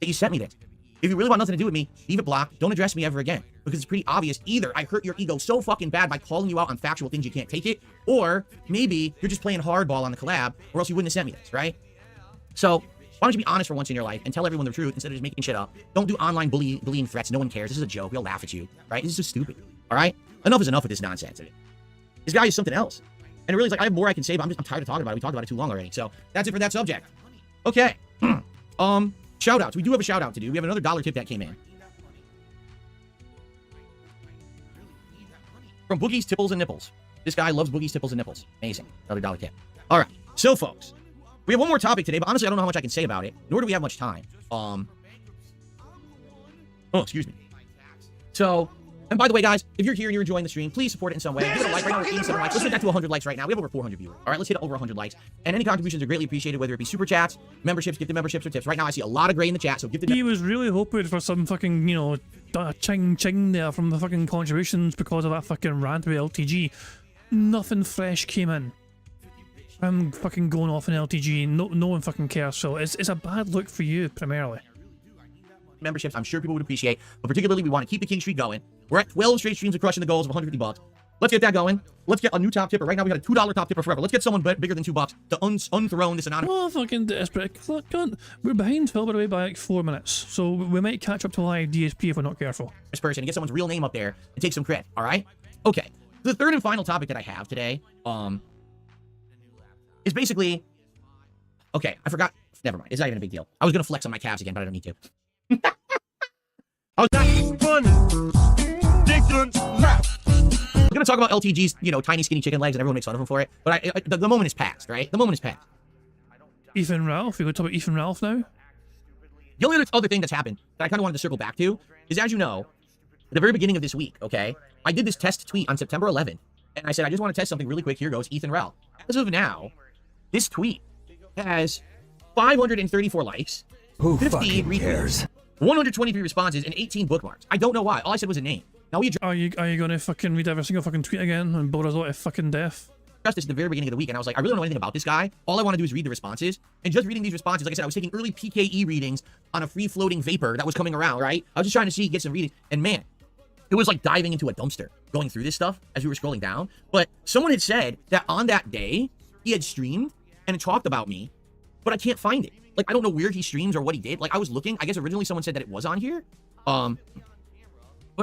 that you sent me this. If you really want nothing to do with me, leave it blocked. Don't address me ever again. Because it's pretty obvious. Either I hurt your ego so fucking bad by calling you out on factual things you can't take it, or maybe you're just playing hardball on the collab, or else you wouldn't have sent me this, right? So, why don't you be honest for once in your life and tell everyone the truth instead of just making shit up? Don't do online bullying threats. No one cares. This is a joke. We'll laugh at you, right? This is just stupid, all right? Enough is enough with this nonsense. This guy is something else. And it really is like, I have more I can say, but I'm tired of talking about it. We talked about it too long already. So, that's it for that subject. Okay. Shout outs. We do have a shout out to do. We have another dollar tip that came in. From Boogie's Tipples and Nipples. This guy loves Boogie's Tipples and Nipples. Amazing. Another dollar tip. All right. So, folks, we have one more topic today, but honestly, I don't know how much I can say about it, nor do we have much time. Oh, excuse me. So, and by the way, guys, if you're here and you're enjoying the stream, please support it in some way. Give it a like. Right now, we're 87 likes. Let's get that to 100 likes right now. We have over 400 viewers. All right, let's hit over 100 likes. And any contributions are greatly appreciated, whether it be super chats, memberships, gifted memberships, or tips. Right now, I see a lot of gray in the chat, so gifted. He was really hoping for some fucking, you know, ching there from the fucking contributions because of that fucking rant with LTG. Nothing fresh came in. I'm fucking going off in LTG. No one fucking cares. So it's a bad look for you primarily. Memberships, I'm sure people would appreciate, but particularly we want to keep the King Streak going. We're at 12 straight streams of crushing the goals of 150 bucks. Let's get that going. Let's get a new top tipper. Right now we got a $2 top tipper forever. Let's get someone bigger than $2 to unthrone this anonymous. Oh, fucking desperate. We're behind Phil, by the way, by like 4 minutes. So we might catch up to live DSP if we're not careful. This person and get someone's real name up there and take some credit. All right. Okay. The third and final topic that I have today, is basically, okay, I forgot. Never mind. It's not even a big deal. I was gonna flex on my calves again, but I don't need to. I was funny. We're gonna talk about LTG's, you know, tiny skinny chicken legs, and everyone makes fun of him for it. But the moment is past, right? The moment is past. Ethan Ralph. We're gonna talk about Ethan Ralph now. The only other thing that's happened that I kind of wanted to circle back to is, as you know, at the very beginning of this week, okay, I did this test tweet on September 11th, and I said I just want to test something really quick. Here goes Ethan Ralph. As of now, this tweet has 534 likes, Who 50 fucking retweets, cares? 123 responses, and 18 bookmarks. I don't know why. All I said was a name. Now we Are you gonna fucking read every single fucking tweet again and bore us all to fucking death? addressed this at the very beginning of the week, and I was like, I really don't know anything about this guy. All I want to do is read the responses. And just reading these responses, like I said, I was taking early PKE readings on a free-floating vapor that was coming around, right? I was just trying to see, get some readings, and man, it was like diving into a dumpster, going through this stuff as we were scrolling down. But someone had said that on that day, he had streamed and talked about me, but I can't find it. Like, I don't know where he streams or what he did. Like, I was looking. I guess originally someone said that it was on here. But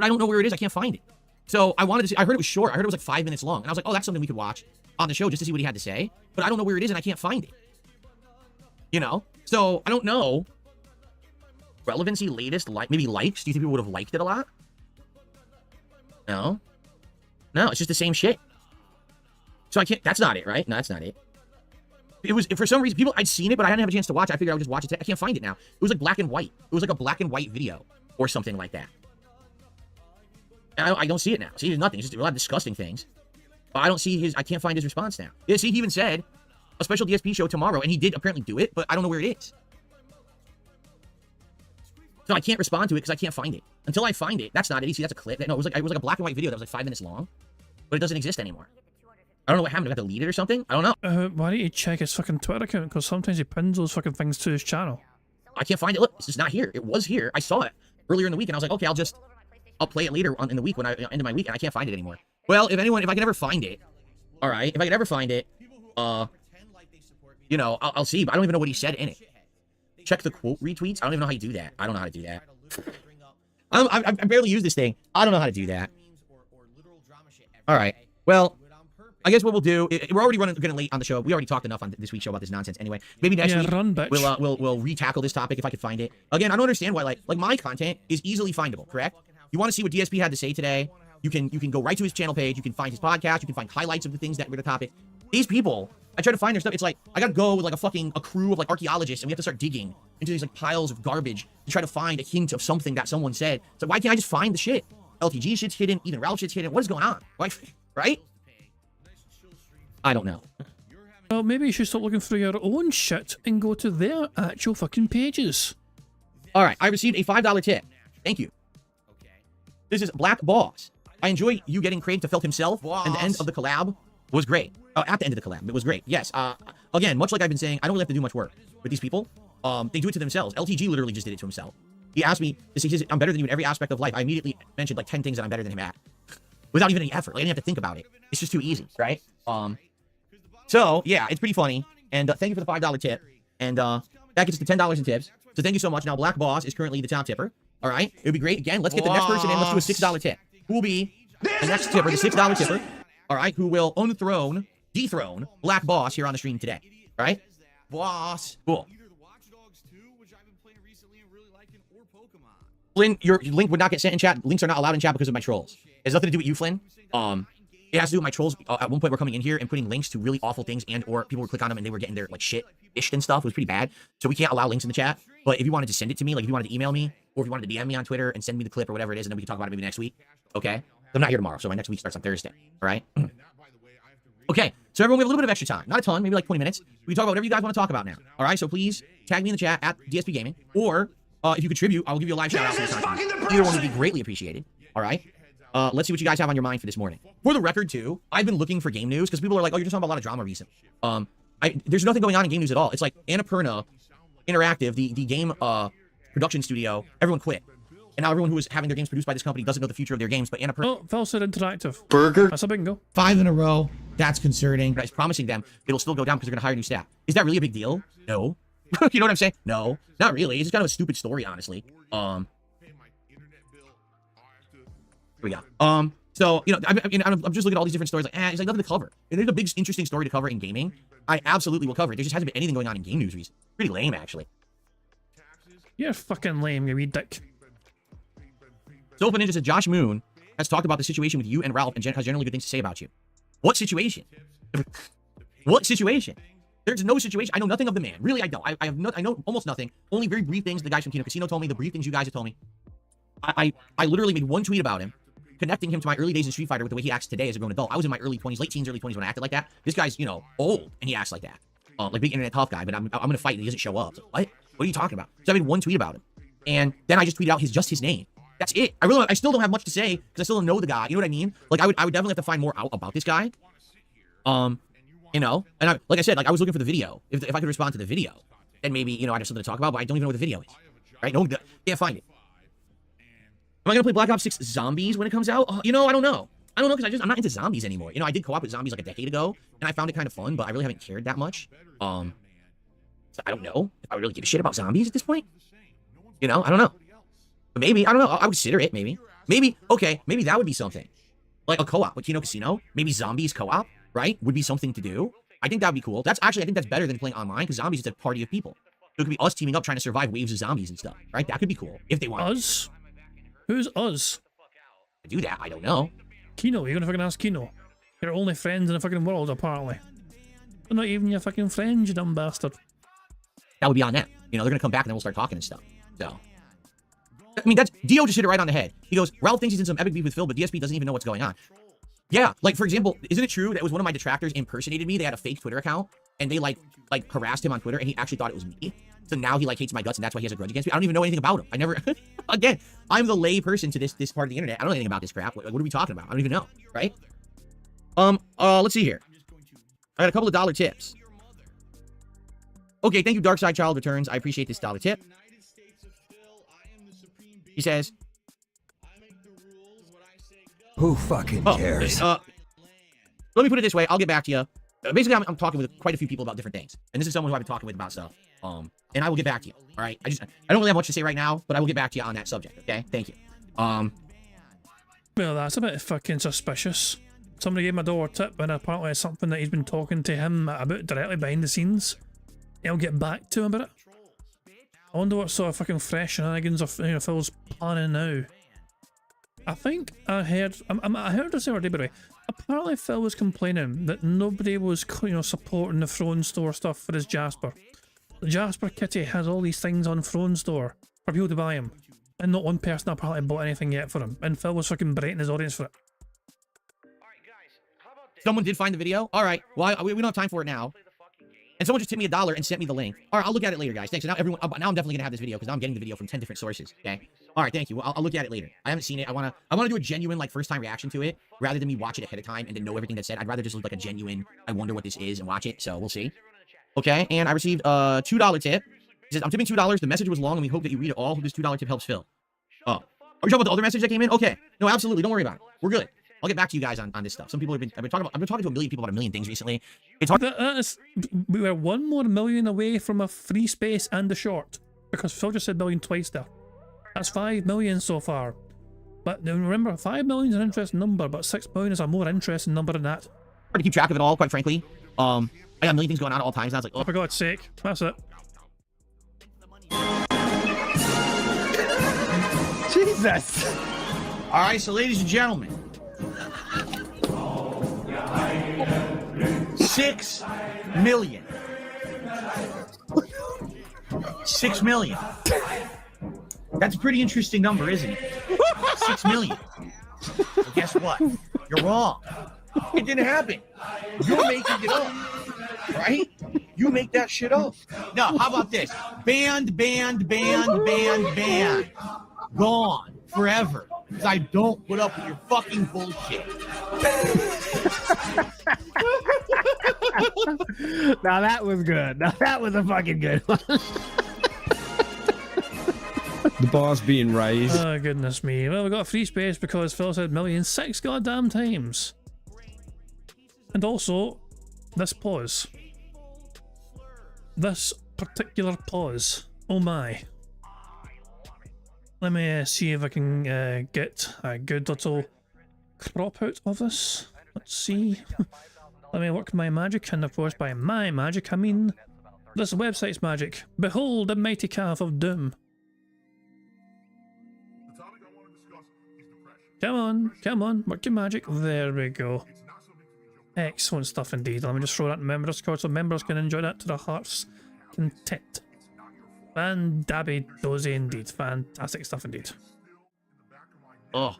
I don't know where it is. I can't find it. So I wanted to see. I heard it was short. I heard it was like 5 minutes long. And I was like, oh, that's something we could watch on the show just to see what he had to say. But I don't know where it is, and I can't find it. You know? So I don't know. Relevancy, latest, maybe likes. Do you think people would have liked it a lot? No. No, it's just the same shit. So I can't. That's not it, right? No, that's not it. It was, for some reason, I'd seen it, but I hadn't have a chance to watch it. I figured I would just watch it today. I can't find it now. It was like black and white. It was like a black and white video or something like that. And I don't see it now. See, there's nothing. It's just a lot of disgusting things. But I don't see his, I can't find his response now. Yeah, see, he even said a special DSP show tomorrow, and he did apparently do it, but I don't know where it is. So I can't respond to it because I can't find it. Until I find it, that's not it. See, that's a clip. No, it was like a black and white video that was like 5 minutes long, but it doesn't exist anymore. I don't know what happened. I got deleted or something. I don't know. Why don't you check his fucking Twitter account? Because sometimes he pins those fucking things to his channel. I can't find it. Look, it's just not here. It was here. I saw it earlier in the week, and I was like, okay, I'll play it later in the week when I end of my week, and I can't find it anymore. Well, if I can ever find it, all right. If I can ever find it, you know, I'll see. But I don't even know what he said in it. Check the quote retweets. I don't even know how you do that. I don't know how to do that. I barely use this thing. I don't know how to do that. All right. Well, I guess what we'll do, we're already getting late on the show. We already talked enough on this week's show about this nonsense anyway. Maybe next week we'll re-tackle this topic if I could find it. Again, I don't understand why, like my content is easily findable, correct? You want to see what DSP had to say today? You can go right to his channel page. You can find his podcast. You can find highlights of the things that were the topic. These people, I try to find their stuff. It's like, I gotta go with like a crew of like archaeologists, and we have to start digging into these like piles of garbage to try to find a hint of something that someone said. So why can't I just find the shit? LTG shit's hidden, even Ralph shit's hidden. What is going on? Why, right? I don't know. Well, maybe you should stop looking through your own shit and go to their actual fucking pages. All right, I received a $5 tip. Thank you. This is Black Boss. I enjoy you getting Craig to felt himself, and the end of the collab was great. At the end of the collab, it was great. Yes. Again, much like I've been saying, I don't really have to do much work with these people. They do it to themselves. LTG literally just did it to himself. He asked me, I'm better than you in every aspect of life. I immediately mentioned like 10 things that I'm better than him at, without even any effort. Like, I didn't have to think about it. It's just too easy, right? So yeah, it's pretty funny. And thank you for the $5 tip. And that gets us to $10 in tips. So thank you so much. Now Black Boss is currently the top tipper. All right, it would be great. Again, let's get the next person in. Let's do a $6 tip. Who will be the next tipper, the $6 tipper? All right, who will dethrone Black Boss here on the stream today? All right, Boss. Cool. Flynn, your link would not get sent in chat. Links are not allowed in chat because of my trolls. It has nothing to do with you, Flynn. It has to do with my trolls. At one point, we're coming in here and putting links to really awful things, or people would click on them and they were getting their like shit ished and stuff. It was pretty bad. So we can't allow links in the chat. But if you wanted to send it to me, like if you wanted to email me, or if you wanted to DM me on Twitter and send me the clip or whatever it is, and then we can talk about it maybe next week. Okay? I'm not here tomorrow, so my next week starts on Thursday. All right? Okay, so everyone, we have a little bit of extra time. Not a ton, maybe like 20 minutes. We can talk about whatever you guys want to talk about now. All right, so please tag me in the chat at DSP Gaming, or if you contribute, I will give you a live shout out. Either one would be greatly appreciated. All right? Let's see what you guys have on your mind for this morning. For the record, too, I've been looking for game news because people are like, oh, you're just talking about a lot of drama recently. There's nothing going on in game news at all. It's like Annapurna Interactive, the game production studio, everyone quit. And now everyone who is having their games produced by this company doesn't know the future of their games, but Annapurna... Oh, Falsehood Interactive. Burger. That's a bingo. 5 in a row. That's concerning. But it's promising them it'll still go down because they're going to hire new staff. Is that really a big deal? No. You know what I'm saying? No. Not really. It's just kind of a stupid story, honestly. Here we go. So, you know, I'm just looking at all these different stories like, it's like nothing to cover. If there's a big, interesting story to cover in gaming, I absolutely will cover it. There just hasn't been anything going on in game news recently. Pretty lame, actually. You're fucking lame, you wee dick. Sofa Ninja said, Josh Moon has talked about the situation with you and Ralph and has generally good things to say about you. What situation? What situation? There's no situation. I know nothing of the man. Really, I don't. I know almost nothing. Only very brief things the guys from Kino Casino told me, the brief things you guys have told me. I literally made one tweet about him, connecting him to my early days in Street Fighter with the way he acts today as a grown adult. I was in my early 20s, late teens, early 20s when I acted like that. This guy's, you know, old, and he acts like that. Like big internet tough guy, but I'm gonna fight and he doesn't show up. So, what? What are you talking about? So I made one tweet about him. And then I just tweeted out his name. That's it. I still don't have much to say because I still don't know the guy. You know what I mean? Like I would definitely have to find more out about this guy. You know, and like I said, like I was looking for the video. If I could respond to the video, then maybe, you know, I'd have something to talk about, but I don't even know what the video is. Right? No, can't find it. Am I gonna play Black Ops 6 Zombies when it comes out? You know, I don't know. I don't know because I'm not into zombies anymore. You know, I did co-op with zombies like a decade ago, and I found it kind of fun, but I really haven't cared that much. So I don't know if I would really give a shit about zombies at this point. You know, I don't know. But maybe, I don't know. I would consider it, maybe. Maybe, okay, maybe that would be something. Like a co-op with Kino Casino. Maybe zombies co-op, right? Would be something to do. I think that would be cool. That's actually, I think that's better than playing online, because zombies is a party of people. So it could be us teaming up trying to survive waves of zombies and stuff, right? That could be cool, if they want. Us? Who's us? To do that, I don't know. Kino, you're gonna fucking ask Kino. Your only friends in the fucking world, apparently. They're not even your fucking friends, you dumb bastard. That would be on them. You know, they're gonna come back and then we'll start talking and stuff. So, I mean, that's Dio just hit it right on the head. He goes, Ralph thinks he's in some epic beef with Phil, but DSP doesn't even know what's going on. Yeah, like for example, isn't it true that it was one of my detractors impersonated me? They had a fake Twitter account and they like harassed him on Twitter, and he actually thought it was me. So now he like hates my guts, and that's why he has a grudge against me. I don't even know anything about him. I never, again, I'm the lay person to this part of the internet. I don't know anything about this crap. What are we talking about? I don't even know, right? Let's see here. I got a couple of dollar tips. Okay, thank you, Darkside Child Returns. I appreciate this dollar tip. He says, Who fucking cares? Let me put it this way. I'll get back to you. Basically, I'm talking with quite a few people about different things. And this is someone who I've been talking with about stuff. And I will get back to you. All right. I don't really have much to say right now, but I will get back to you on that subject. Okay. Thank you. Well, that's a bit fucking suspicious. Somebody gave my door a tip, and apparently it's something that he's been talking to him about directly behind the scenes. He'll get back to him about it. I wonder what sort of fucking fresh shenanigans of Phil's planning now. I think I heard this the other day, by the way. Apparently Phil was complaining that nobody was supporting the Throne Store stuff for his Jasper. The Jasper kitty has all these things on Throne Store for people to buy him, and not one person apparently bought anything yet for him, and Phil was fucking berating his audience for it. Someone did find the video? Alright, well, we don't have time for it now. And someone just tipped me $1 and sent me the link. Alright, I'll look at it later, guys. Thanks. So now now I'm definitely gonna have this video, because now I'm getting the video from 10 different sources, okay? Alright, thank you. Well, I'll look at it later. I haven't seen it. I wanna do a genuine, like, first-time reaction to it, rather than me watch it ahead of time and then know everything that's said. I'd rather just look like a genuine, I wonder what this is, and watch it, so we'll see. Okay, and I received a $2 tip. It says, I'm tipping $2. The message was long, and we hope that you read it all. Hope this $2 tip helps Phil. Oh. Are you talking about the other message that came in? Okay. No, absolutely. Don't worry about it. We're good. I'll get back to you guys on this stuff. Some people I've been talking to a million people about a million things recently. It's hard. We were 1 more million away from a free space and a short, because Phil just said million twice there. That's 5 million so far. But remember, 5 million is an interesting number, but 6 million is a more interesting number than that. Hard to keep track of it all, quite frankly. I got a million things going on at all times. And I was like, oh, for God's sake, that's it. Jesus. All right, so ladies and gentlemen, 6 million. 6 million. That's a pretty interesting number, isn't it? 6 million. Well, guess what? You're wrong. It didn't happen. You're making it up, right? You make that shit up. No, how about this? Banned. Gone forever. Because I don't put up with your fucking bullshit. Now that was good. Now that was a fucking good one. The bar's being raised. Oh, goodness me. Well, we got a free space because Phil said million 6 goddamn times. And also, this pause. This particular pause. Oh my. Let me see if I can get a good little crop out of this. Let's see. Let me work my magic, and of course by my magic I mean this website's magic. Behold the mighty calf of doom. Come on, work your magic. There we go. Excellent stuff indeed. Let me just throw that in members Discord so members can enjoy that to their heart's content. Fan-dabby dozy indeed. Fantastic stuff indeed. Oh,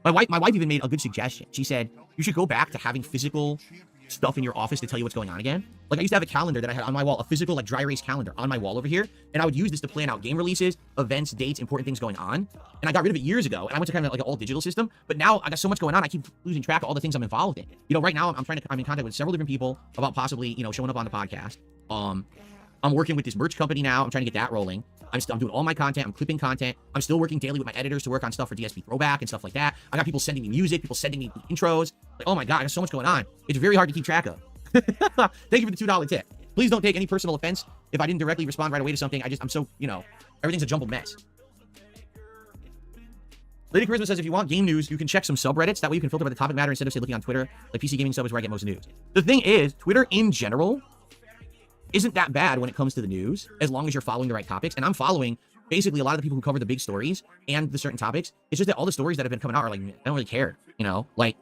my wife even made a good suggestion. She said you should go back to having physical stuff in your office to tell you what's going on again. Like I used to have a calendar that I had on my wall, a physical like dry erase calendar on my wall over here, and I would use this to plan out game releases, events, dates, important things going on. And I got rid of it years ago, and I went to kind of like an all digital system. But now I got so much going on, I keep losing track of all the things I'm involved in. You know, right now I'm in contact with several different people about possibly showing up on the podcast. I'm working with this merch company now. I'm trying to get that rolling. I'm doing all my content. I'm clipping content. I'm still working daily with my editors to work on stuff for DSP Throwback and stuff like that. I got people sending me music, people sending me intros. Like, oh my God, I got so much going on. It's very hard to keep track of. Thank you for the $2 tip. Please don't take any personal offense if I didn't directly respond right away to something. I'm so, everything's a jumbled mess. Lady Charisma says, if you want game news, you can check some subreddits. That way you can filter by the topic matter instead of, say, looking on Twitter. Like PC Gaming Sub is where I get most news. The thing is, Twitter in general isn't that bad when it comes to the news, as long as you're following the right topics. And I'm following basically a lot of the people who cover the big stories and the certain topics. It's just that all the stories that have been coming out are like, I don't really care, like,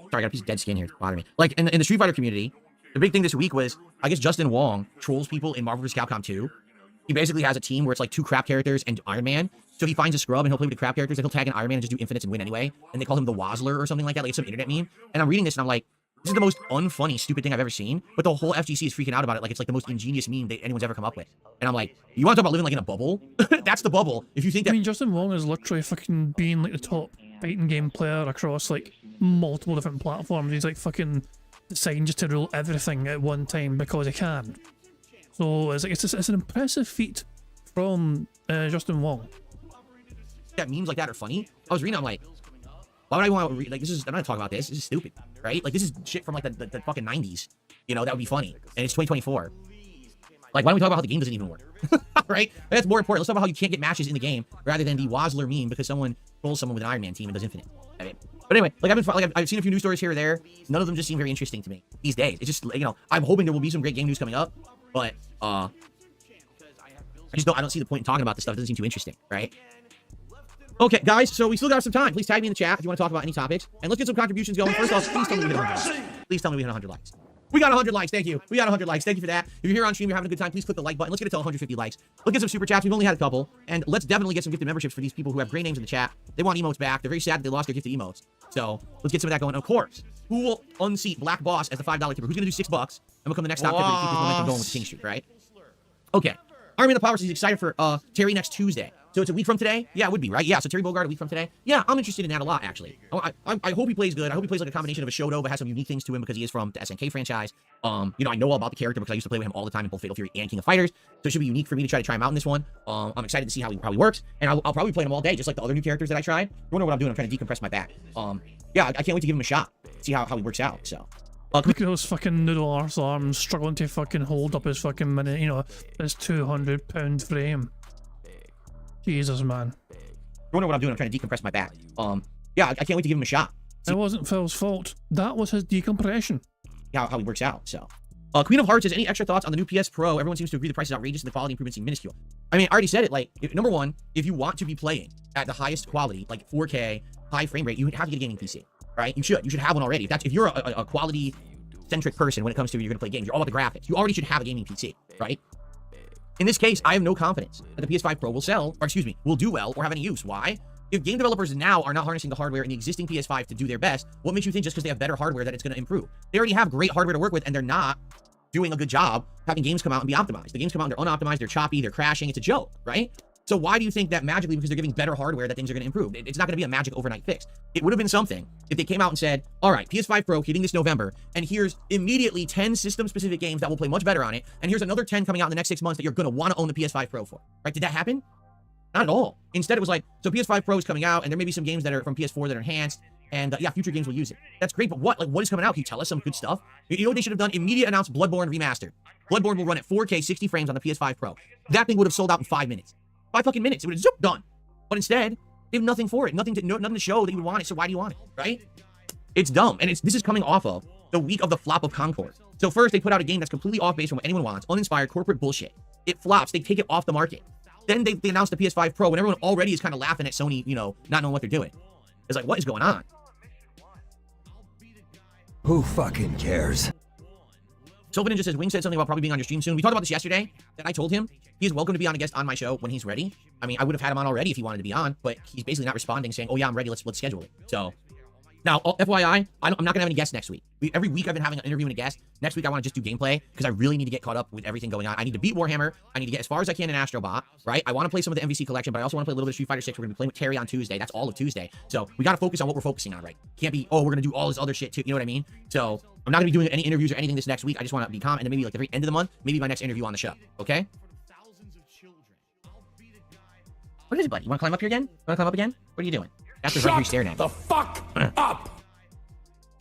sorry, I got a piece of dead skin here. It's bothering me. Like, in the Street Fighter community, the big thing this week was, I guess Justin Wong trolls people in Marvel vs. Capcom 2. He basically has a team where it's like 2 crap characters and Iron Man. So he finds a scrub and he'll play with the crap characters and he'll tag an Iron Man and just do infinites and win anyway. And they call him the Wazzler or something like that. Like, it's some internet meme. And I'm reading this and I'm like, This is the most unfunny, stupid thing I've ever seen, but the whole FGC is freaking out about it like it's like the most ingenious meme that anyone's ever come up with. And I'm like, you want to talk about living like in a bubble? That's the bubble. If you think that— I mean, Justin Wong is literally fucking being like the top fighting game player across like multiple different platforms. He's like fucking deciding just to rule everything at one time because he can. So it's like it's an impressive feat from Justin Wong. that memes like that are funny, I was reading, I'm like, why would I want to read, like, this is, I'm not talking about this, this is stupid, right? Like, this is shit from, like, the fucking 90s, you know, that would be funny, and it's 2024. Like, why don't we talk about how the game doesn't even work, right? That's more important. Let's talk about how you can't get matches in the game, rather than the Wazler meme because someone trolls someone with an Iron Man team and does Infinite. I mean, but anyway, like, I've seen a few news stories here or there, none of them just seem very interesting to me these days. It's just, like, you know, I'm hoping there will be some great game news coming up, but, I don't see the point in talking about this stuff. It doesn't seem too interesting, right? Okay, guys, so we still got some time. Please tag me in the chat if you want to talk about any topics. And let's get some contributions going. First off, please tell me we hit 100 likes. Please tell me we hit 100 likes. We got 100 likes. Thank you. We got 100 likes. Thank you for that. If you're here on stream, you're having a good time, please click the like button. Let's get it to 150 likes. Let's get some super chats. We've only had a couple. And let's definitely get some gifted memberships for these people who have great names in the chat. They want emotes back. They're very sad that they lost their gifted emotes. So let's get some of that going. Of course, who will unseat Black Boss as the $5 tipper? Who's going to do $6 and become the next top tipper to keep this momentum going with the King Streak, right? Okay. Army in the Power is excited for Terry next Tuesday. So it's a week from today? Yeah, it would be, right? Yeah, so Terry Bogard a week from today? Yeah, I'm interested in that a lot, actually. I hope he plays good. I hope he plays like a combination of a Shoto, but has some unique things to him because he is from the SNK franchise. You know, I know all about the character because I used to play with him all the time in both Fatal Fury and King of Fighters. So it should be unique for me to try him out in this one. I'm excited to see how he works. And I'll probably play him all day, just like the other new characters that I tried. You wonder what I'm doing? I'm trying to decompress my back. Yeah, I can't wait to give him a shot. See how he works out, so. Look at those fucking noodle arse arms struggling to fucking hold up his fucking minute, you know, his 200-pound frame. Jesus, man. You wonder what I'm doing? I'm trying to decompress my back. Yeah, I can't wait to give him a shot. See it wasn't Phil's fault. That was his decompression. How he works out, so. Queen of Hearts says, any extra thoughts on the new PS Pro? Everyone seems to agree the price is outrageous and the quality improvements seem minuscule. I mean, I already said it, like, number one, if you want to be playing at the highest quality, like 4K, high frame rate, you have to get a gaming PC. Right? You should have one already. If you're a quality-centric person when it comes to you're going to play games, you're all about the graphics. You already should have a gaming PC, right? In this case, I have no confidence that the PS5 Pro will sell, or excuse me, will do well or have any use. Why? If game developers now are not harnessing the hardware in the existing PS5 to do their best, what makes you think just because they have better hardware that it's going to improve? They already have great hardware to work with, and they're not doing a good job having games come out and be optimized. The games come out and they're unoptimized, they're choppy, they're crashing. It's a joke, right? So why do you think that magically, because they're giving better hardware, that things are going to improve? It's not going to be a magic overnight fix. It would have been something if they came out and said, all right, PS5 Pro hitting this November, and here's immediately 10 system-specific games that will play much better on it, and here's another 10 coming out in the next 6 months that you're going to want to own the PS5 Pro for. Right? Did that happen? Not at all. Instead, it was like, so PS5 Pro is coming out, and there may be some games that are from PS4 that are enhanced, and yeah, future games will use it. That's great, but what? Like, what is coming out? Can you tell us some good stuff? You know what they should have done? Immediate announce Bloodborne Remastered. Bloodborne will run at 4K 60 frames on the PS5 Pro. That thing would have sold out in 5 minutes. 5 fucking minutes. It would have zoop done. But instead, they have nothing for it. Nothing to show that you would want it. So why do you want it? Right? It's dumb. And this is coming off of the week of the flop of Concord. So first, they put out a game that's completely off base from what anyone wants. Uninspired corporate bullshit. It flops. They take it off the market. Then they announced the PS5 Pro when everyone already is kind of laughing at Sony, you know, not knowing what they're doing. It's like, what is going on? Who fucking cares? Sylvanin just says, Wing said something about probably being on your stream soon. We talked about this yesterday, that I told him he is welcome to be on a guest on my show when he's ready. I mean, I would have had him on already if he wanted to be on, but he's basically not responding, saying, oh yeah, I'm ready, let's schedule it. So, now, FYI, I'm not going to have any guests next week. Every week I've been having an interview and a guest. Next week I want to just do gameplay, because I really need to get caught up with everything going on. I need to beat Warhammer. I need to get as far as I can in Astrobot, right? I want to play some of the MVC collection, but I also want to play a little bit of Street Fighter 6. We're going to be playing with Terry on Tuesday. That's all of Tuesday. So, we got to focus on what we're focusing on, right? Can't be, oh, we're going to do all this other shit too. You know what I mean? So, I'm not going to be doing any interviews or anything this next week. I just want to be calm, and then maybe like the very end of the month, maybe my next interview on the show, okay? What is it, buddy? You want to climb up here again? You want to climb up again? What are you doing? After right here staring at me. The fuck up!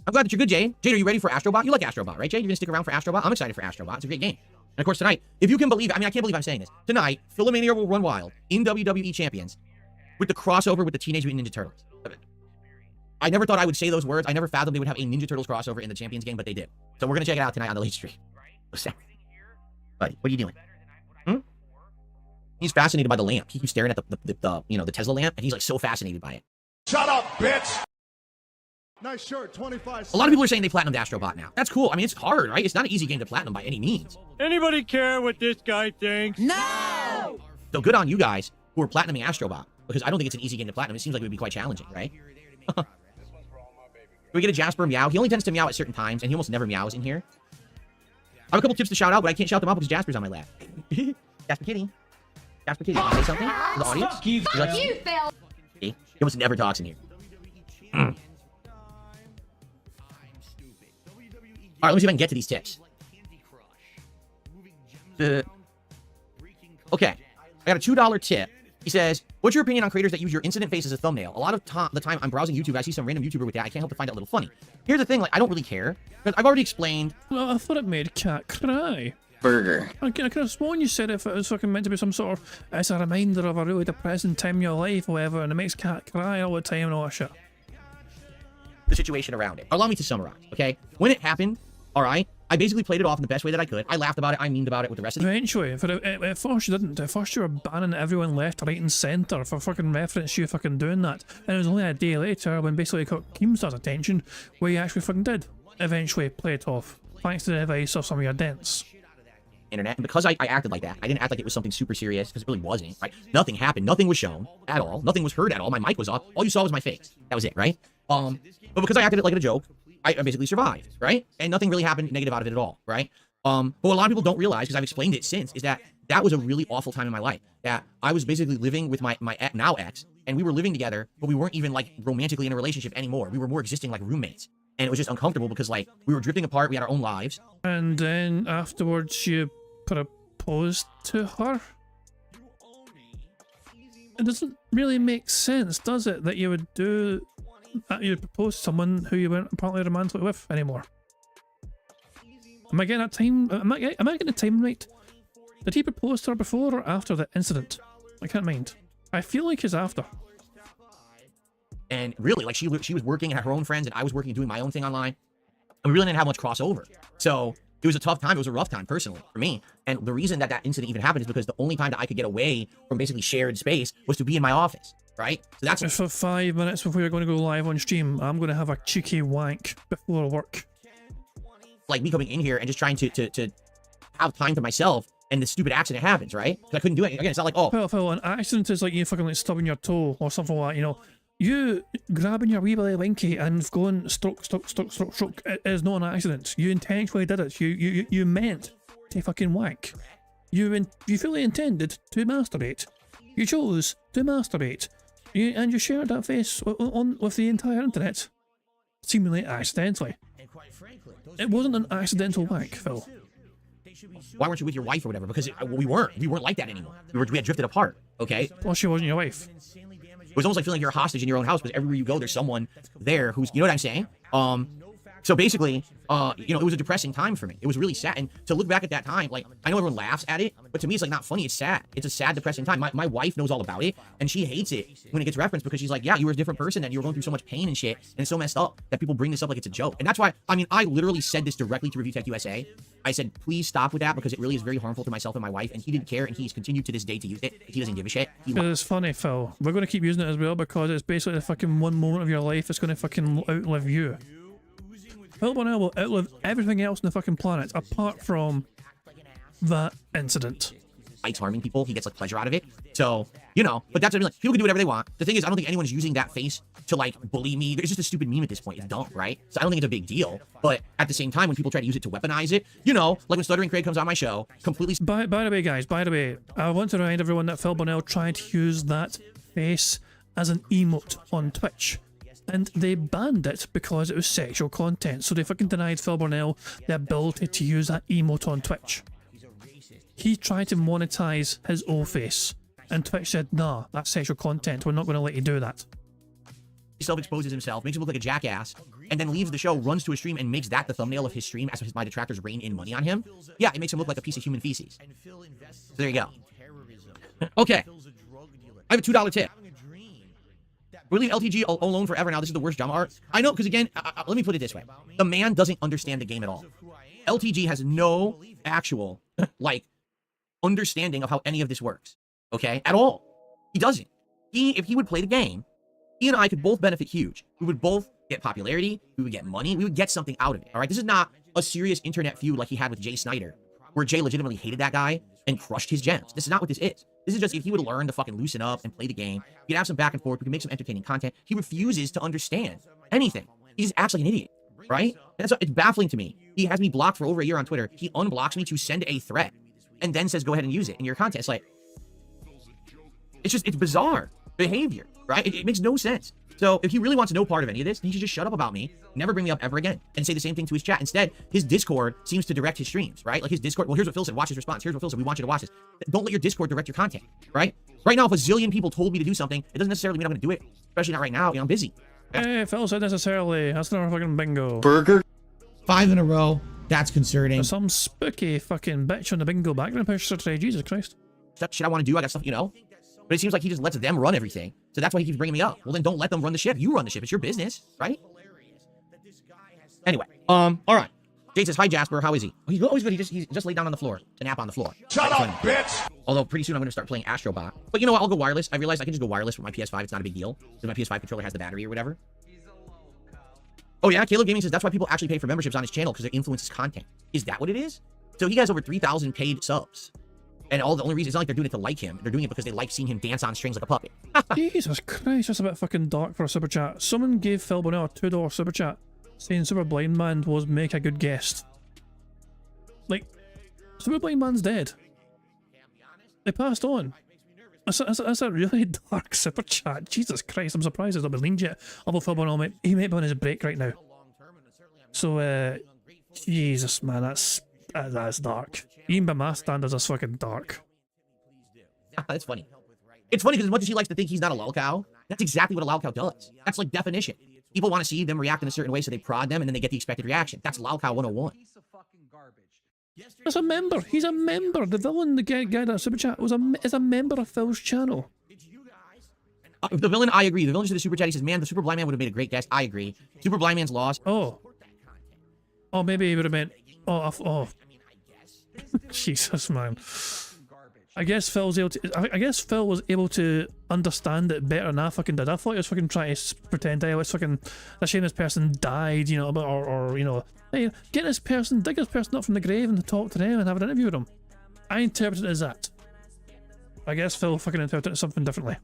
I'm glad that you're good, Jade. Jade, are you ready for Astrobot? You like Astrobot, right, Jade? You're gonna stick around for Astrobot? I'm excited for Astrobot. It's a great game. And of course, tonight, if you can believe it, I mean, I can't believe I'm saying this. Tonight, Filmania will run wild in WWE Champions with the crossover with the Teenage Mutant Ninja Turtles. I never thought I would say those words. I never fathomed they would have a Ninja Turtles crossover in the Champions game, but they did. So we're gonna check it out tonight on the late stream. Buddy, what are you doing? He's fascinated by the lamp. He keeps staring at the Tesla lamp, and he's like so fascinated by it. Shut up, bitch! Nice shirt, 25. A lot of people are saying they platinumed Astrobot now. That's cool. I mean, it's hard, right? It's not an easy game to platinum by any means. Anybody care what this guy thinks? No! So good on you guys who are platinuming Astrobot, because I don't think it's an easy game to platinum. It seems like it would be quite challenging, right? we get a Jasper meow? He only tends to meow at certain times, and he almost never meows in here. I have a couple tips to shout out, but I can't shout them out because Jasper's on my lap. Jasper Kitty. Jasper Kitty, want to say something to the audience? Fuck you, Phil. He almost never talks in here. All right, let me see if I can get to these tips. Okay, I got a $2 tip. He says, what's your opinion on creators that use your incident face as a thumbnail? A lot of the time I'm browsing YouTube, I see some random YouTuber with that. I can't help but find it a little funny. Here's the thing, like, I don't really care. Because I've already explained. Well, I thought it made Cat cry. Burger. I could have sworn you said if it was fucking meant to be some sort of, it's a reminder of a really depressing time in your life or whatever, and it makes Cat cry all the time and all that shit. The situation around it. Allow me to summarize, okay? When it happened, all right, I basically played it off in the best way that I could. I laughed about it. I memed about it with the rest of the... Eventually, at first you didn't. At first you were banning everyone left, right and centre for fucking reference you fucking doing that. And it was only a day later when basically it caught Keemstar's attention where you actually fucking did eventually play it off. Thanks to the advice of some of your dents. Internet. And because I acted like that, I didn't act like it was something super serious because it really wasn't, right? Nothing happened. Nothing was shown at all. Nothing was heard at all. My mic was off. All you saw was my face. That was it, right? But because I acted it like a joke, I basically survived, right? And nothing really happened negative out of it at all, right? But what a lot of people don't realize, because I've explained it since, is that that was a really awful time in my life. That I was basically living with my now ex, and we were living together, but we weren't even like romantically in a relationship anymore. We were more existing like roommates. And it was just uncomfortable because like we were drifting apart, we had our own lives. And then afterwards you proposed to her? It doesn't really make sense, does it, that you would do... you propose to someone who you weren't apparently romantic with anymore. Am I getting that time? Am I getting the time right? Did he propose to her before or after the incident? I can't mind. I feel like it's after. And really, like she was working and had her own friends, and I was working and doing my own thing online. And we really didn't have much crossover. So it was a tough time. It was a rough time personally for me. And the reason that incident even happened is because the only time that I could get away from basically shared space was to be in my office. Right? So that's for 5 minutes before you're going to go live on stream. I'm going to have a cheeky wank before work. Like me coming in here and just trying to have time for myself, and this stupid accident happens, right? Because I couldn't do it. Again, it's not like, oh. Phil, an accident is like you fucking like stubbing your toe or something like that, you know. You grabbing your wee belly winky and going stroke it is not an accident. You intentionally did it. You meant to fucking wank. You fully intended to masturbate. You chose to masturbate. And you shared that face with the entire internet, seemingly accidentally. It wasn't an accidental wank, Phil. Why weren't you with your wife or whatever? Because we weren't like that anymore. We had drifted apart, okay? Well, she wasn't your wife. It was almost like feeling like you're a hostage in your own house because everywhere you go, there's someone there who's, you know what I'm saying? So basically, you know, it was a depressing time for me. It was really sad. And to look back at that time, like, I know everyone laughs at it, but to me, it's like not funny. It's sad. It's a sad, depressing time. My wife knows all about it, and she hates it when it gets referenced because she's like, yeah, you were a different person and you were going through so much pain and shit, and it's so messed up that people bring this up like it's a joke. And that's why, I mean, I literally said this directly to Review Tech USA. I said, please stop with that because it really is very harmful to myself and my wife, and he didn't care, and he's continued to this day to use it. He doesn't give a shit. It's funny, Phil. We're going to keep using it as well because it's basically the fucking one moment of your life that's going to fucking outlive you. Phil Bonnell will outlive everything else on the fucking planet apart from that incident. Likes harming people. He gets like pleasure out of it. So, you know, but that's what I mean. Like, people can do whatever they want. The thing is, I don't think anyone's using that face to like bully me. It's just a stupid meme at this point. It's dumb, right? So I don't think it's a big deal. But at the same time, when people try to use it to weaponize it, you know, like when Stuttering Craig comes on my show, completely. By the way, guys, I want to remind everyone that Phil Bonnell tried to use that face as an emote on Twitch. And they banned it because it was sexual content. So they fucking denied Phil Bonnell the ability to use that emote on Twitch. He tried to monetize his old face. And Twitch said, nah, that's sexual content. We're not going to let you do that. He self-exposes himself, makes him look like a jackass, and then leaves the show, runs to a stream, and makes that the thumbnail of his stream as my detractors rain in money on him. Yeah, it makes him look like a piece of human feces. So there you go. Okay. I have a $2 tip. We'll leave LTG alone forever now. This is the worst drama art. I know, because again, let me put it this way. The man doesn't understand the game at all. LTG has no actual, like, understanding of how any of this works. Okay? At all. He doesn't. If he would play the game, he and I could both benefit huge. We would both get popularity. We would get money. We would get something out of it. All right? This is not a serious internet feud like he had with Jay Snyder, where Jay legitimately hated that guy and crushed his gems. This is not what this is. This is just if he would learn to fucking loosen up and play the game, he'd have some back and forth, we could make some entertaining content. He refuses to understand anything. He just acts like an idiot, right? And it's baffling to me. He has me blocked for over a year on Twitter. He unblocks me to send a threat and then says, go ahead and use it in your content. It's like, it's bizarre behavior, right? It makes no sense. So if he really wants no part of any of this, he should just shut up about me, never bring me up ever again, and say the same thing to his chat. Instead, his Discord seems to direct his streams, right? Like his Discord, well, here's what Phil said, watch his response. Here's what Phil said, we want you to watch this. Don't let your Discord direct your content, right? Right now, if a zillion people told me to do something, it doesn't necessarily mean I'm going to do it, especially not right now. You know, I'm busy. Hey, Phil said necessarily. That's another fucking bingo. Burger. 5 in a row. That's concerning. There's some spooky fucking bitch on the bingo background picture today. Jesus Christ. Stuff shit I want to do. I got stuff, you know. But it seems like he just lets them run everything. So that's why he keeps bringing me up. Well, then don't let them run the ship. You run the ship. It's your business, right? Anyway, all right. Jade says, hi, Jasper. How is he? Oh, he's always good. He's just laid down on the floor to nap on the floor. Shut up, bitch! Although pretty soon I'm going to start playing Astrobot. But you know what? I'll go wireless. I realized I can just go wireless with my PS5. It's not a big deal. Because my PS5 controller has the battery or whatever. Oh, yeah. Caleb Gaming says that's why people actually pay for memberships on his channel, because it influences content. Is that what it is? So he has over 3,000 paid subs. And the only reason, it's not like they're doing it to like him. They're doing it because they like seeing him dance on strings like a puppet. Jesus Christ, that's a bit fucking dark for a super chat. Someone gave Phil Bonell a $2 super chat saying Super Blind Man was make a good guest. Like, Super Blind Man's dead. They passed on. That's a really dark super chat. Jesus Christ, I'm surprised it's not been leaned yet. Although Phil Bonell, he might be on his break right now. So, Jesus, man, that's dark. Even by my standards, that's fucking dark. That's funny. It's funny because as much as he likes to think he's not a lolcow, that's exactly what a lolcow does. That's like definition. People want to see them react in a certain way, so they prod them, and then they get the expected reaction. That's lolcow 101. That's a member. He's a member. The villain, the guy that super chat is a member of Phil's channel. The villain, I agree. The villain to the super chat, he says, man, the Super Blind Man would have made a great guest. I agree. Super Blind Man's lost. Oh, maybe he would have meant. Oh. Jesus, man. I guess Phil was able to understand it better than I fucking did. I thought he was fucking trying to pretend, hey, let's fucking, a shame this person died, you know, or you know, hey, dig this person up from the grave and talk to them and have an interview with them. I interpreted it as that. I guess Phil fucking interpreted it something differently.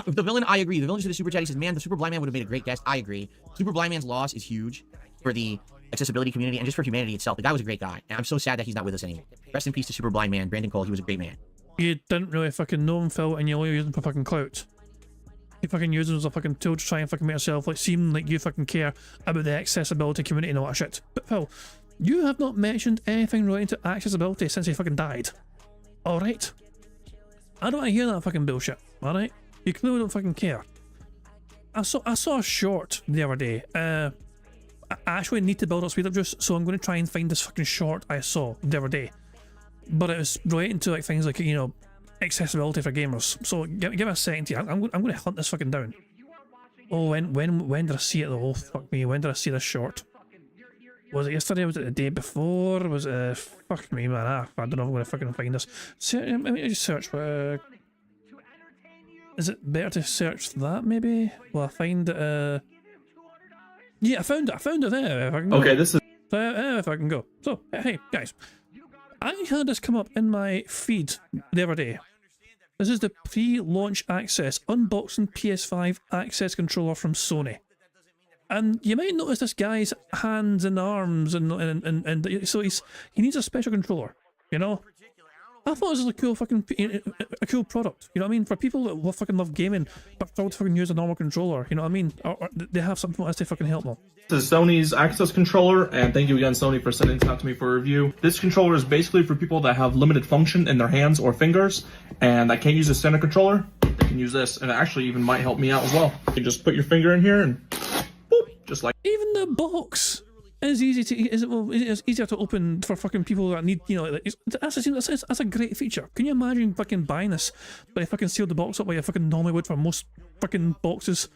The villain, I agree. The villain to the super chat, he says, man, the Super Blind Man would have made a great guest. I agree. Super Blind Man's loss is huge for the accessibility community and just for humanity itself. The guy was a great guy, and I'm so sad that he's not with us anymore. Rest in peace to Super Blind Man, Brandon Cole. He was a great man. You didn't really fucking know him, Phil, and you only used him for fucking clout. You fucking used him as a fucking tool to try and fucking make yourself like seem like you fucking care about the accessibility community and all that shit. But Phil, you have not mentioned anything relating to accessibility since he fucking died. Alright? I don't want to hear that fucking bullshit, alright? You clearly don't fucking care. I saw a short the other day. I actually need to build up speed up juice, so I'm going to try and find this fucking short I saw the other day. But it was relating to like things like, you know, accessibility for gamers. So give me a second here. I'm going to hunt this fucking down. Oh, when did I see it though? Oh, fuck me. When did I see this short? Was it yesterday? Was it the day before? Was it... fuck me, man. I don't know if I'm going to fucking find this. Let me just search. Is it better to search that, maybe? Will I find it? Yeah, I found it there. If I can go. Okay, this is... if I can go. So, hey, guys. I had this come up in my feed the other day. This is the pre-launch access unboxing PS5 access controller from Sony. And you might notice this guy's hands and arms and so he needs a special controller, you know? I thought this was a cool fucking a cool product, you know what I mean? For people that fucking love gaming but struggle to fucking use a normal controller, you know what I mean? Or they have something else to fucking help them. This is Sony's access controller, and thank you again, Sony, for sending this out to me for review. This controller is basically for people that have limited function in their hands or fingers, and that can't use a standard controller. They can use this, and it actually even might help me out as well. You can just put your finger in here and boop, just like. Even the box is easy to it's easier to open for fucking people that need, you know. That's a great feature. Can you imagine fucking buying this, but you fucking seal the box up like you fucking normally would for most fucking boxes?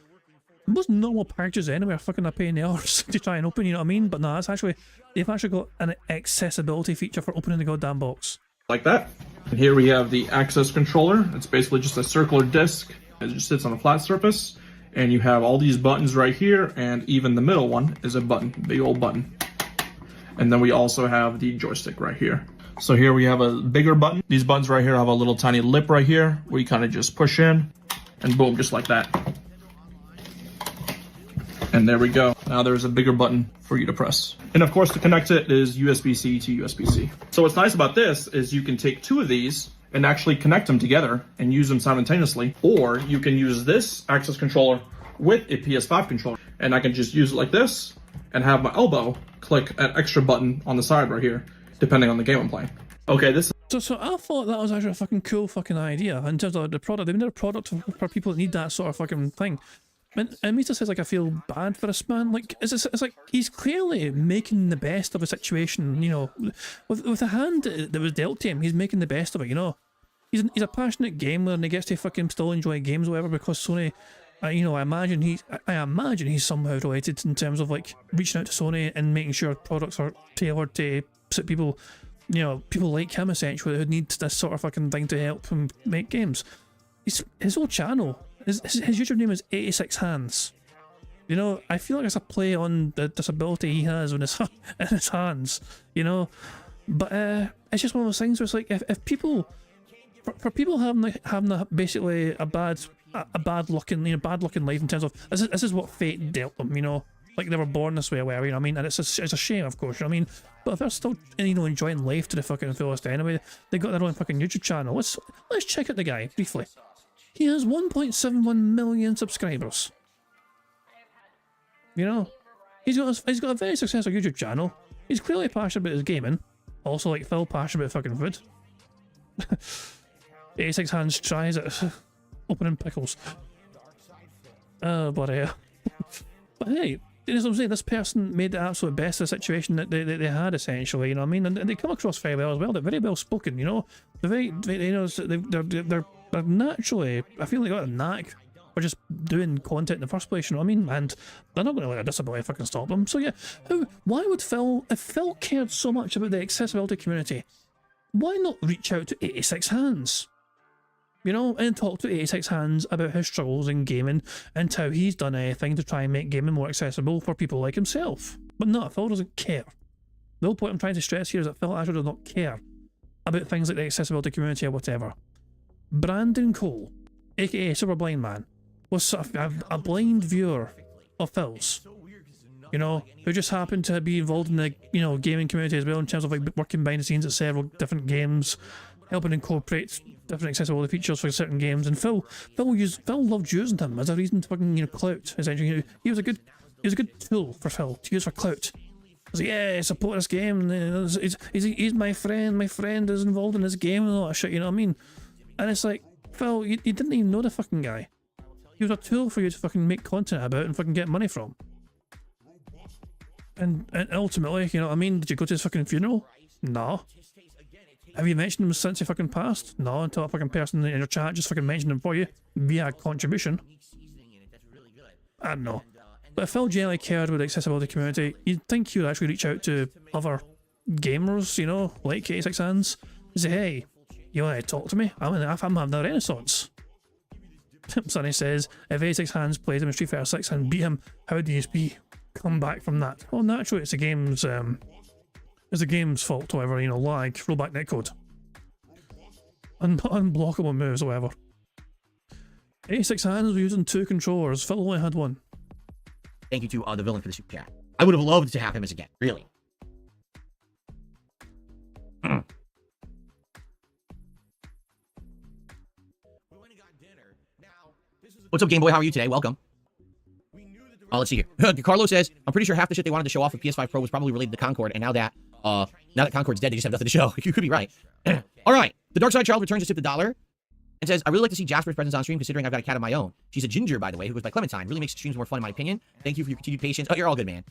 Most normal packages anyway are fucking a pain in the arse to try and open, you know what I mean? But no, it's actually, they've actually got an accessibility feature for opening the goddamn box. Like that. And here we have the access controller. It's basically just a circular disc. It just sits on a flat surface. And you have all these buttons right here, and even the middle one is a button, big old button. And then we also have the joystick right here. So here we have a bigger button. These buttons right here have a little tiny lip right here, where you kind of just push in, and boom, just like that. And there we go. Now there's a bigger button for you to press. And of course, to connect it is USB-C to USB-C. So what's nice about this is you can take two of these and actually connect them together and use them simultaneously. Or you can use this access controller with a PS5 controller. And I can just use it like this and have my elbow click an extra button on the side right here, depending on the game I'm playing. Okay, this So I thought that was actually a fucking cool fucking idea in terms of the product. They made a product for people that need that sort of fucking thing. And Mita says, like, I feel bad for this man. Like, it's like he's clearly making the best of a situation, you know. With the hand that was dealt to him, he's making the best of it, you know. He's a passionate gamer and he gets to fucking still enjoy games or whatever because Sony, you know, I imagine he's somehow related in terms of, like, reaching out to Sony and making sure products are tailored to suit people, you know, people like him essentially who need this sort of fucking thing to help him make games. His whole channel, his username is 86 Hands. You know, I feel like it's a play on the disability he has in his hands, you know. But it's just one of those things where it's like if people, for people having basically a bad looking life in terms of this is what fate dealt them, you know. Like they were born this way or whatever, you know what I mean? And it's a shame, of course, you know what I mean? But if they're still, you know, enjoying life to the fucking fullest anyway, they got their own fucking YouTube channel. Let's check out the guy briefly. He has 1.71 million subscribers. You know, he's got a very successful YouTube channel. He's clearly passionate about his gaming. Also, like Phil, passionate about fucking food. 86 Hands tries it. Opening pickles. But hey, you know what I'm saying? This person made the absolute best of the situation that they had, essentially. You know what I mean? And they come across very well as well. They're very well spoken. You know, they're you know, they're naturally. I feel like they got a knack for just doing content in the first place. You know what I mean? And they're not going to let a disability fucking stop them. So yeah, why would Phil, if Phil cared so much about the accessibility community, why not reach out to 86 Hands? You know, and talk to 86 Hands about his struggles in gaming and how he's done anything to try and make gaming more accessible for people like himself. But no, Phil doesn't care. The whole point I'm trying to stress here is that Phil actually does not care about things like the accessibility community or whatever. Brandon Cole, aka Super Blind Man, was sort of a blind viewer of Phil's. You know, who just happened to be involved in the, you know, gaming community as well in terms of like working behind the scenes at several different games, helping incorporate different accessibility features for certain games. And Phil loved using him as a reason to fucking, you know, clout. Essentially, he was a good tool for Phil to use for clout. He's like, yeah, support this game. He's my friend. My friend is involved in this game and all that shit. You know what I mean? And it's like, Phil, you didn't even know the fucking guy. He was a tool for you to fucking make content about and fucking get money from. And ultimately, you know what I mean? Did you go to his fucking funeral? No. Have you mentioned him since he fucking passed? No, until a fucking person in your chat just fucking mentioned him for you via contribution. I don't know. But if Phil genuinely cared about the accessibility community, you'd think he would actually reach out to other gamers, you know, like 86 Hands, and say, hey, you want to talk to me? I'm having a renaissance. Sonny says, if 86 Hands played him in Street Fighter 6 and beat him, how would DSP come back from that? Well, naturally, it's the game's fault, however, you know, lag, rollback netcode. Unblockable moves, or whatever. 86 Hands was using 2 controllers, Phil only had 1. Thank you to the villain for the super chat. I would have loved to have him as a guest, really. What's up, Game Boy? How are you today? Welcome. Let's see here. Carlos says, I'm pretty sure half the shit they wanted to show off with PS5 Pro was probably related to Concord, and now that Concord's dead, they just have nothing to show. You could be right. All right. The Dark Side Child returns to tip $1 and says, I really like to see Jasper's presence on stream, considering I've got a cat of my own. She's a ginger, by the way, who goes by Clementine. Really makes streams more fun, in my opinion. Thank you for your continued patience. Oh, you're all good, man.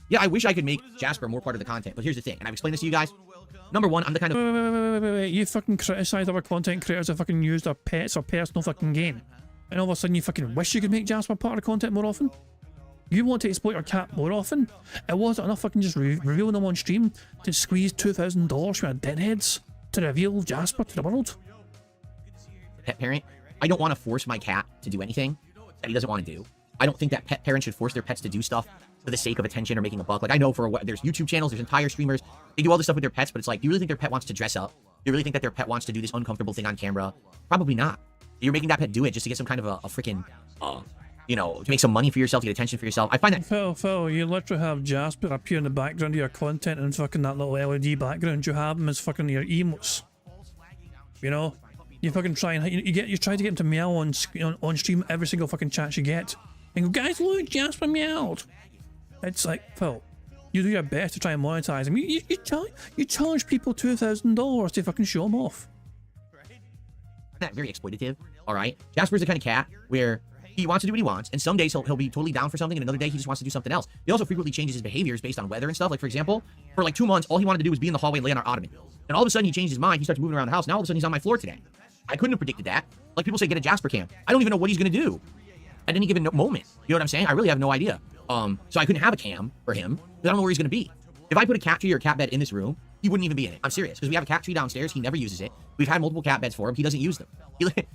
Yeah, I wish I could make Jasper more part of the content, but here's the thing, and I've explained this to you guys. Number one, I'm the kind of... Wait. You fucking criticise other content creators that fucking use their pets or personal fucking gain. And all of a sudden you fucking wish you could make Jasper part of the content more often? You want to exploit your cat more often? It wasn't enough fucking just revealing them on stream to squeeze $2,000 from your deadheads to reveal Jasper to the world? Pet parent, I don't want to force my cat to do anything that he doesn't want to do. I don't think that pet parents should force their pets to do stuff for the sake of attention or making a buck. Like, I know there's YouTube channels, there's entire streamers, they do all this stuff with their pets, but it's like, do you really think their pet wants to dress up? Do you really think that their pet wants to do this uncomfortable thing on camera? Probably not. You're making that pet do it just to get some kind of a freaking, you know, to make some money for yourself, to get attention for yourself. I find that Phil, you literally have Jasper appear in the background of your content and fucking that little LED background. You have him as fucking your emotes. You know, you fucking try and you try to get him to meow on stream every single fucking chance you get. And go, guys, look, Jasper meowed. It's like, Phil, you do your best to try and monetize him. You charge people $2,000 to fucking show him off. that very exploitative. All right, Jasper's the kind of cat where he wants to do what he wants, and some days he'll be totally down for something, and another day he just wants to do something else. He also frequently changes his behaviors based on weather and stuff. Like, for example, for like 2 months, all he wanted to do was be in the hallway and lay on our ottoman. And all of a sudden he changed his mind. He starts moving around the house. Now all of a sudden he's on my floor today. I couldn't have predicted that. Like people say, get a Jasper cam. I don't even know what he's gonna do at any given moment. You know what I'm saying? I really have no idea. So I couldn't have a cam for him because I don't know where he's gonna be. If I put a cat tree or a cat bed in this room, he wouldn't even be in it. I'm serious, because we have a cat tree downstairs. He never uses it. We've had multiple cat beds for him. He doesn't use them.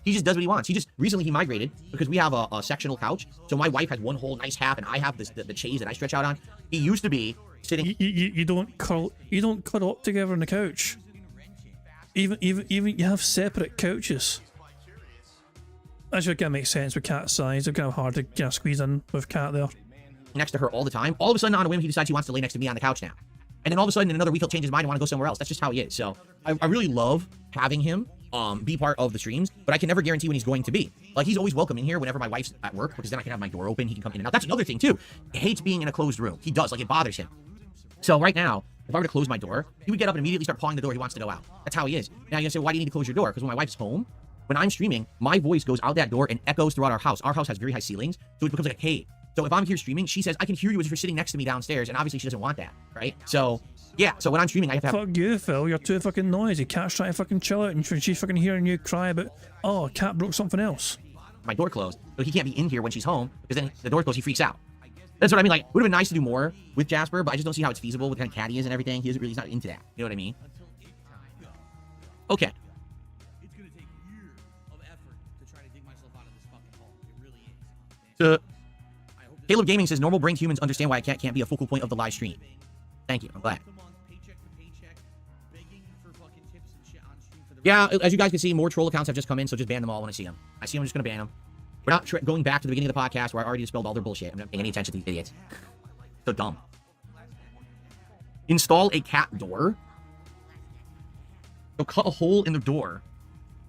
He just does what he wants. Recently he migrated because we have a sectional couch. So my wife has one whole nice half, and I have the chaise that I stretch out on. He used to be sitting. You don't curl up together on the couch. Even you have separate couches. Actually, it kind of makes sense with cat size. It's kind of hard to squeeze in with cat there. Next to her all the time. All of a sudden, on a whim, he decides he wants to lay next to me on the couch now. And then all of a sudden, in another week, he'll change his mind and want to go somewhere else. That's just how he is. So I really love having him be part of the streams, but I can never guarantee when he's going to be. Like, he's always welcome in here whenever my wife's at work, because then I can have my door open. He can come in and out. That's another thing, too. He hates being in a closed room. He does. Like, it bothers him. So right now, if I were to close my door, he would get up and immediately start pawing the door. He wants to go out. That's how he is. Now, you say, why do you need to close your door? Because when my wife's home, when I'm streaming, my voice goes out that door and echoes throughout our house. Our house has very high ceilings, so it becomes like a cave. So if I'm here streaming, she says, I can hear you as if you're sitting next to me downstairs, and obviously she doesn't want that, right? So, yeah, so when I'm streaming, I have to have... Fuck you, Phil, you're too fucking noisy. Cat's trying to fucking chill out, and she's fucking hearing you cry about, oh, cat broke something else. My door closed, so he can't be in here when she's home, because then the door closed, he freaks out. That's what I mean. Like, it would have been nice to do more with Jasper, but I just don't see how it's feasible with the kind of cat he is and everything. He's not into that. You know what I mean? Okay. So, Caleb Gaming says, normal brain humans understand why a cat can't be a focal point of the live stream. Thank you. I'm glad. Yeah, as you guys can see, more troll accounts have just come in, so just ban them all when I see them. I see them, I'm just going to ban them. We're not going back to the beginning of the podcast where I already dispelled all their bullshit. I'm not paying any attention to these idiots. So dumb. Install a cat door. So cut a hole in the door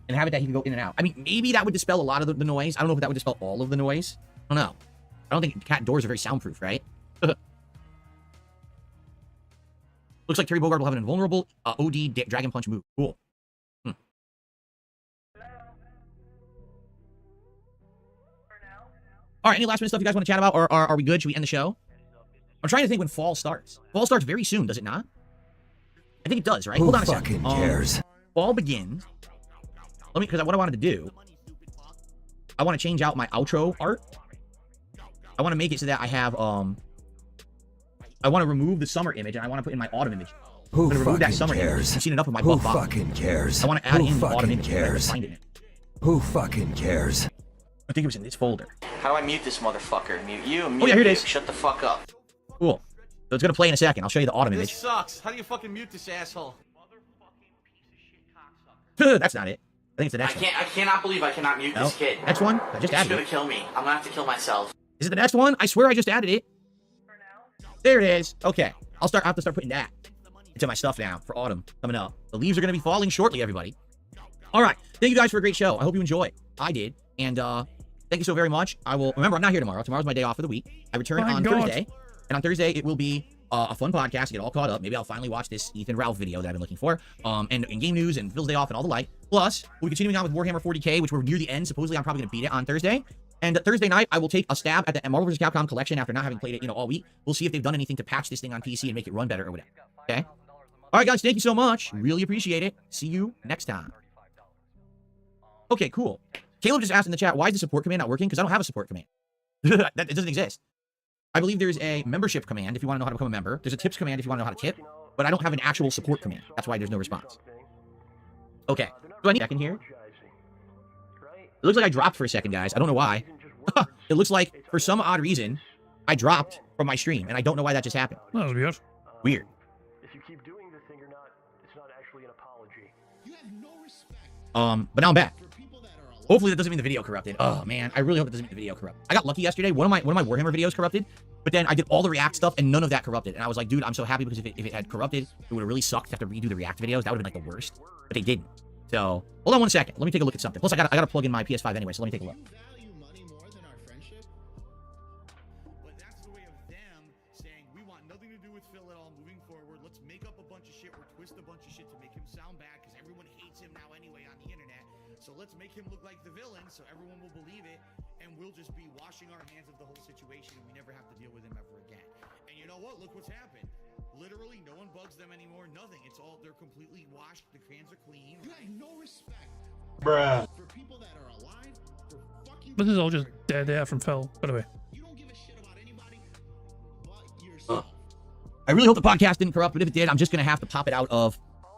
and have it that he can go in and out. I mean, maybe that would dispel a lot of the noise. I don't know if that would dispel all of the noise. I don't know. I don't think cat doors are very soundproof, right? Looks like Terry Bogard will have an invulnerable OD Dragon Punch move. Cool. All right, any last minute stuff you guys want to chat about, or are we good? Should we end the show? I'm trying to think when fall starts. Fall starts very soon, does it not? I think it does, right? Hold on a second. Who fucking cares? Fall begins. Because what I wanted to do, I want to change out my outro art. I want to make it so that I have, I want to remove the summer image, and I want to put in my autumn image. Who I'm remove that summer cares? image. I've seen enough of my Who buff bottom. fucking cares? I want to add Who in the autumn fucking image. cares? Find it. Who fucking cares? I think it was in this folder. How do I mute this motherfucker? Mute you? Mute Oh yeah, here it you. is. Shut the fuck up. Cool. So it's gonna play in a second. I'll show you the autumn image. This sucks. How do you fucking mute this asshole? That's not it. I think it's the next one. I cannot believe I cannot mute this kid. Next one? I just He's added gonna it. kill me. I'm gonna have to kill myself. Is it the next one? I swear I just added it. There it is. Okay. I have to start putting that into my stuff now for autumn coming up. The leaves are gonna be falling shortly, everybody. All right. Thank you guys for a great show. I hope you enjoy. I did. And thank you so very much. I will remember I'm not here tomorrow. Tomorrow's my day off of the week. I return on Thursday. And on Thursday it will be a fun podcast to get all caught up. Maybe I'll finally watch this Ethan Ralph video that I've been looking for. And game news and Phil's day off and all the like. Plus, we'll be continuing on with Warhammer 40k, which we're near the end. Supposedly I'm probably gonna beat it on Thursday. And Thursday night, I will take a stab at the Marvel vs. Capcom collection after not having played it, all week. We'll see if they've done anything to patch this thing on PC and make it run better or whatever. Okay? All right, guys, thank you so much. Really appreciate it. See you next time. Okay, cool. Caleb just asked in the chat, why is the support command not working? Because I don't have a support command. It doesn't exist. I believe there's a membership command if you want to know how to become a member. There's a tips command if you want to know how to tip. But I don't have an actual support command. That's why there's no response. Okay. Do I need a second here? It looks like I dropped for a second, guys. I don't know why. It looks like, for some odd reason, I dropped from my stream, and I don't know why that just happened. That was weird. Weird. If you keep doing this thing or not, it's not actually an apology. But now I'm back. Hopefully that doesn't mean the video corrupted. Oh man, I really hope it doesn't mean the video corrupted. I got lucky yesterday. One of my Warhammer videos corrupted, but then I did all the React stuff and none of that corrupted. And I was like, dude, I'm so happy because if it had corrupted, it would have really sucked to have to redo the React videos. That would have been like the worst. But they didn't. So hold on one second. Let me take a look at something. Plus I gotta plug in my PS5 anyway, so let me take a look. So let's make him look like the villain so everyone will believe it, and we'll just be washing our hands of the whole situation and we never have to deal with him ever again. And you know what? Look what's happened. Literally, no one bugs them anymore. Nothing. It's all, they're completely washed. The hands are clean. You have no respect. Bruh. For people that are alive, for fucking... This is all just dead air from Phil, by the way. You don't give a shit about anybody but yourself. I really hope the podcast didn't corrupt, but if it did, I'm just going to have to pop it out of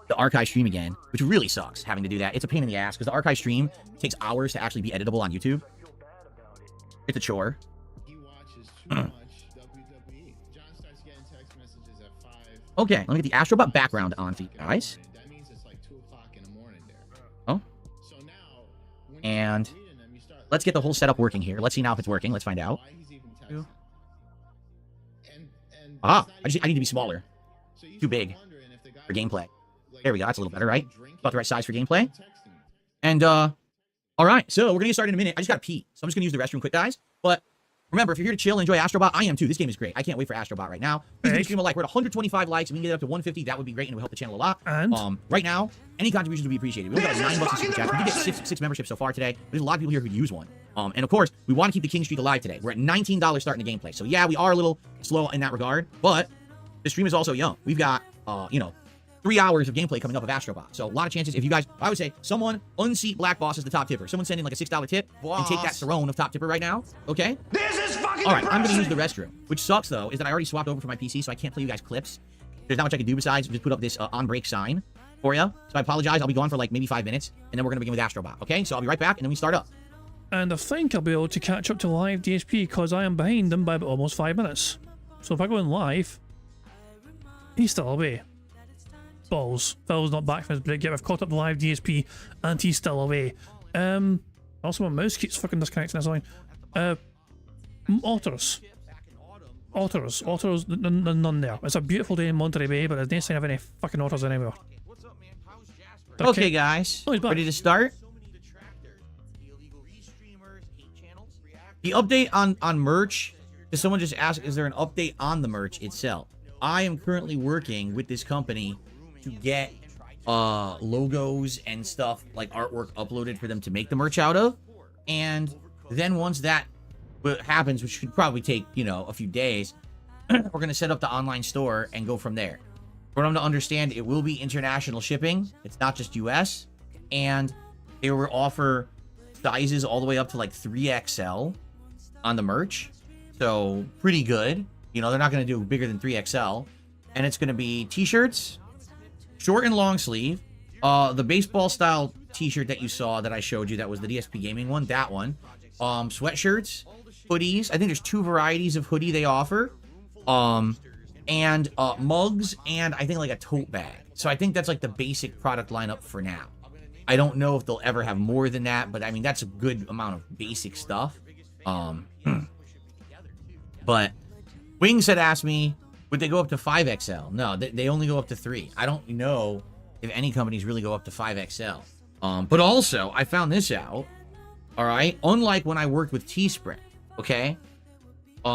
the archive stream again, which really sucks having to do that. It's a pain in the ass because the archive stream takes hours to actually be editable on YouTube. It's a chore. He watches too much WWE. John starts getting text messages at 5. Okay, let me get the Astrobot background on for you guys. That means it's like 2 o'clock in the morning there. Oh. So now, when and let's get the whole setup working here. Let's see now if it's working. Let's find out. Ah, I need to be smaller. Too big for gameplay. There we go. That's a little better, right? About the right size for gameplay. And, all right. So we're going to get started in a minute. I just got to pee. So I'm just going to use the restroom quick, guys. But remember, if you're here to chill and enjoy Astrobot, I am too. This game is great. I can't wait for Astrobot right now. Please give the stream a like. We're at 125 likes. If we can get it up to 150, that would be great and it would help the channel a lot. And right now, any contributions would be appreciated. We only got like $9 in super chat. We did get six memberships so far today. There's a lot of people here who use one. And of course, we want to keep the King streak alive today. We're at $19 starting the gameplay. So yeah, we are a little slow in that regard, but the stream is also young. We've got, 3 hours of gameplay coming up of Astrobot. So a lot of chances, if you guys, I would say, someone unseat Black Boss as the top tipper. Someone send in like a $6 tip and take that throne of top tipper right now. Okay? This is fucking all right, I'm going to use the restroom. Which sucks, though, is that I already swapped over for my PC, so I can't play you guys clips. There's not much I can do besides just put up this on-break sign for you. So I apologize. I'll be gone for like maybe 5 minutes, and then we're going to begin with Astrobot. Okay? So I'll be right back, and then we start up. And I think I'll be able to catch up to live DSP because I am behind them by about almost 5 minutes. So if I go in live, he's still away. Balls. Phil's not back from his break yet. I've caught up the live DSP and he's still away. Also my mouse keeps fucking disconnecting. That's annoying. Otters, none there. It's a beautiful day in Monterey Bay, but there's no sign of any fucking otters anywhere. Okay, guys. Oh, he's back. Ready to start? The update on merch. Does someone just ask, is there an update on the merch itself? I am currently working with this company to get logos and stuff like artwork uploaded for them to make the merch out of. And then once that happens, which should probably take, a few days, we're going to set up the online store and go from there. For them to understand, it will be international shipping. It's not just US. And they will offer sizes all the way up to like 3XL on the merch. So pretty good. They're not going to do bigger than 3XL. And it's going to be t-shirts, short and long sleeve. The baseball style t-shirt that you saw that I showed you, that was the DSP gaming one, that one. Sweatshirts, hoodies. I think there's 2 varieties of hoodie they offer. And mugs, and I think like a tote bag. So I think that's like the basic product lineup for now. I don't know if they'll ever have more than that, but I mean, that's a good amount of basic stuff. But Wings had asked me, would they go up to 5XL? No, they only go up to 3. I don't know if any companies really go up to 5XL. But also, I found this out, all right? Unlike when I worked with Teespring, okay?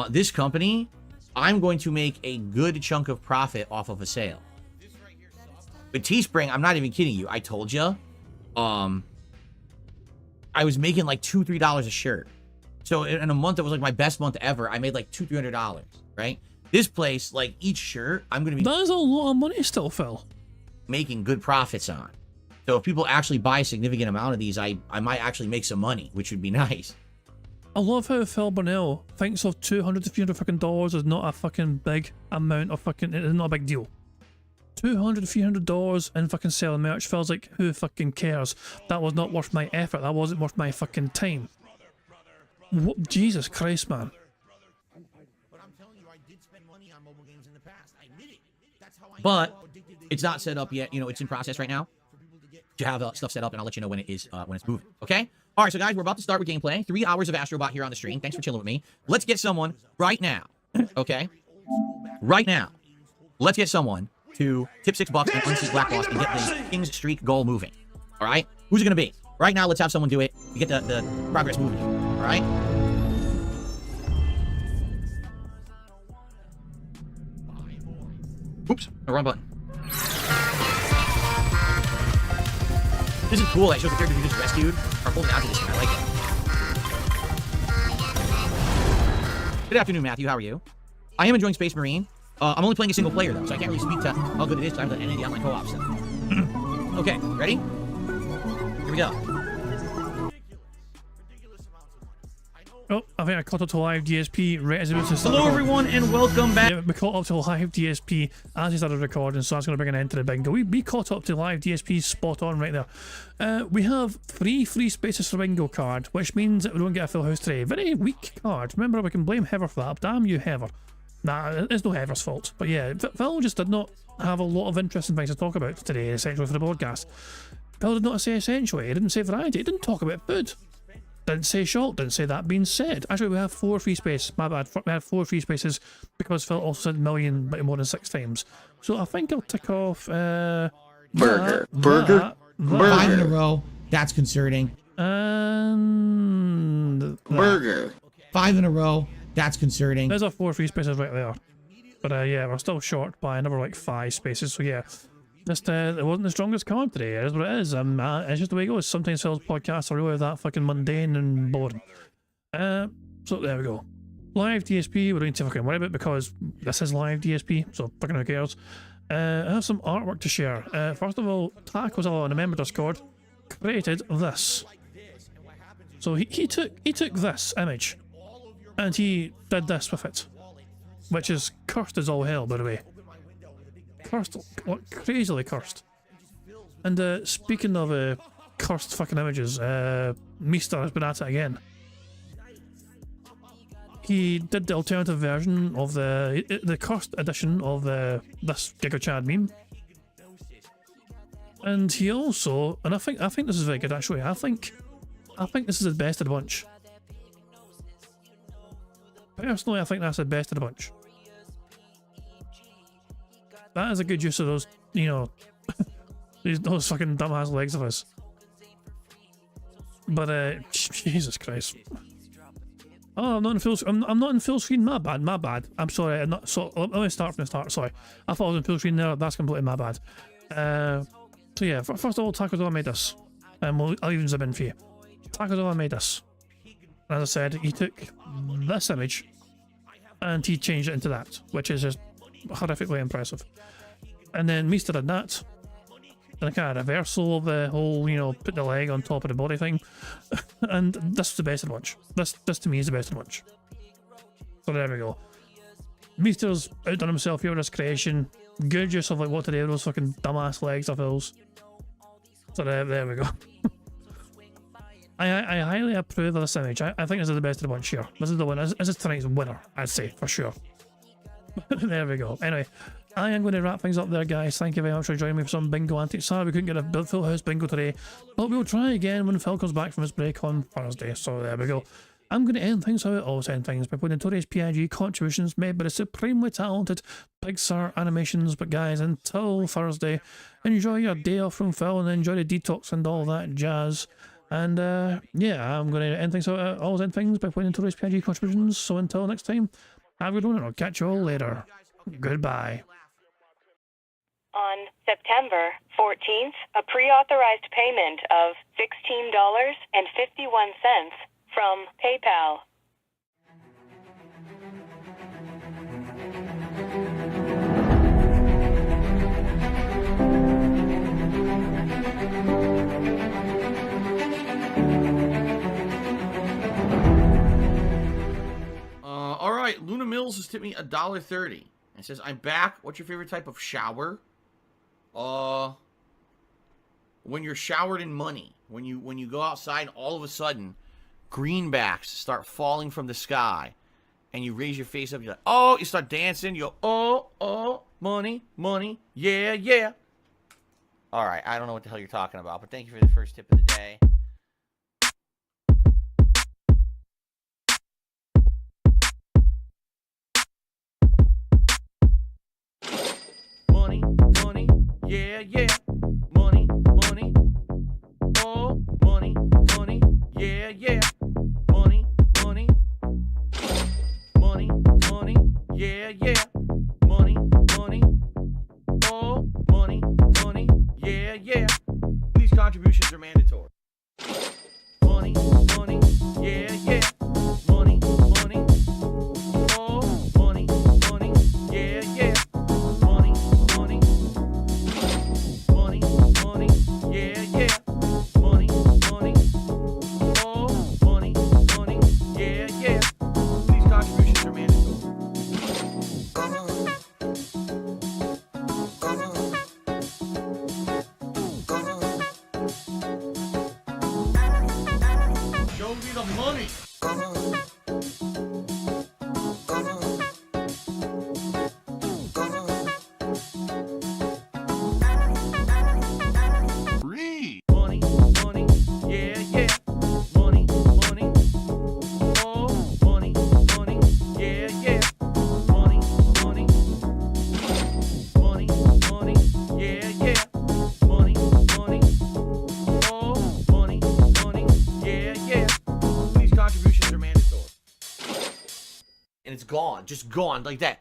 This company, I'm going to make a good chunk of profit off of a sale. With Teespring, I'm not even kidding you. I told you, I was making like $2-3 a shirt. So in a month that was like my best month ever, I made like $200-300, right? This place, like each shirt, I'm going to be... That is a lot of money still, Phil. Making good profits on. So if people actually buy a significant amount of these, I might actually make some money, which would be nice. I love how Phil Burnell thinks of $200-300 fucking dollars as not a fucking big amount of fucking... It is not a big deal. $200-300 in fucking selling merch. Phil's like, who fucking cares? That was not worth my effort. That wasn't worth my fucking time. What? Jesus Christ, man. But it's not set up yet. It's in process right now. to have stuff set up, and I'll let you know when it is when it's moving. Okay. All right, so guys, we're about to start with gameplay. 3 hours of Astrobot here on the stream. Thanks for chilling with me. Let's get someone right now. Okay. Right now. Let's get someone to tip $6 and unseat Black Boss and get the King's Streak goal moving. All right. Who's it gonna be? Right now, let's have someone do it to get the progress moving. All right. Oops, the wrong button. This is cool. That shows the characters you just rescued are holding out to this thing. I like it. Good afternoon, Matthew. How are you? I am enjoying Space Marine. I'm only playing a single player, though, so I can't really speak to how good it is because I haven't done any of the online co-op stuff. Okay, ready? Here we go. Oh, I think I caught up to live DSP right as it was to start. Hello, everyone, and welcome back. Yeah, we caught up to live DSP as he started recording, so that's going to bring an end to the bingo. We caught up to live DSP spot on right there. We have 3 free spaces for bingo card, which means that we don't get a full house today. Very weak card. Remember, we can blame Heather for that. Damn you, Heather. Nah, it's no Heather's fault. But yeah, Phil just did not have a lot of interesting things to talk about today, essentially, for the broadcast. Phil did not say essentially. He didn't say variety. He didn't talk about food. Didn't say short, didn't say that being said. Actually, we have 4 free spaces. My bad. We have 4 free spaces because Phil also said million but more than 6 times. So I think I'll tick off Burger. Burger. 5 in a row. That's concerning. And Burger. 5 in a row. That's concerning. There's our 4 free spaces right there. But yeah, we're still short by another like 5 spaces. So yeah. Just, it wasn't the strongest card today, it is what it is. It's just the way it goes. Sometimes Phil's podcasts are really that fucking mundane and boring. So there we go. Live DSP, we don't need to fucking worry about because this is live DSP, so fucking who cares. I have some artwork to share. First of all, Taco's on a member Discord created this. So he took this image and he did this with it, which is cursed as all hell, by the way. Cursed, what, crazily cursed. And speaking of cursed fucking images, Meester has been at it again. He did the alternative version of the cursed edition of this Giga Chad meme, and he also, and I think this is very good actually. I think this is the best of the bunch. Personally, I think that's the best of the bunch. That is a good use of those, you know, those fucking dumbass legs of us. But Jesus Christ. Oh, I'm not in full. I'm not in full screen. My bad. I'm sorry. I'm not. So let me start from the start. Sorry, I thought I was in full screen there. That's completely my bad. So yeah, first of all, Tacozola made this, and I'll even zoom in for you. Tacozola made this. As I said, he took this image and he changed it into that, which is just horrifically impressive. And then Meester did that, and a kind of reversal of the whole, you know, put the leg on top of the body thing. And this is the best of the bunch. This to me is the best of the bunch. So there we go. Meester's outdone himself here with this creation. Good use of like what today those fucking dumbass legs of his. So there we go. I highly approve of this image. I think this is the best of the bunch here. This is the winner. This is tonight's winner, I'd say, for sure. There we go. Anyway, I am going to wrap things up there, guys. Thank you very much for joining me for some bingo antics. Sorry we couldn't get a full house bingo today, but we'll try again when Phil comes back from his break on Thursday. So there we go. I'm going to end things how I always end things by putting notorious PIG contributions made by the supremely talented Big Sir Animations. But guys, until Thursday, enjoy your day off from Phil and enjoy the detox and all that jazz. And yeah, I'm going to end things how I always end things by putting notorious PIG contributions. So until next time, have a good one and I'll catch you all later. Goodbye. On September 14th, a pre-authorized payment of $16.51 from PayPal. All right, Luna Mills has tipped me $1.30. It says, "I'm back. What's your favorite type of shower?" When you're showered in money. When you go outside, all of a sudden, greenbacks start falling from the sky, and you raise your face up. You're like, oh, you start dancing. You go, oh, money, money, yeah, yeah. Alright, I don't know what the hell you're talking about, but thank you for the first tip of the day. Money, money, yeah, yeah. Money, money. Oh, money, money, yeah, yeah. Money, money. Money, money, yeah, yeah. Money, money. Oh, money, money, yeah, yeah. These contributions are mandatory. Money, money, yeah, yeah. Money, money. Oh, money, money, yeah, yeah. Money, money. Money, money, yeah, yeah. Money, money. Oh, money, money, yeah, yeah. These contributions are mandatory. Show me the money. Read. Money, money, yeah, yeah. Money, money. Oh, money, money, yeah, yeah. Money, money. Money, money, yeah, yeah. Money, money. Oh, money, money, yeah, yeah. These contributions are mandatory. And it's gone, just gone like that.